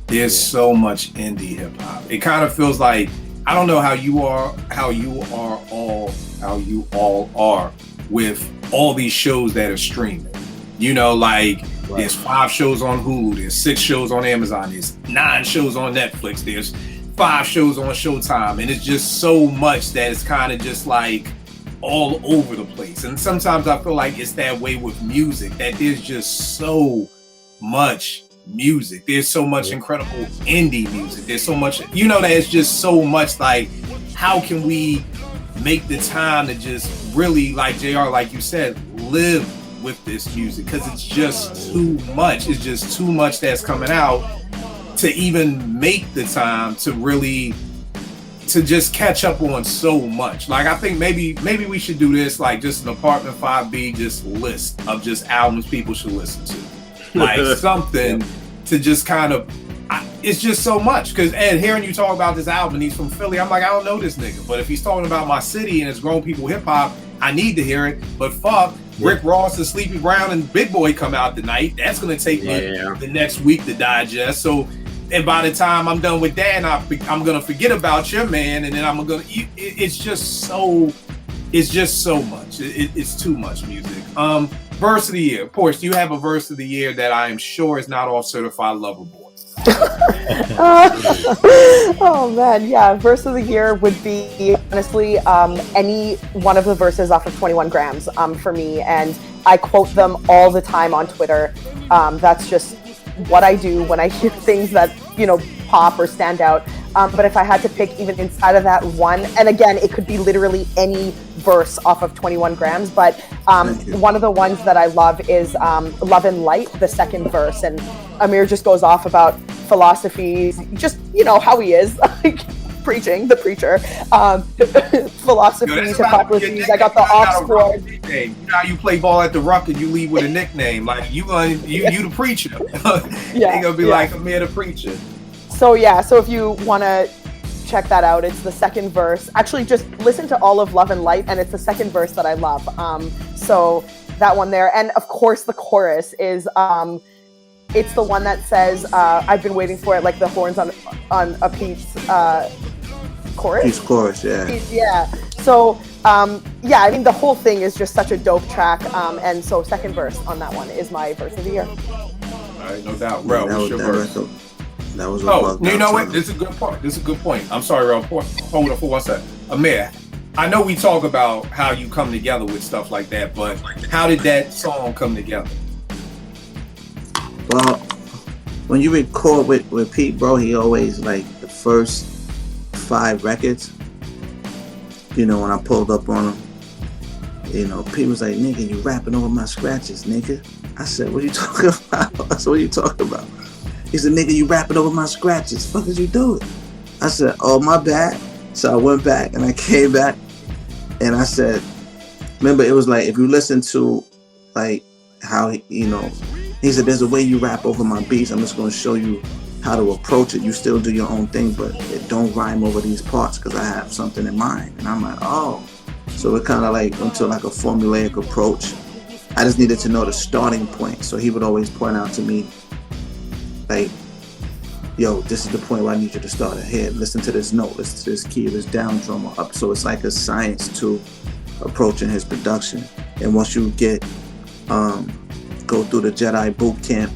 There's so much indie hip hop. It kind of feels like, I don't know how you all are with all these shows that are streaming. You know, like right. There's 5 shows on Hulu, there's 6 shows on Amazon, there's 9 shows on Netflix, there's 5 shows on Showtime, and it's just so much that it's kind of just like all over the place. And sometimes I feel like it's that way with music, that there's just so much music. There's so much incredible indie music. There's so much, you know, that it's just so much. Like, how can we make the time to just really, like JR, like you said, live with this music? Because it's just too much. It's just too much that's coming out to even make the time to really, to just catch up on so much. Like, I think maybe we should do this, like just an Apartment 5B just list of just albums people should listen to. Like something to just kind of, it's just so much. Because Ed, hearing you talk about this album, he's from Philly, I'm like, I don't know this nigga, but if he's talking about my city and it's grown people hip hop, I need to hear it. But fuck, Rick Ross and Sleepy Brown and Big Boy come out tonight. That's gonna take me the next week to digest. So, and by the time I'm done with that, I'm gonna forget about your man, and then I'm gonna. It's just so much. It's too much music. Verse of the year. Porsche, you have a verse of the year that I am sure is not off Certified Lover Boy. Oh man, yeah. Verse of the year would be honestly any one of the verses off of 21 Grams for me, and I quote them all the time on Twitter. That's just what I do when I hear things that, you know, pop or stand out. But if I had to pick even inside of that one, and again, it could be literally any verse off of 21 Grams, but one of the ones that I love is Love and Light, the second verse. And Amir just goes off about philosophies, just, you know, how he is, like preaching, the preacher, philosophies, hypocrisies. I got the off squad. You know how you play ball at the Ruck and you leave with a nickname, like you the preacher. You're gonna be like Amir the preacher. So yeah, so if you want to check that out, it's the second verse. Actually, just listen to all of Love and Light, and it's the second verse that I love. So that one there, and of course the chorus is it's the one that says I've been waiting for it, like the horns on a Pete's chorus. Pete's chorus, yeah. Yeah. So yeah, I mean the whole thing is just such a dope track, and so second verse on that one is my verse of the year. All right, no doubt. Rel, what's your verse? That was you know what? This is a good point. This is a good point. I'm sorry, Rel. Hold on for 1 second. Amir, I know we talk about how you come together with stuff like that, but how did that song come together? Well, when you record with Pete, bro, he always, like, the first 5 records, you know, when I pulled up on him, you know, people was like, nigga, you rapping over my scratches, nigga. I said, what are you talking about? I said, what are you talking about? He said, nigga, you rapping over my scratches. Fuck is you doing? I said, oh, my bad. So I went back and I came back and I said, remember, it was like, if you listen to like how, you know, he said, there's a way you rap over my beats. I'm just going to show you how to approach it. You still do your own thing, but it don't rhyme over these parts because I have something in mind. And I'm like, oh. So it kind of like went to like a formulaic approach. I just needed to know the starting point. So he would always point out to me, like, yo, this is the point where I need you to start ahead. Listen to this note, listen to this key, this down drum or up. So it's like a science to approaching his production. And once you get, go through the Jedi boot camp,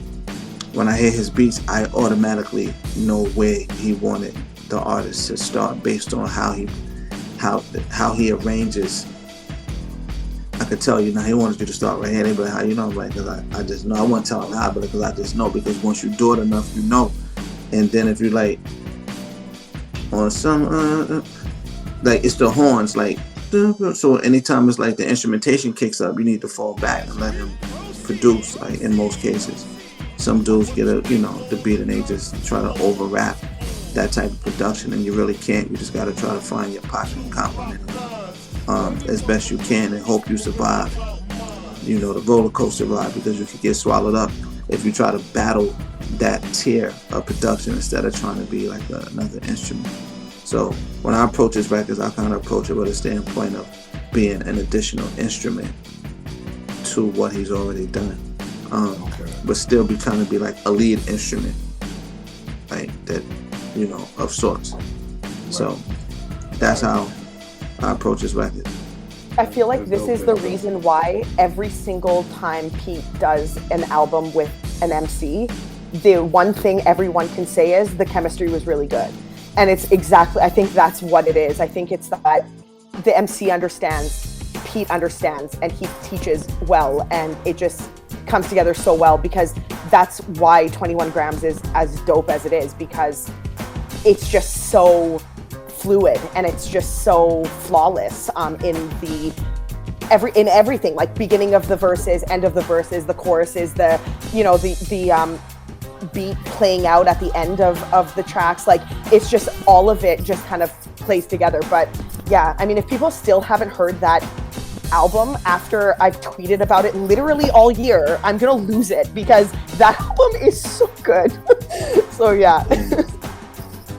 when I hear his beats, I automatically know where he wanted the artist to start based on how he arranges. I could tell you now he wanted you to start right here. They be like, how you know? I'm like, cause I just know. I won't tell him how, but because I just know. Because once you do it enough, you know. And then if you like on some like it's the horns, like so anytime it's like the instrumentation kicks up, you need to fall back and let him produce. Like in most cases, some dudes get the beat and they just try to over rap that type of production, and you really can't. You just got to try to find your pocket and compliment as best you can and hope you survive, you know, the roller coaster ride, because you could get swallowed up if you try to battle that tier of production instead of trying to be like another instrument. So when I approach his records, I kind of approach it with a standpoint of being an additional instrument to what he's already done, but still be trying to be like a lead instrument, like that, you know, of sorts. So that's how I approach his record. I feel like this is the reason why every single time Pete does an album with an MC, the one thing everyone can say is the chemistry was really good. And it's exactly, I think that's what it is. I think it's that the MC understands, Pete understands, and he teaches well, and it just comes together so well, because that's why 21 Grams is as dope as it is, because it's just so fluid and it's just so flawless in everything, like beginning of the verses, end of the verses, the choruses, the beat playing out at the end of the tracks. Like it's just all of it just kind of plays together. But yeah, I mean, if people still haven't heard that album after I've tweeted about it literally all year, I'm gonna lose it, because that album is so good. So yeah.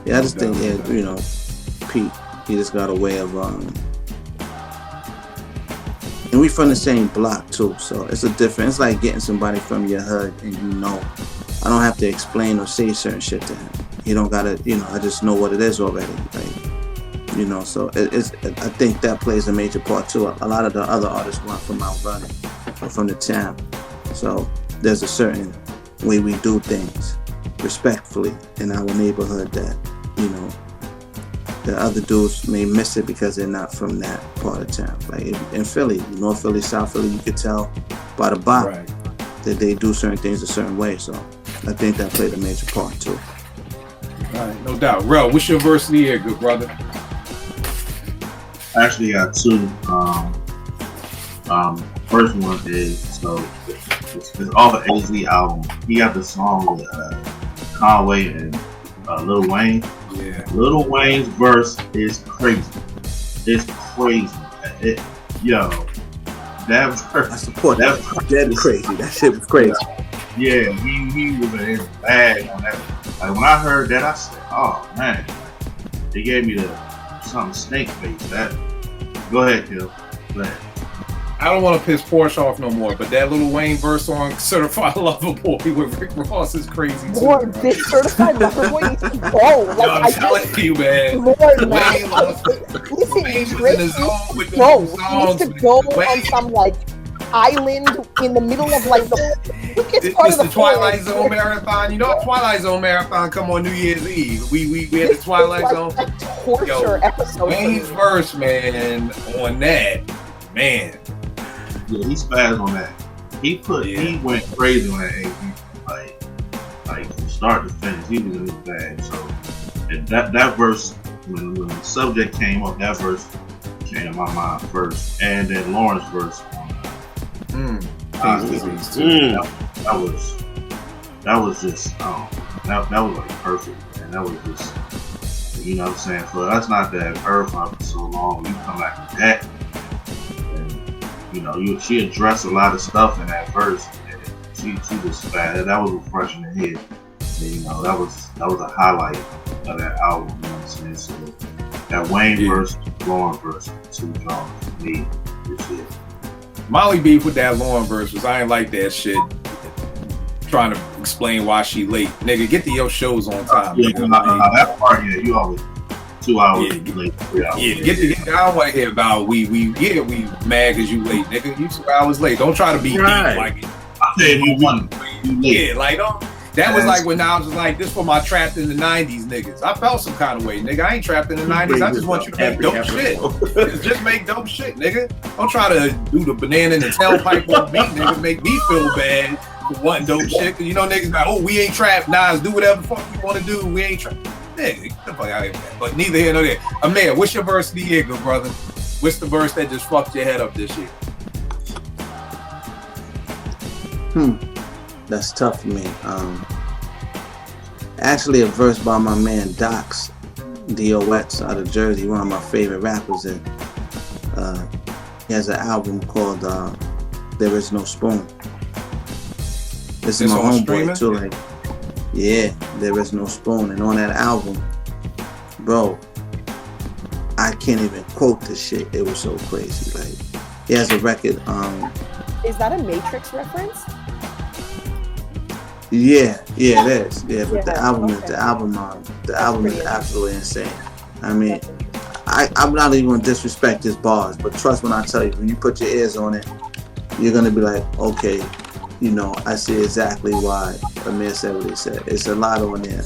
Yeah, I just think, you know, Pete, he just got a way of, and we from the same block too, so it's it's like getting somebody from your hood, and you know, I don't have to explain or say certain shit to him. You don't gotta, you know, I just know what it is already, like, you know, so I think that plays a major part too. A lot of the other artists weren't from Mount Vernon or from the town, so there's a certain way we do things respectfully in our neighborhood that, you know, the other dudes may miss it because they're not from that part of town. Like in Philly, North Philly, South Philly, you could tell by the bop that they do certain things a certain way. So I think that played a major part too. All right, no doubt. Rel, what's your verse of the year, good brother? I actually got 2. First one is, so it's off the AZ album. He got the song with Conway and Lil Wayne. Yeah. Lil Wayne's verse is crazy. It's crazy. Yo, that verse. I support that. That's crazy. That shit was crazy. Yeah, he was in his bag on that. Like when I heard that, I said, "Oh man!" They gave me something snake face. That. Go ahead, Kill. Go ahead. I don't want to piss Porsche off no more, but that Lil Wayne verse on Certified Lover Boy with Rick Ross is crazy too. Lord, this Certified Lover Boy needs to go. Like, yo, I'm telling you, man. Lord, Wayne listen, Drake in the zone with the he needs to go on some like island in the middle of like the part it's of the Twilight Zone marathon. You know, Twilight Zone marathon come on New Year's Eve. We had the Twilight Zone. A torture episode. Wayne's verse, man, on that, man. Yeah, he spazzed on that. He went crazy on that AZ. Like from start to finish, he was in his bag. So, that verse, when the subject came up, that verse came to my mind first, and then Lauren's verse. That was just that was like perfect, and that was just, you know what I'm saying. So that's not that H.E.R for so long. You come back to that, and you know, she addressed a lot of stuff in that verse. And she just that was refreshing to hear. And, you know, that was a highlight of that album. You know what I'm saying. So that Wayne verse, Lauren verse, two songs for me this year. Molly beef with that Lauren verse was I ain't like that shit. Trying to explain why she late, nigga. Get to your shows on time. Yeah, nigga. that part, yeah, you always 2 hours late. 3 hours. Yeah, get. I don't want to hear about we mad because you late, nigga. You 2 hours late. Don't try to be deep like it. I said you won. You late. Yeah, like don't. That was like when I was like, this for my trapped in the 90s niggas. I felt some kind of way, nigga. I ain't trapped in the 90s. I just want you to make dope shit. Just make dope shit, nigga. Don't try to do the banana in the tailpipe on beat, nigga. Make me feel bad for wanting dope shit. Cause you know niggas like, oh, we ain't trapped. Nas, do whatever the fuck you want to do. We ain't trapped. Nigga, get the fuck out of here, man. But neither here nor there. Amir, what's your verse of the year, good brother? What's the verse that just fucked your head up this year? That's tough for me. Actually, a verse by my man Docs, D.O.X. out of Jersey, one of my favorite rappers, and he has an album called There Is No Spoon. This is my homeboy too. Like, yeah, There Is No Spoon, and on that album, bro, I can't even quote this shit. It was so crazy. Like, he has a record. Is that a Matrix reference? Yeah, it is. Yeah, but the album is absolutely insane. I mean, I'm not even gonna disrespect his bars, but trust when I tell you, when you put your ears on it, you're gonna be like, okay, you know, I see exactly why Amir said what he said. It's a lot on there.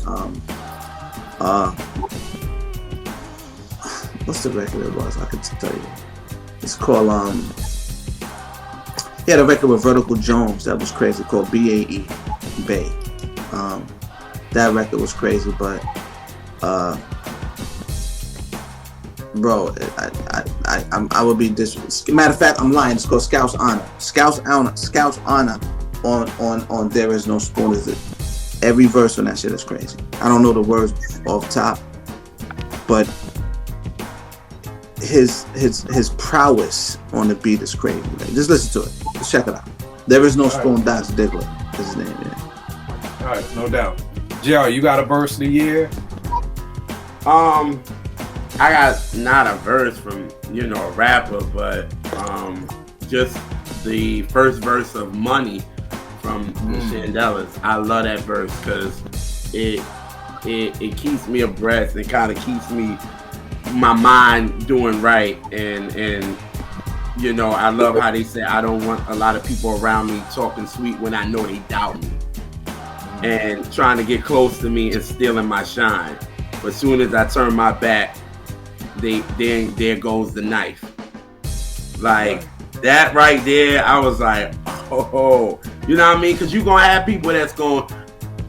What's the record it was? I could tell you. It's called he had a record with Vertical Jones that was crazy called B.A.E. Bay. That record was crazy, but bro, I would be matter of fact, I'm lying. It's called Scout's Honor. Scout's Honor on There Is No Spoon. Every verse on that shit is crazy. I don't know the words off top, but his prowess on the beat is crazy. Like, just listen to it. Just check it out. There Is No Spoon. Docs Diggler is his name. Yeah. All right, no doubt. J.E.R., you got a verse of the year? I got not a verse from, you know, a rapper, but just the first verse of Money from the Shandellas. I love that verse because it keeps me abreast and kind of keeps my mind doing right, and you know, I love how they say I don't want a lot of people around me talking sweet when I know they doubt me and trying to get close to me and stealing my shine. But as soon as I turn my back, there goes the knife. Like that right there, I was like, oh, you know what I mean? Because you're gonna have people that's going.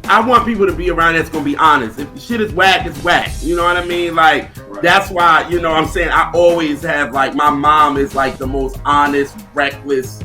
I want people to be around that's gonna be honest. If the shit is whack, it's whack. You know what I mean? Like that's why, you know what I'm saying, I always have, like, my mom is like the most honest, reckless.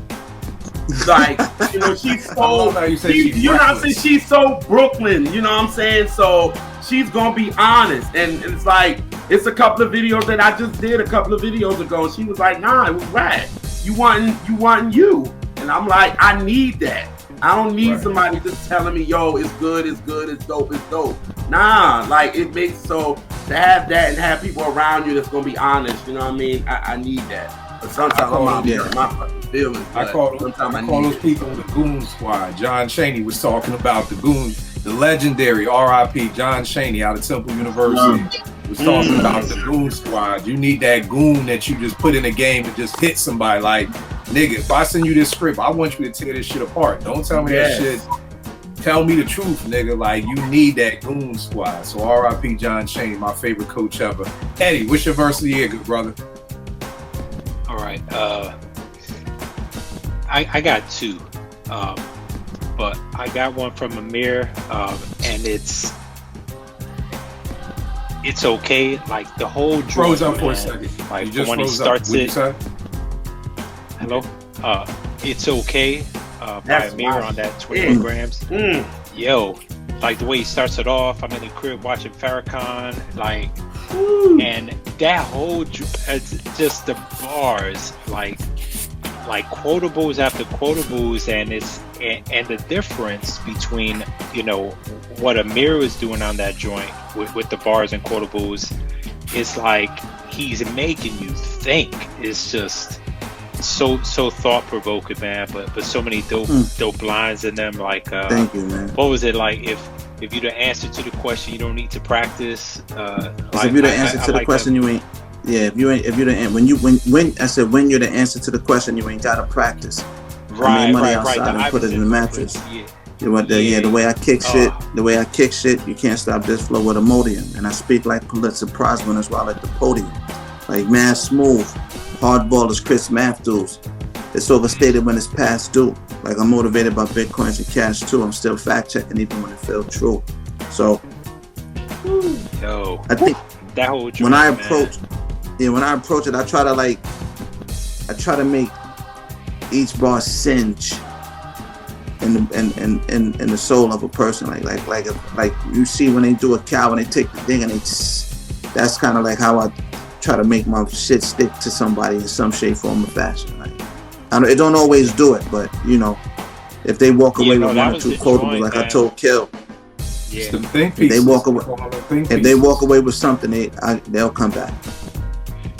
Like, you know, she's so, you know what I'm saying? She's so Brooklyn, you know what I'm saying? So she's gonna be honest. And it's like, it's a couple of videos that I just did a couple of videos ago. And she was like, nah, it was whack. You want you. And I'm like, I need that. I don't need somebody just telling me, yo, it's good, it's dope, it's dope. Nah, like, it makes so to have that and have people around you that's gonna be honest, you know what I mean? I need that. But sometimes I'm out there in my fucking feelings. I call those people the Goon Squad. John Chaney was talking about the Goon, the legendary R.I.P. John Chaney out of Temple University. Was talking about the Goon Squad. You need that goon that you just put in a game and just hit somebody. Like, nigga, if I send you this script, I want you to tear this shit apart. Don't tell me that shit. Tell me the truth, nigga. Like, you need that Goon Squad. So R.I.P. John Chaney, my favorite coach ever. Eddie, what's your verse of the year, good brother? All right. I got two, but I got one from Amir, and it's It's okay. Like the whole joint, Froze up for a man. second. Like You just when he froze starts up. What'd it. you say? Hello. It's okay. By That's Amir my on that shit. 21 grams. Yo, like the way he starts it off. I'm in the crib watching Farrakhan, like, and that whole just the bars, like quotables after quotables, and and the difference between, you know, what Amir was doing on that joint with the bars and quotables, it's like he's making you think. It's just so thought provoking, man. But so many dope lines in them. Like, Thank you, man. what was it like? If you the answer to the question, you don't need to practice. If you're the answer to the question, you ain't. Yeah, if you're the when I said when you're the answer to the question, you ain't gotta practice. I made money outside and put it in the mattress. The way I kick shit, you can't stop this flow with Imodium. And I speak like Pulitzer Prize winners while at the podium. Like Mad Smooth, hardballers, Chris Matthews. It's overstated when it's past due. Like I'm motivated by Bitcoins and cash too. I'm still fact checking even when it feels true. So I think that whole joint, when I approach it, I try to make each bar singe in the soul of a person. Like you see when they do a cow and they take the thing and that's kind of like how I try to make my shit stick to somebody in some shape, form, or fashion. Like it don't always do it, but you know, if they walk away with one or two quotables, like I told Kill. Yeah. If they walk away with something, they'll come back.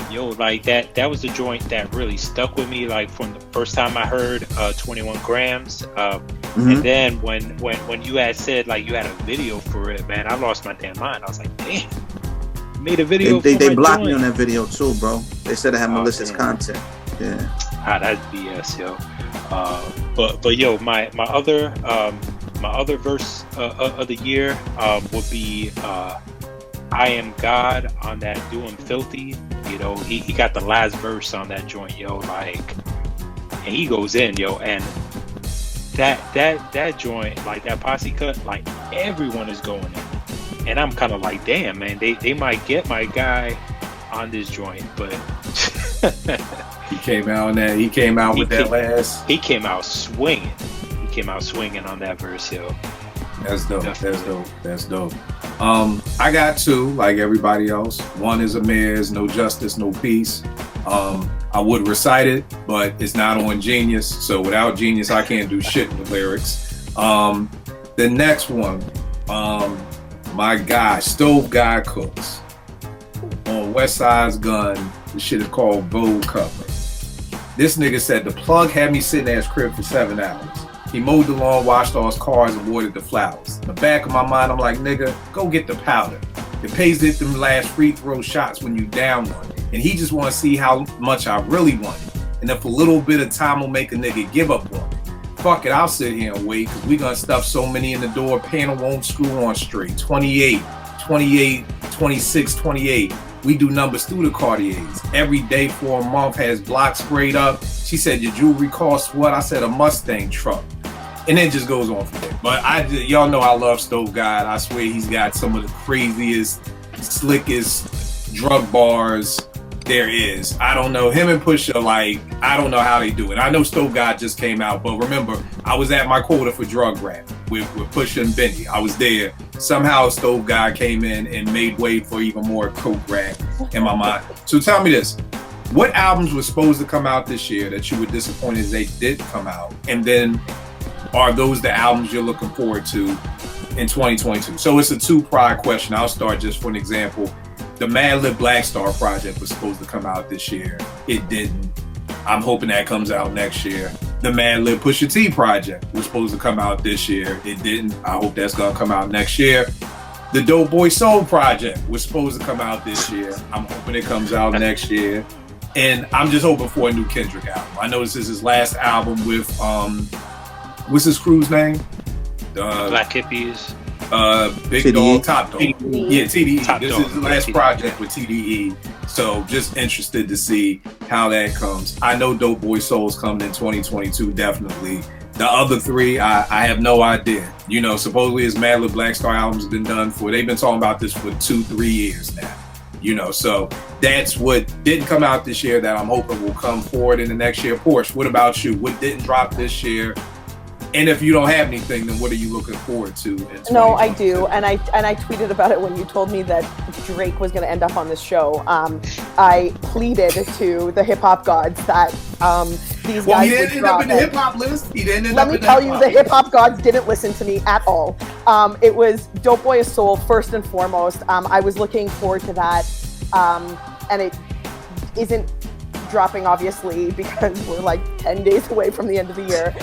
Yo, like that was the joint that really stuck with me, like from the first time I heard 21 grams. And then when you had said like you had a video for it, man, I lost my damn mind. I was like, damn, you made a video. They blocked me on that video too, bro. They said I had malicious content. Yeah. That's BS, yo. But yo, my other verse of the year would be I Am God on that Doing Filthy. You know, he got the last verse on that joint, yo, like, and he goes in, yo, and that joint, like that posse cut, like everyone is going in. And I'm kind of like, damn, man, they might get my guy on this joint, but He came out with that last. He came out swinging. He came out swinging on that verse, yo. That's dope. That's dope. I got two, like everybody else. One is Amir's No Justice, No Peace. I would recite it, but it's not on Genius. So without Genius, I can't do shit with lyrics. The next one, my guy, Stove Guy Cooks. On West Side's Gun, the shit is called Vogue Cover. This nigga said the plug had me sitting at his crib for 7 hours. He mowed the lawn, washed all his cars, and watered the flowers. In the back of my mind, I'm like, nigga, go get the powder. It pays to hit them last free throw shots when you down one. And he just want to see how much I really want it. And if a little bit of time will make a nigga give up on it. Fuck it, I'll sit here and wait, because we gonna stuff so many in the door, panel won't screw on straight. 28, 26, 28. We do numbers through the Cartiers. Every day for a month has blocks sprayed up. She said, your jewelry costs what? I said, a Mustang truck. And it just goes on from there. But y'all know I love Stove God. I swear he's got some of the craziest, slickest drug bars there is. I don't know. Him and Pusha, like, I don't know how they do it. I know Stove God just came out, but remember, I was at my quota for drug rap with Pusha and Benny. I was there. Somehow Stove God came in and made way for even more coke rap in my mind. So tell me this. What albums were supposed to come out this year that you were disappointed they did come out? And then are those the albums you're looking forward to in 2022? So it's a two-part question. I'll start just for an example. The Madlib Black Star project was supposed to come out this year. It didn't. I'm hoping that comes out next year. The Madlib Pusha T project was supposed to come out this year. It didn't. I hope that's gonna come out next year. The Dope Boy Soul project was supposed to come out this year. I'm hoping it comes out next year. And I'm just hoping for a new Kendrick album. I know this is his last album with what's his crew's name? Black Hippies. Big TDE. Dog, Top Dog. Yeah, TDE. Top This Dog. is the last TDE. project with TDE. So just interested to see how that comes. I know Dope Boy Soul's coming in 2022, definitely. The other three, I have no idea. You know, supposedly his Madlib Black Star album's been done for, they've been talking about this for 2-3 years now. You know, so that's what didn't come out this year that I'm hoping will come forward in the next year. Porsche, what about you? What didn't drop this year? And if you don't have anything, then what are you looking forward to? No, I do, and I tweeted about it when you told me that Drake was going to end up on this show. I pleaded to the hip hop gods that these guys. He didn't end up in the hip hop list. He didn't end Let up me in the tell you, hip-hop the hip hop gods didn't listen to me at all. It was Dope Boy of Soul first and foremost. I was looking forward to that, and it isn't dropping obviously because we're like 10 days away from the end of the year,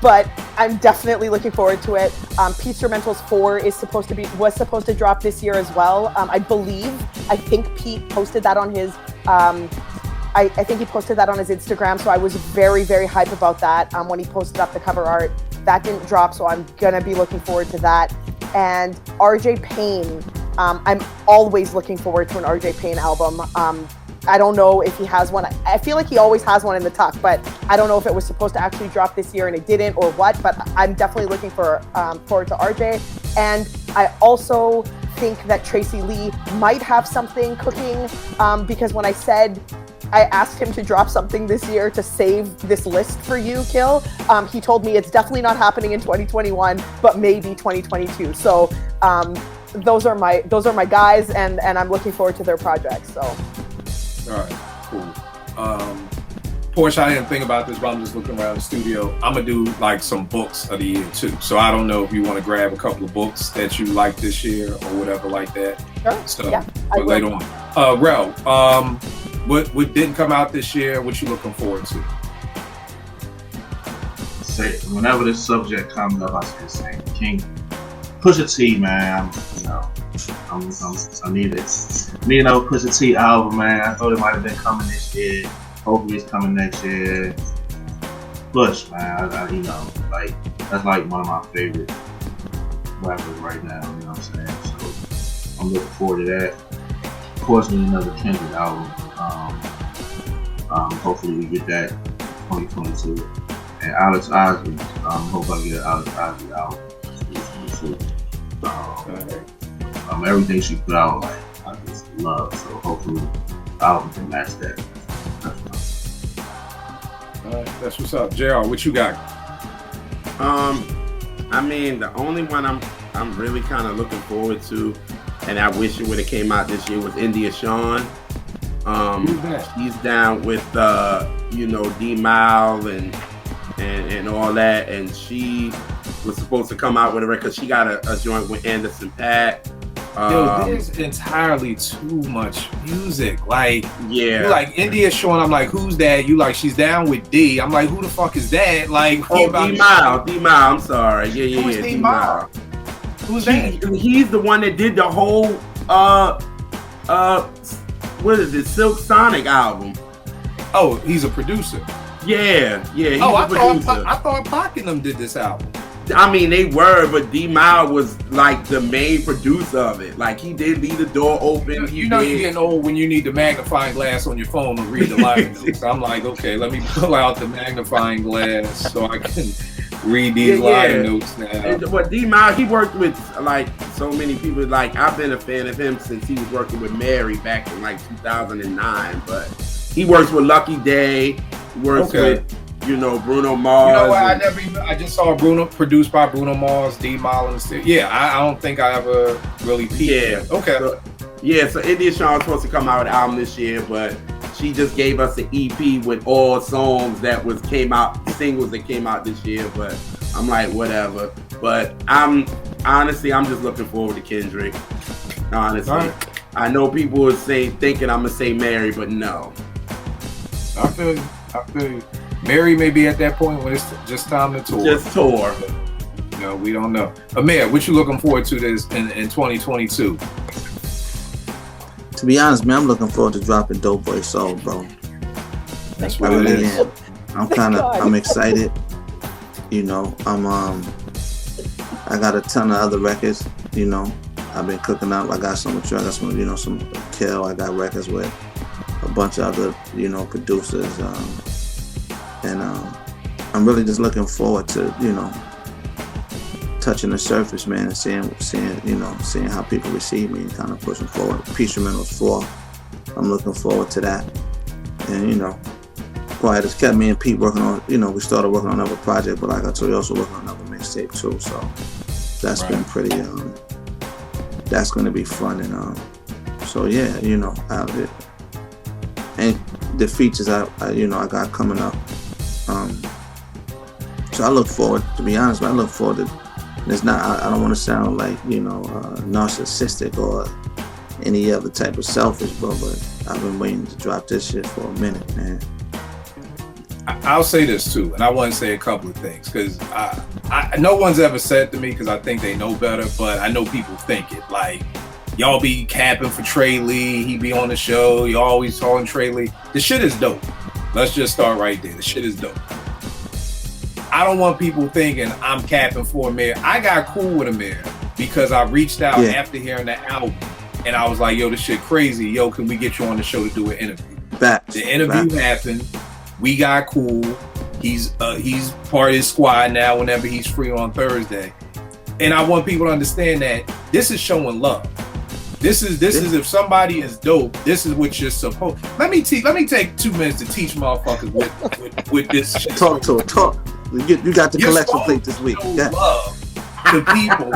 but I'm definitely looking forward to it. Instrumentals 4 was supposed to drop this year as well. I think Pete posted that on his I think he posted that on his Instagram, so I was very, very hype about that when he posted up the cover art. That didn't drop, so I'm gonna be looking forward to that. And RJ Payne, I'm always looking forward to an RJ Payne album. I don't know if he has one. I feel like he always has one in the tuck, but I don't know if it was supposed to actually drop this year and it didn't or what, but I'm definitely looking forward to RJ. And I also think that Tracy Lee might have something cooking because when I asked him to drop something this year to save this list for you, Kill, he told me it's definitely not happening in 2021, but maybe 2022. So those are my guys, and I'm looking forward to their projects. So. All right, cool. Porsche, I didn't think about this, but I'm just looking around the studio. I'm gonna do like some books of the year too. So I don't know if you want to grab a couple of books that you like this year or whatever like that. Sure. So yeah, but later on. Rel, what didn't come out this year? What you looking forward to? Say whenever this subject comes up, I say the same. King, Pusha T, man. I need it. Me and old Pusha T album, man. I thought it might have been coming this year. Hopefully it's coming next year. Push, man. That's like one of my favorite rappers right now. You know what I'm saying? So I'm looking forward to that. Of course, we need another Kendrick album. Hopefully we get that 2022. And Alex Osley. Hope I get an Alex Osley album. Everything she put out, I just love. So hopefully, the album can match that. That's what's up, JR. What you got? I mean, the only one I'm really kind of looking forward to, and I wish it would have came out this year, was India Shawn. She's down with D Mile and all that, and she was supposed to come out with a record. She got a joint with Anderson .Paak. There's entirely too much music. Like, yeah, you like India Shawn. I'm like, who's that? You like, she's down with D. I'm like, who the fuck is that? Like, D Mile. I'm sorry. Yeah. Who's D Mile? Who's that? He's the one that did the whole what is it, Silk Sonic album. Oh, he's a producer. Yeah. I thought Pac and them did this album. I mean, they were, but D Mile was like the main producer of it. Like, he did leave the door open. You're getting old when you need the magnifying glass on your phone to read the line notes. I'm like, okay, let me pull out the magnifying glass so I can read these line notes now. But D Mile, he worked with like so many people. Like, I've been a fan of him since he was working with Mary back in like 2009. But he works with Lucky Day. He works with Bruno Mars. You know what? I just saw Bruno produced by Bruno Mars, D Mile, and I don't think I ever really peeped. Yeah. Okay. So India Shawn was supposed to come out with an album this year, but she just gave us an EP with all songs singles that came out this year. But I'm like, whatever. But I'm just looking forward to Kendrick. Honestly, right. I know people would thinking I'm gonna say Mary, but no. I feel you. Mary may be at that point when it's just time to tour. Just tour. No, we don't know. Amir, what you looking forward to this in 2022? To be honest, man, I'm looking forward to dropping Dope Boy Soul, bro. That's what it is. I'm excited. I got a ton of other records, I've been cooking up. I got some with you, I got some H.E.R. I got records with a bunch of other, producers. And I'm really just looking forward to, you know, touching the surface, man, and seeing how people receive me and kind of pushing forward. Peace Instrumentals 4, I'm looking forward to that. And, you know, quiet has kept me and Pete working on, you know, we started working on another project, but like I told you, also working on another mixtape too. So that's been pretty, that's going to be fun. And so, yeah, you know, and the features I got coming up. So I look forward, to be honest, I look forward to, it's not, I don't want to sound like, you know, narcissistic or any other type of selfish, bro, but I've been waiting to drop this shit for a minute, man. I'll say this too, and I want to say a couple of things, because no one's ever said to me, because I think they know better, but I know people think it, like, y'all be capping for Trey Lee, he be on the show, you always calling Trey Lee. The shit is dope. Let's just start right there. The shit is dope. I don't want people thinking I'm capping for Amir. I got cool with Amir because I reached out after hearing the album, and I was like, yo, this shit crazy. Yo, can we get you on the show to do an interview? The interview happened. We got cool. He's part of his squad now whenever he's free on Thursday. And I want people to understand that this is showing love. This is if somebody is dope, this is what you're supposed. Let me take 2 minutes to teach motherfuckers with this shit. Talk. You got the collection plate this week. Love the people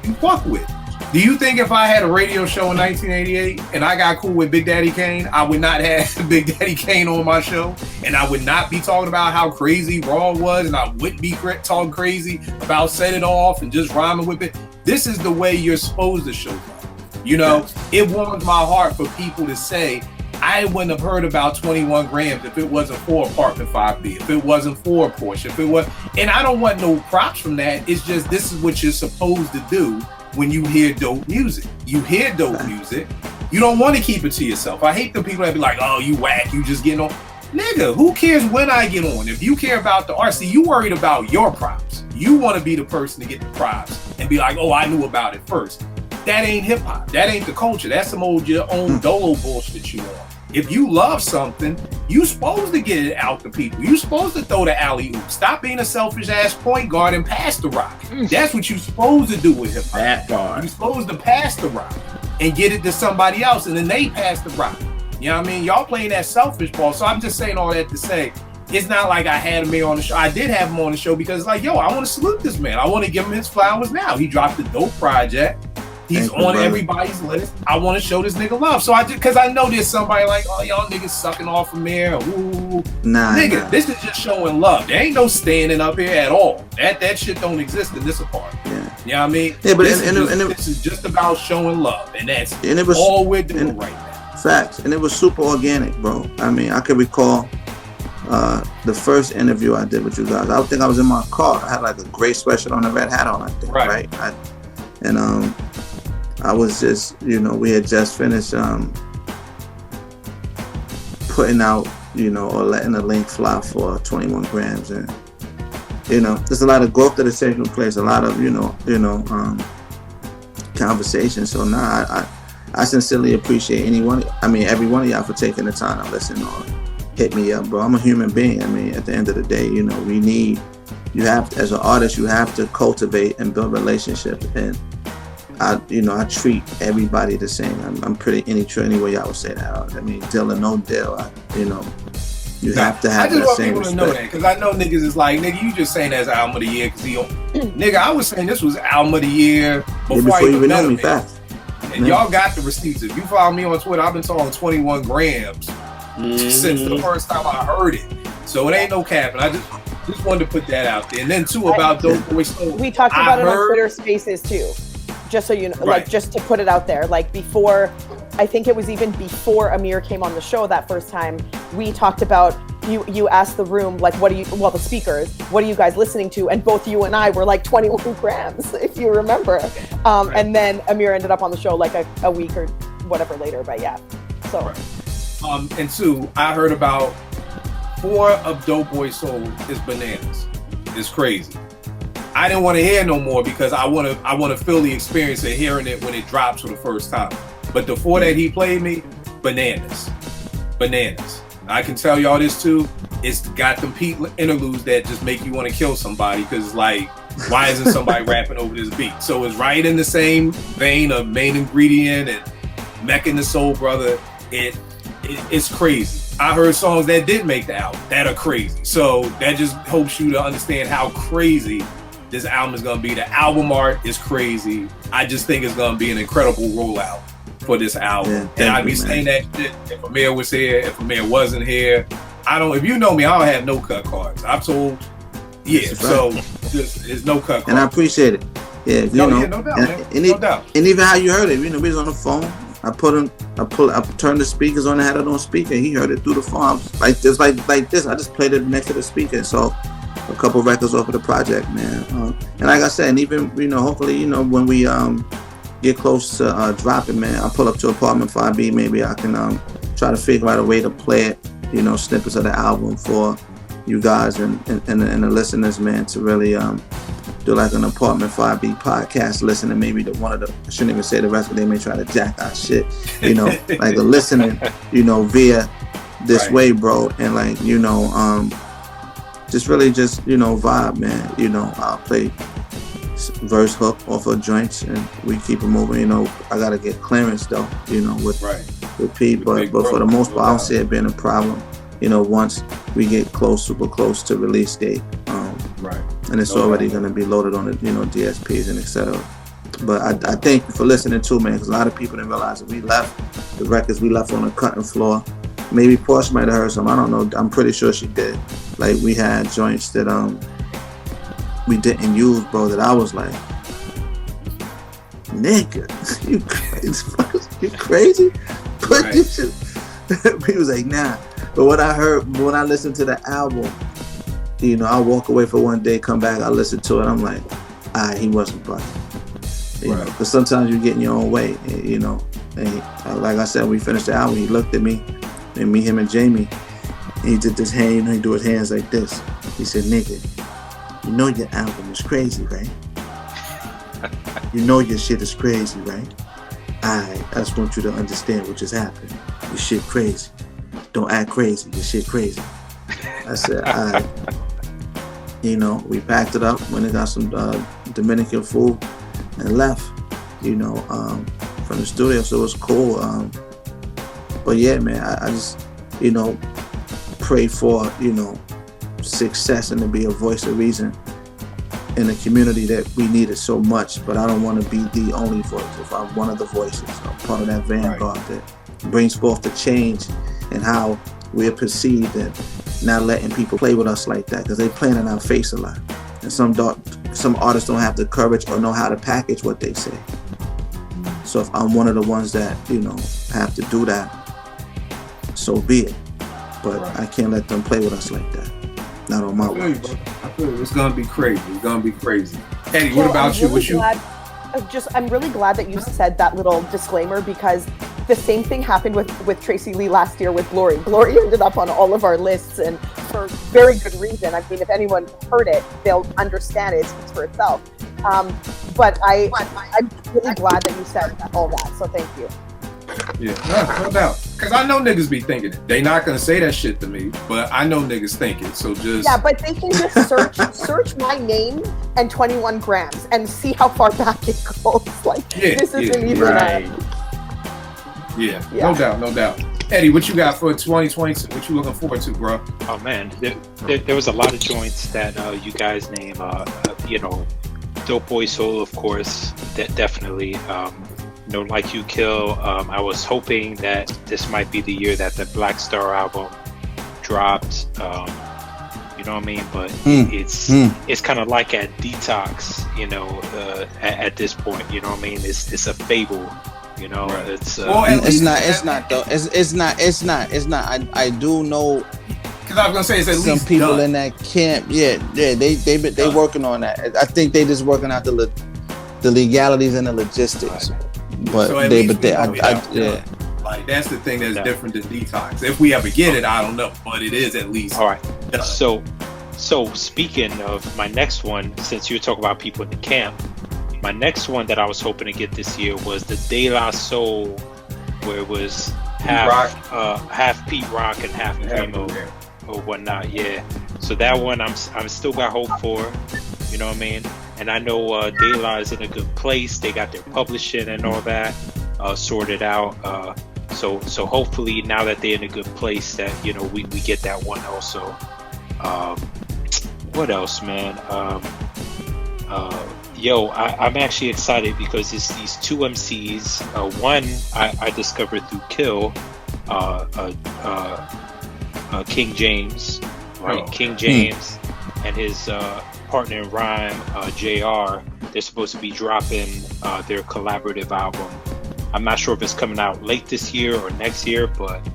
you fuck with. Do you think if I had a radio show in 1988 and I got cool with Big Daddy Kane, I would not have Big Daddy Kane on my show, and I would not be talking about how crazy Raw was, and I wouldn't be talking crazy about Set It Off and just rhyming with it? This is the way you're supposed to show love. You know, it warms my heart for people to say, I wouldn't have heard about 21 grams if it wasn't for Apartment 5B, if it wasn't for Porsche, if it was, and I don't want no props from that. It's just, this is what you're supposed to do when you hear dope music. You hear dope music, you don't want to keep it to yourself. I hate the people that be like, oh, you whack, you just getting on. Nigga, who cares when I get on? If you care about the art, see, you worried about your props. You want to be the person to get the props and be like, oh, I knew about it first. That ain't hip hop. That ain't the culture. That's some old your own dolo bullshit you on. If you love something, you supposed to get it out to people. You supposed to throw the alley oop. Stop being a selfish ass point guard and pass the rock. That's what you supposed to do with hip hop. That part. You supposed to pass the rock and get it to somebody else, and then they pass the rock. You know what I mean? Y'all playing that selfish ball. So I'm just saying all that to say, it's not like I had Amir on the show. I did have him on the show because it's like, yo, I want to salute this man. I want to give him his flowers now. He dropped a dope project. He's on everybody's list. I want to show this nigga love. So because I know there's somebody like, oh, y'all niggas sucking off from there. Ooh. Nigga, this is just showing love. There ain't no standing up here at all. That shit don't exist in this apartment. Yeah. You know what I mean? Yeah, but this is just about showing love. And that's all we're doing right now. Facts. And it was super organic, bro. I mean, I can recall the first interview I did with you guys. I think I was in my car. I had like a gray sweatshirt on, a red hat on, I think. Right. I was just, you know, we had just finished putting out, you know, or letting the link fly for 21 grams. And, you know, there's a lot of growth that is taking place, a lot of, you know, conversation. So I sincerely appreciate every one of y'all for taking the time to listen or hit me up, bro. I'm a human being. I mean, at the end of the day, you know, as an artist, you have to cultivate and build relationships. And I treat everybody the same. I'm pretty any way y'all would say that. I mean, deal or no deal. You have to have that same respect. I just want people to know that, because I know niggas is like, nigga, you just saying that's album of the year because nigga, I was saying this was album of the year before I even know me. Fast. And y'all got the receipts. If you follow me on Twitter, I've been talking 21 grams since the first time I heard it. So it ain't no capping. I just wanted to put that out there. And then too about Dope Boy Soul. We talked about it on Twitter Spaces too. Just so you know, like, just to put it out there, like before, I think it was even before Amir came on the show that first time, we talked about, you asked the room, like, the speakers, what are you guys listening to? And both you and I were like 21 grams, if you remember. And then Amir ended up on the show like a week or whatever later, but yeah. So. Right. And two, I heard about 4 of Dope Boy Soul is bananas. It's crazy. I didn't want to hear no more because I want to feel the experience of hearing it when it drops for the first time. But the 4 that he played me, bananas. I can tell y'all this too. it's got them Pete interludes that just make you want to kill somebody because like, why isn't somebody rapping over this beat? So it's right in the same vein of Main Ingredient and Mecca and the Soul Brother. It's crazy. I heard songs that did make the album that are crazy. So that just helps you to understand how crazy this album is going to be. The album art is crazy. I just think it's going to be an incredible rollout for this album. And I'd be saying that shit if Amir was here, if Amir wasn't here. If you know me, I don't have no cut cards. I'm told, so there's no cut cards. And I appreciate it. Yeah, no doubt, man. No doubt. And even how you heard it, we was on the phone. I turned the speakers on and had it on speaker. He heard it through the phone. I was like this. I just played it next to the speaker. So a couple records off of the project, man. And like I said, and even hopefully, when we get close to dropping, man, I'll pull up to Apartment 5B. Maybe I can try to figure out a way to play it, snippets of the album for you guys and the listeners, man, to really do like an Apartment 5B podcast listening, maybe to one of the, I shouldn't even say the rest, but they may try to jack our shit, like a listening, via this way, bro, and like, just really vibe, man. I'll play verse hook off of joints and we keep it moving. I gotta get clearance though, with Pete, but for the most part, I don't see it being a problem. Once we get super close to release date, and it's already going to be loaded on the DSPs and etc. But I thank you for listening too, man, because a lot of people didn't realize that we left the records we left on the cutting floor. Maybe Porsche might have heard some. I don't know. I'm pretty sure she did. Like we had joints that we didn't use, bro. That I was like, nigga, you crazy? Put this shit. He was like, nah. But what I heard when I listened to the album, I walk away for one day, come back, I listen to it, I'm like, he wasn't bugging. Because sometimes you get in your own way, and like I said, we finished the album, he looked at me, and him and Jamie, and he did this hand, he do his hands like this. He said, nigga, your album is crazy, right? Your shit is crazy, right? I just want you to understand what just happened. Your shit crazy. Don't act crazy. Your shit crazy. I said, we packed it up, went and got some Dominican food and left, from the studio. So it was cool. But yeah, man, I just, pray for, success and to be a voice of reason in a community that we needed so much. But I don't want to be the only voice. If I'm one of the voices, I'm part of that vanguard that brings forth the change and how we're perceived and not letting people play with us like that because they playing in our face a lot. And some artists don't have the courage or know how to package what they say. So if I'm one of the ones that, have to do that, so be it. But I can't let them play with us like that. Not on my watch. I feel you. It's gonna be crazy. It's gonna be crazy. Eddie, what about you? I'm really glad that you said that little disclaimer because the same thing happened with Tracy Lee last year with Glory. Glory ended up on all of our lists and for very good reason. I mean, if anyone heard it, they'll understand it. It speaks for itself. But I'm really glad that you said all that. So thank you. Yeah, no doubt. Because I know niggas be thinking it. They not gonna say that shit to me, but I know niggas think it. So just but they can just search my name and 21 grams and see how far back it goes. Like this isn't even no doubt. Eddie, what you got for 2022? What you looking forward to, bro? Oh man, there was a lot of joints that you guys name. Dope Boy Soul, of course, that definitely. Like You Kill. I was hoping that this might be the year that the Black Star album dropped. You know what I mean? But it's kind of like at Detox. At this point, you know what I mean? It's a fable. It's not though. It's not. I do know. Because I was gonna say it's at some least people done. in that camp. They working on that. I think they just working out the legalities and the logistics. But so like that's the thing that's different than Detox. If we ever get it, I don't know, but it is at least all right. Done. So speaking of my next one, since you're talking about people in the camp, my next one that I was hoping to get this year was the De La Soul, where it was half Pete Rock and half Primo. or whatnot. Yeah. So that one I'm still got hope for. You know what I mean? And I know De La is in a good place. They got their publishing and all that sorted out. So hopefully now that they're in a good place, that we get that one also. What else, man? I'm actually excited because it's these two MCs. One I discovered through Kill, King James, right? King James and his partner in rhyme, H.E.R. They're supposed to be dropping their collaborative album. I'm not sure if it's coming out late this year or next year, but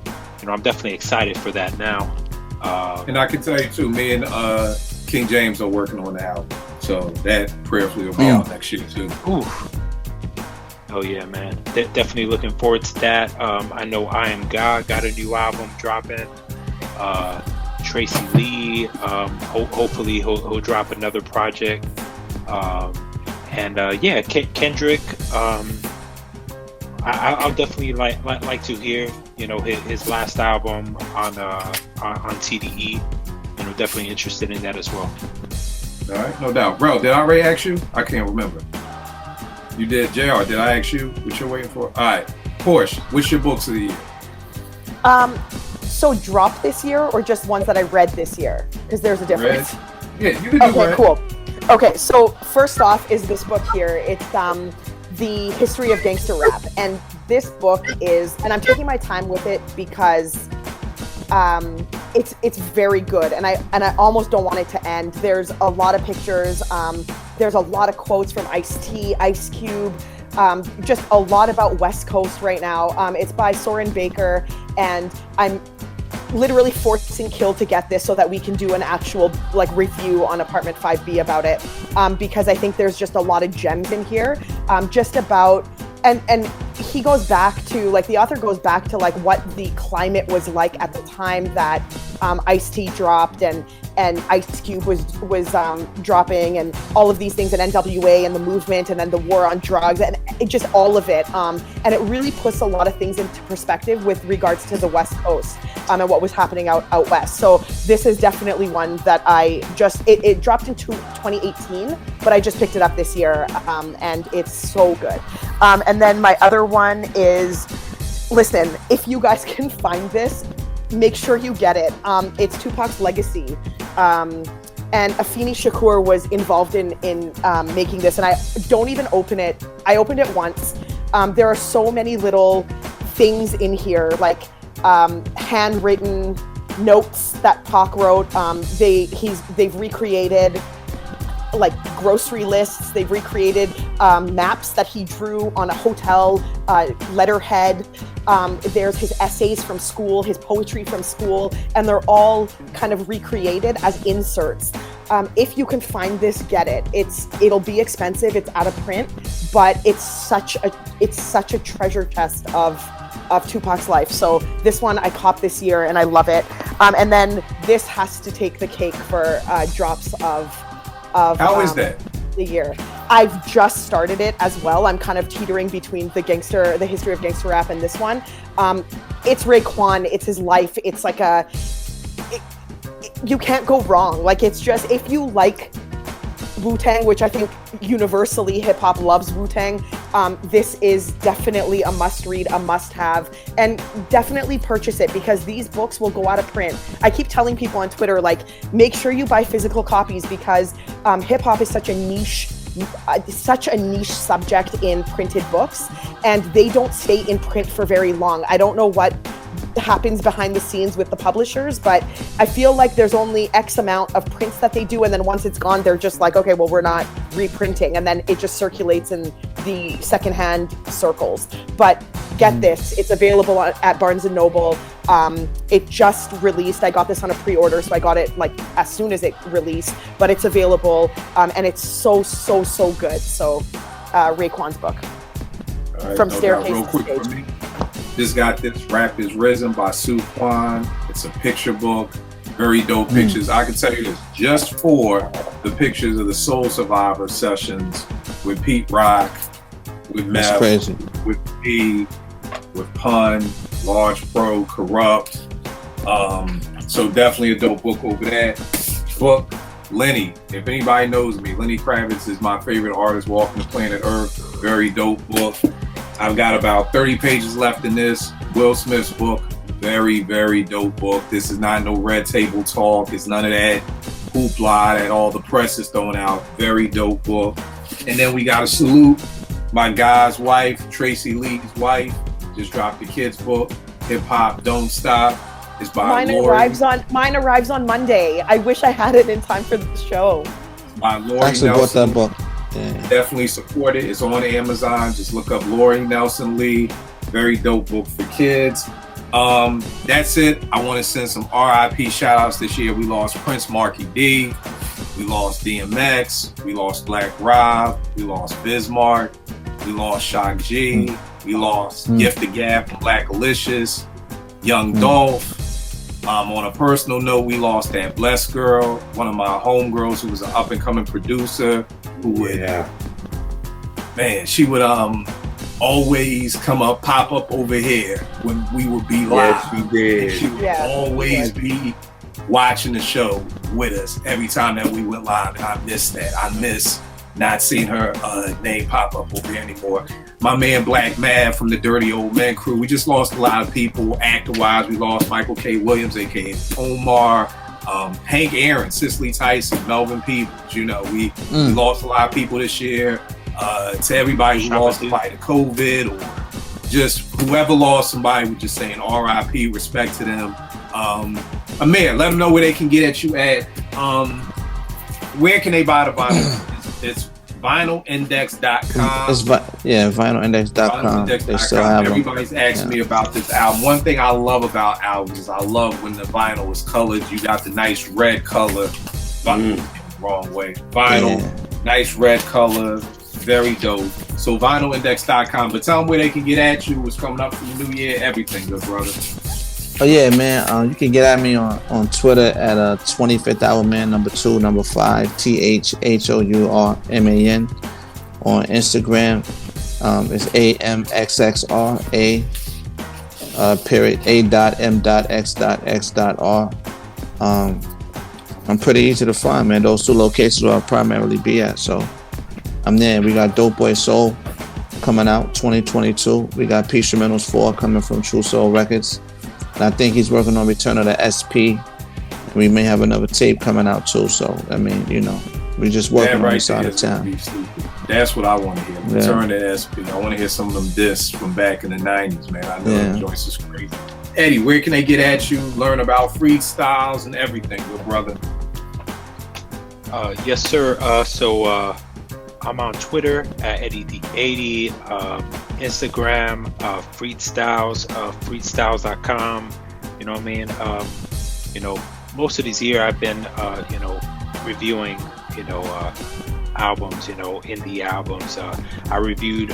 I'm definitely excited for that now. And I can tell you too, me and King James are working on the album, so that prayerfully will be out next year too. Oof. Oh yeah, man! Definitely looking forward to that. I know I Am God got a new album dropping. Tracy Lee, hopefully he'll drop another project. Kendrick. I'll definitely like to hear his last album on TDE. Definitely interested in that as well. All right, no doubt, bro. Did I already ask you? I can't remember. You did, JR. Did I ask you what you're waiting for? All right, Porsche. What's your books of the year? So dropped this year or just ones that I read this year? Because there's a difference. Yeah, you can do Okay, cool. Okay, so first off is this book here. It's The History of Gangster Rap, and this book is, and I'm taking my time with it because it's very good, and I almost don't want it to end. There's a lot of pictures. There's a lot of quotes from Ice-T, Ice Cube. Just a lot about West Coast right now. It's by Soren Baker, and I'm literally forcing Kill to get this so that we can do an actual review on Apartment 5B about it, because I think there's just a lot of gems in here, just about, and he goes back to, the author goes back to what the climate was like at the time that Ice-T dropped and Ice Cube was dropping, and all of these things, and NWA and the movement, and then the war on drugs, and just all of it. And it really puts a lot of things into perspective with regards to the West Coast and what was happening out west. So this is definitely one that I just, it dropped into 2018, but I just picked it up this year, and it's so good. And then my other one is, listen, if you guys can find this, make sure you get it. It's Tupac's Legacy. And Afeni Shakur was involved in making this, and I don't even open it. I opened it once. There are so many little things in here, handwritten notes that Pac wrote. They've recreated grocery lists. They've recreated maps that he drew on a hotel letterhead. There's his essays from school, his poetry from school, and they're all kind of recreated as inserts. If you can find this, get it. It'll be expensive. It's out of print, but it's such a treasure chest of Tupac's life. So this one I copped this year, and I love it. And then this has to take the cake for drops of How is that? The year. I've just started it as well. I'm kind of teetering between the History of Gangster Rap, and this one. It's Raekwon. It's his life. It's you can't go wrong. It's just, if you like Wu-Tang, which I think universally hip hop loves Wu-Tang, this is definitely a must read, a must have, and definitely purchase it because these books will go out of print. I keep telling people on Twitter, make sure you buy physical copies because hip hop is such a niche subject in printed books, and they don't stay in print for very long. I don't know what happens behind the scenes with the publishers, but I feel like there's only X amount of prints that they do, and then once it's gone, they're just okay, well, we're not reprinting, and then it just circulates in the secondhand circles. But get this, it's available at Barnes & Noble. It just released. I got this on a pre-order, so I got it as soon as it released, but it's available, and it's so good. So Raekwon's book, right, From Staircase to Stage. This got this. Rap is Risen by Sue Kwan. It's a picture book. Very dope pictures. I can tell you this, just for the pictures of the Soul Survivor sessions with Pete Rock, with Meth, with P, with Pun, Large Pro, Corrupt, So definitely a dope book over that. Book, Lenny. If anybody knows me, Lenny Kravitz is my favorite artist walking the planet Earth. Very dope book. I've got about 30 pages left in this. Will Smith's book. Very, very dope book. This is not no red table talk. It's none of that hoopla that all the press is throwing out. Very dope book. And then we got to salute my guy's wife, Tracy Lee's wife. Just dropped the kids' book, Hip Hop Don't Stop. It's by Lori. Mine arrives on Monday. I wish I had it in time for the show. By Lori Actually Nelson. bought that book. Yeah. Definitely support it. It's on Amazon. Just look up Lori Nelson Lee. Very dope book for kids. That's it. I want to send some RIP shout outs this year. We lost Prince Marky D. We lost DMX. We lost Black Rob. We lost Bismarck. We lost Shock G. We lost Gift the Gap and Black Alicious. Young Dolph. On a personal note, we lost that Blessed girl, one of my homegirls who was an up and coming producer who would, man, she would always pop up over here when we would be live. Yes, she did. She would always be watching the show with us every time that we went live, and I miss that. I miss not seeing her name pop up over here anymore. My man Black Mad from the Dirty Old Men crew. We just lost a lot of people actor-wise. We lost Michael K. Williams, aka Omar, Hank Aaron, Cicely Tyson, Melvin Peebles. You know, we lost a lot of people this year. To everybody who lost somebody to COVID or just whoever lost somebody, we're just saying RIP, respect to them. Amir, let them know where they can get at you at. Where can they buy the vinyl? It's vinylindex.com. Vinylindex.com. They still have them. Everybody's asking me about this album. One thing I love about albums is I love when the vinyl is colored. You got the nice red color. Wrong way. Vinyl, nice red color. Very dope. So vinylindex.com. But tell them where they can get at you. What's coming up for the new year. Everything, good brother. Oh yeah, man. You can get at me on Twitter at 25th Hour Man, number 2, number 5, THHOURMAN. On Instagram, it's AMXXR, period A.M.X.X.R. I'm pretty easy to find, man. Those 2 locations where I'll primarily be at. So I'm there. We got Dope Boy Soul coming out 2022. We got Instrumentals 4 coming from True Soul Records. And I think he's working on Return of the SP. We may have another tape coming out too. So, I mean, you know, we just working on this side of town. That's what I want to hear. Return to SP. I want to hear some of them discs from back in the 90s, man. I know them joints is crazy. Eddie, where can they get at you, learn about freestyles and everything, good brother? Yes, sir. So I'm on Twitter at EddieD80, Instagram, freestyles, freestyles.com. You know what I mean? You know, most of this year I've been, you know, reviewing, you know, albums, you know, indie albums. I reviewed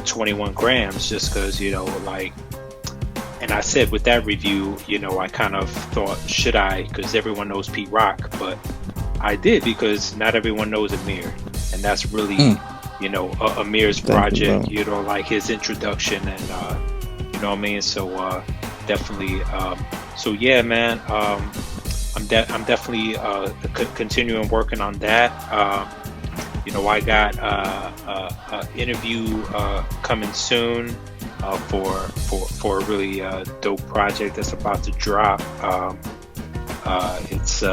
21 Grams just because, you know, like, and I said with that review, you know, I kind of thought, should I? Because everyone knows Pete Rock, but I did because not everyone knows Amir. And that's really, you know, Amir's project, you know, like his introduction and, you know what I mean? So definitely, so yeah, man, I'm definitely continuing working on that. You know, I got an interview coming soon for a really dope project that's about to drop. It's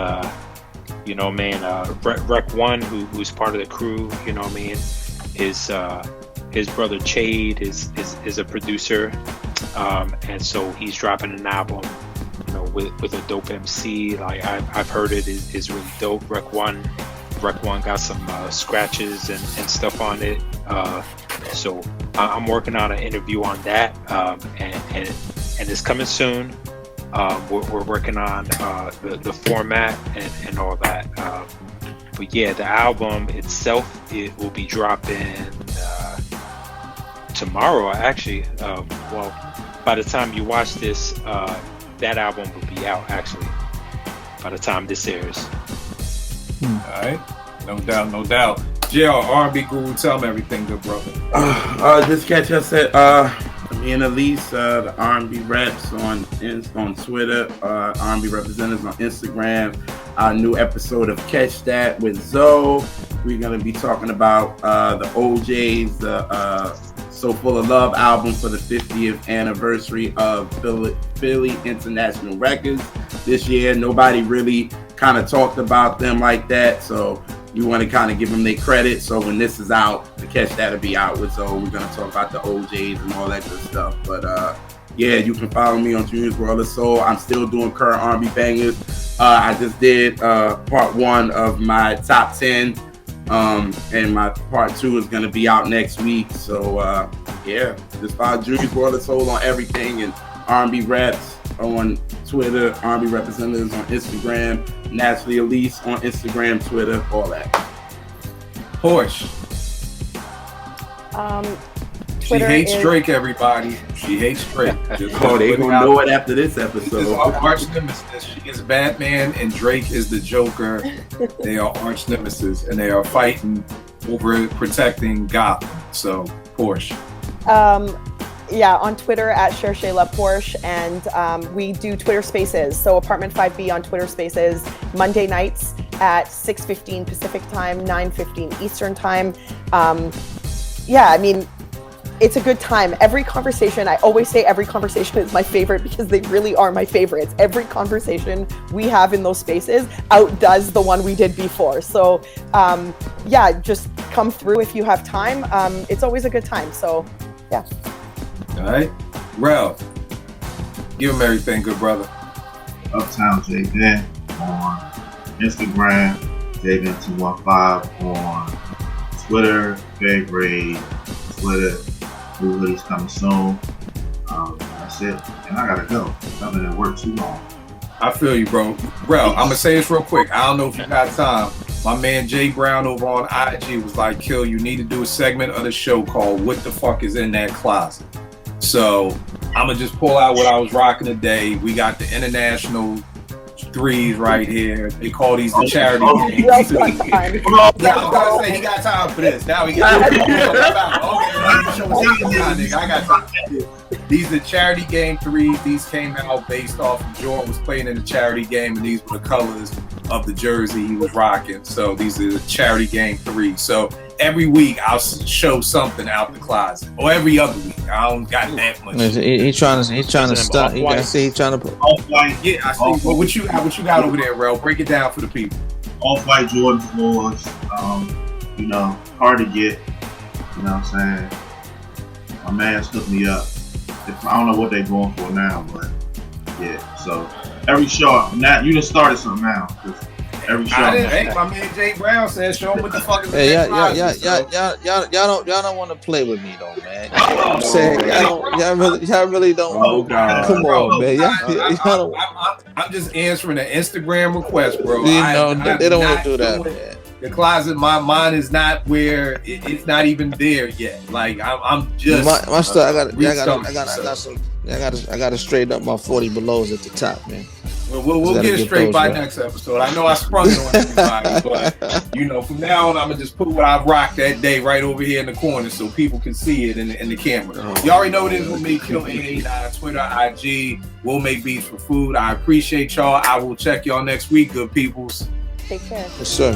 you know, man, Rec One, who's part of the crew, you know what I mean, his brother H.E.R is a producer, and so he's dropping an album, you know, with a dope MC. Like I've heard it is really dope. Rec One got some scratches and stuff on it. So I'm working on an interview on that, and it's coming soon. We're working on the format and all that. But yeah, the album itself, it will be dropping tomorrow, actually. Well, by the time you watch this, that album will be out, actually, by the time this airs. All right. No doubt. JR, R&B Guru, tell them everything, good brother. Just catch us at Me and Elise, the R&B reps on Twitter, R&B representatives on Instagram. Our new episode of Catch That with Zoe. We're going to be talking about the OJ's, the So Full of Love album for the 50th anniversary of Philly International Records this year. Nobody really kind of talked about them like that, so we want to kind of give them their credit. So when this is out, the Catch That'll be out with Zoe. We're going to talk about the OJs and all that good stuff. But yeah, you can follow me on Junior's World of Soul. I'm still doing current R&B bangers. I just did part 1 of my top 10, and my part 2 is going to be out next week. So yeah, just follow Junior's World of Soul on everything, and R&B reps on Twitter, R&B representatives on Instagram, Naturally Elise on Instagram, Twitter, all that. Porsche. She hates Drake, everybody. She hates Drake. Oh, they gonna know it after this episode. This is our arch nemesis. She is Batman and Drake is the Joker. They are arch nemesis and they are fighting over protecting Gotham. So, Porsche. Yeah, on Twitter at Cherchez Porsche, and we do Twitter Spaces. So Apartment 5B on Twitter Spaces Monday nights at 6:15 Pacific time, 9:15 Eastern time. Yeah, I mean, it's a good time. Every conversation, I always say every conversation is my favorite because they really are my favorites. Every conversation we have in those spaces outdoes the one we did before. So yeah, just come through if you have time. It's always a good time. So yeah. All right. Rel, give him everything, good brother. Uptown J-Ben on Instagram, J-Ben215 on Twitter, Big Raid, Twitter, new hoodies coming soon. That's it. And I gotta go. I've been at work too long. I feel you, bro. Rel, I'm gonna say this real quick. I don't know if you got time. My man Jay Brown over on IG was like, Kill, you need to do a segment of the show called What the Fuck is in That Closet? So I'm gonna just pull out what I was rocking today. We got the international threes right here. They call these the charity games. Yeah, I was gonna say he got time for this. Now he got time. Okay, I got time. These are charity game threes. These came out based off of Jordan was playing in the charity game, and these were the colors of the jersey he was rocking. So these are the charity game threes. So every week I'll show something out the closet, or every other week. I don't got that much. He's trying to stop. You gotta see. He's trying to put. Yeah, I see. Well, what you got over there, Rel? Break it down for the people. Off-white Jordan floors. You know, hard to get. You know what I'm saying? My man's hooked me up. I don't know what they're going for now, but yeah. So every show, now you just started something now. Every show. Hey, my man Jay Brown said, "Show him what the fuck is." Hey, y'all don't want to play with me though, man. I'm saying y'all really don't. Oh God! Come on, man. I'm just answering an Instagram request, bro. They don't want to do that, man. The closet, my mind is not where it's not even there yet. Like I'm just my stuff. I gotta straighten up my 40 belows at the top, man. We'll get it straight by next episode. I know I sprung it on everybody, but from now on, I'm gonna just put what I rocked that day right over here in the corner so people can see it in the camera. You already know what it is with me, Kill 889, Twitter, IG. We'll make beats for food. I appreciate y'all. I will check y'all next week, good peoples. Take care. Yes, sir.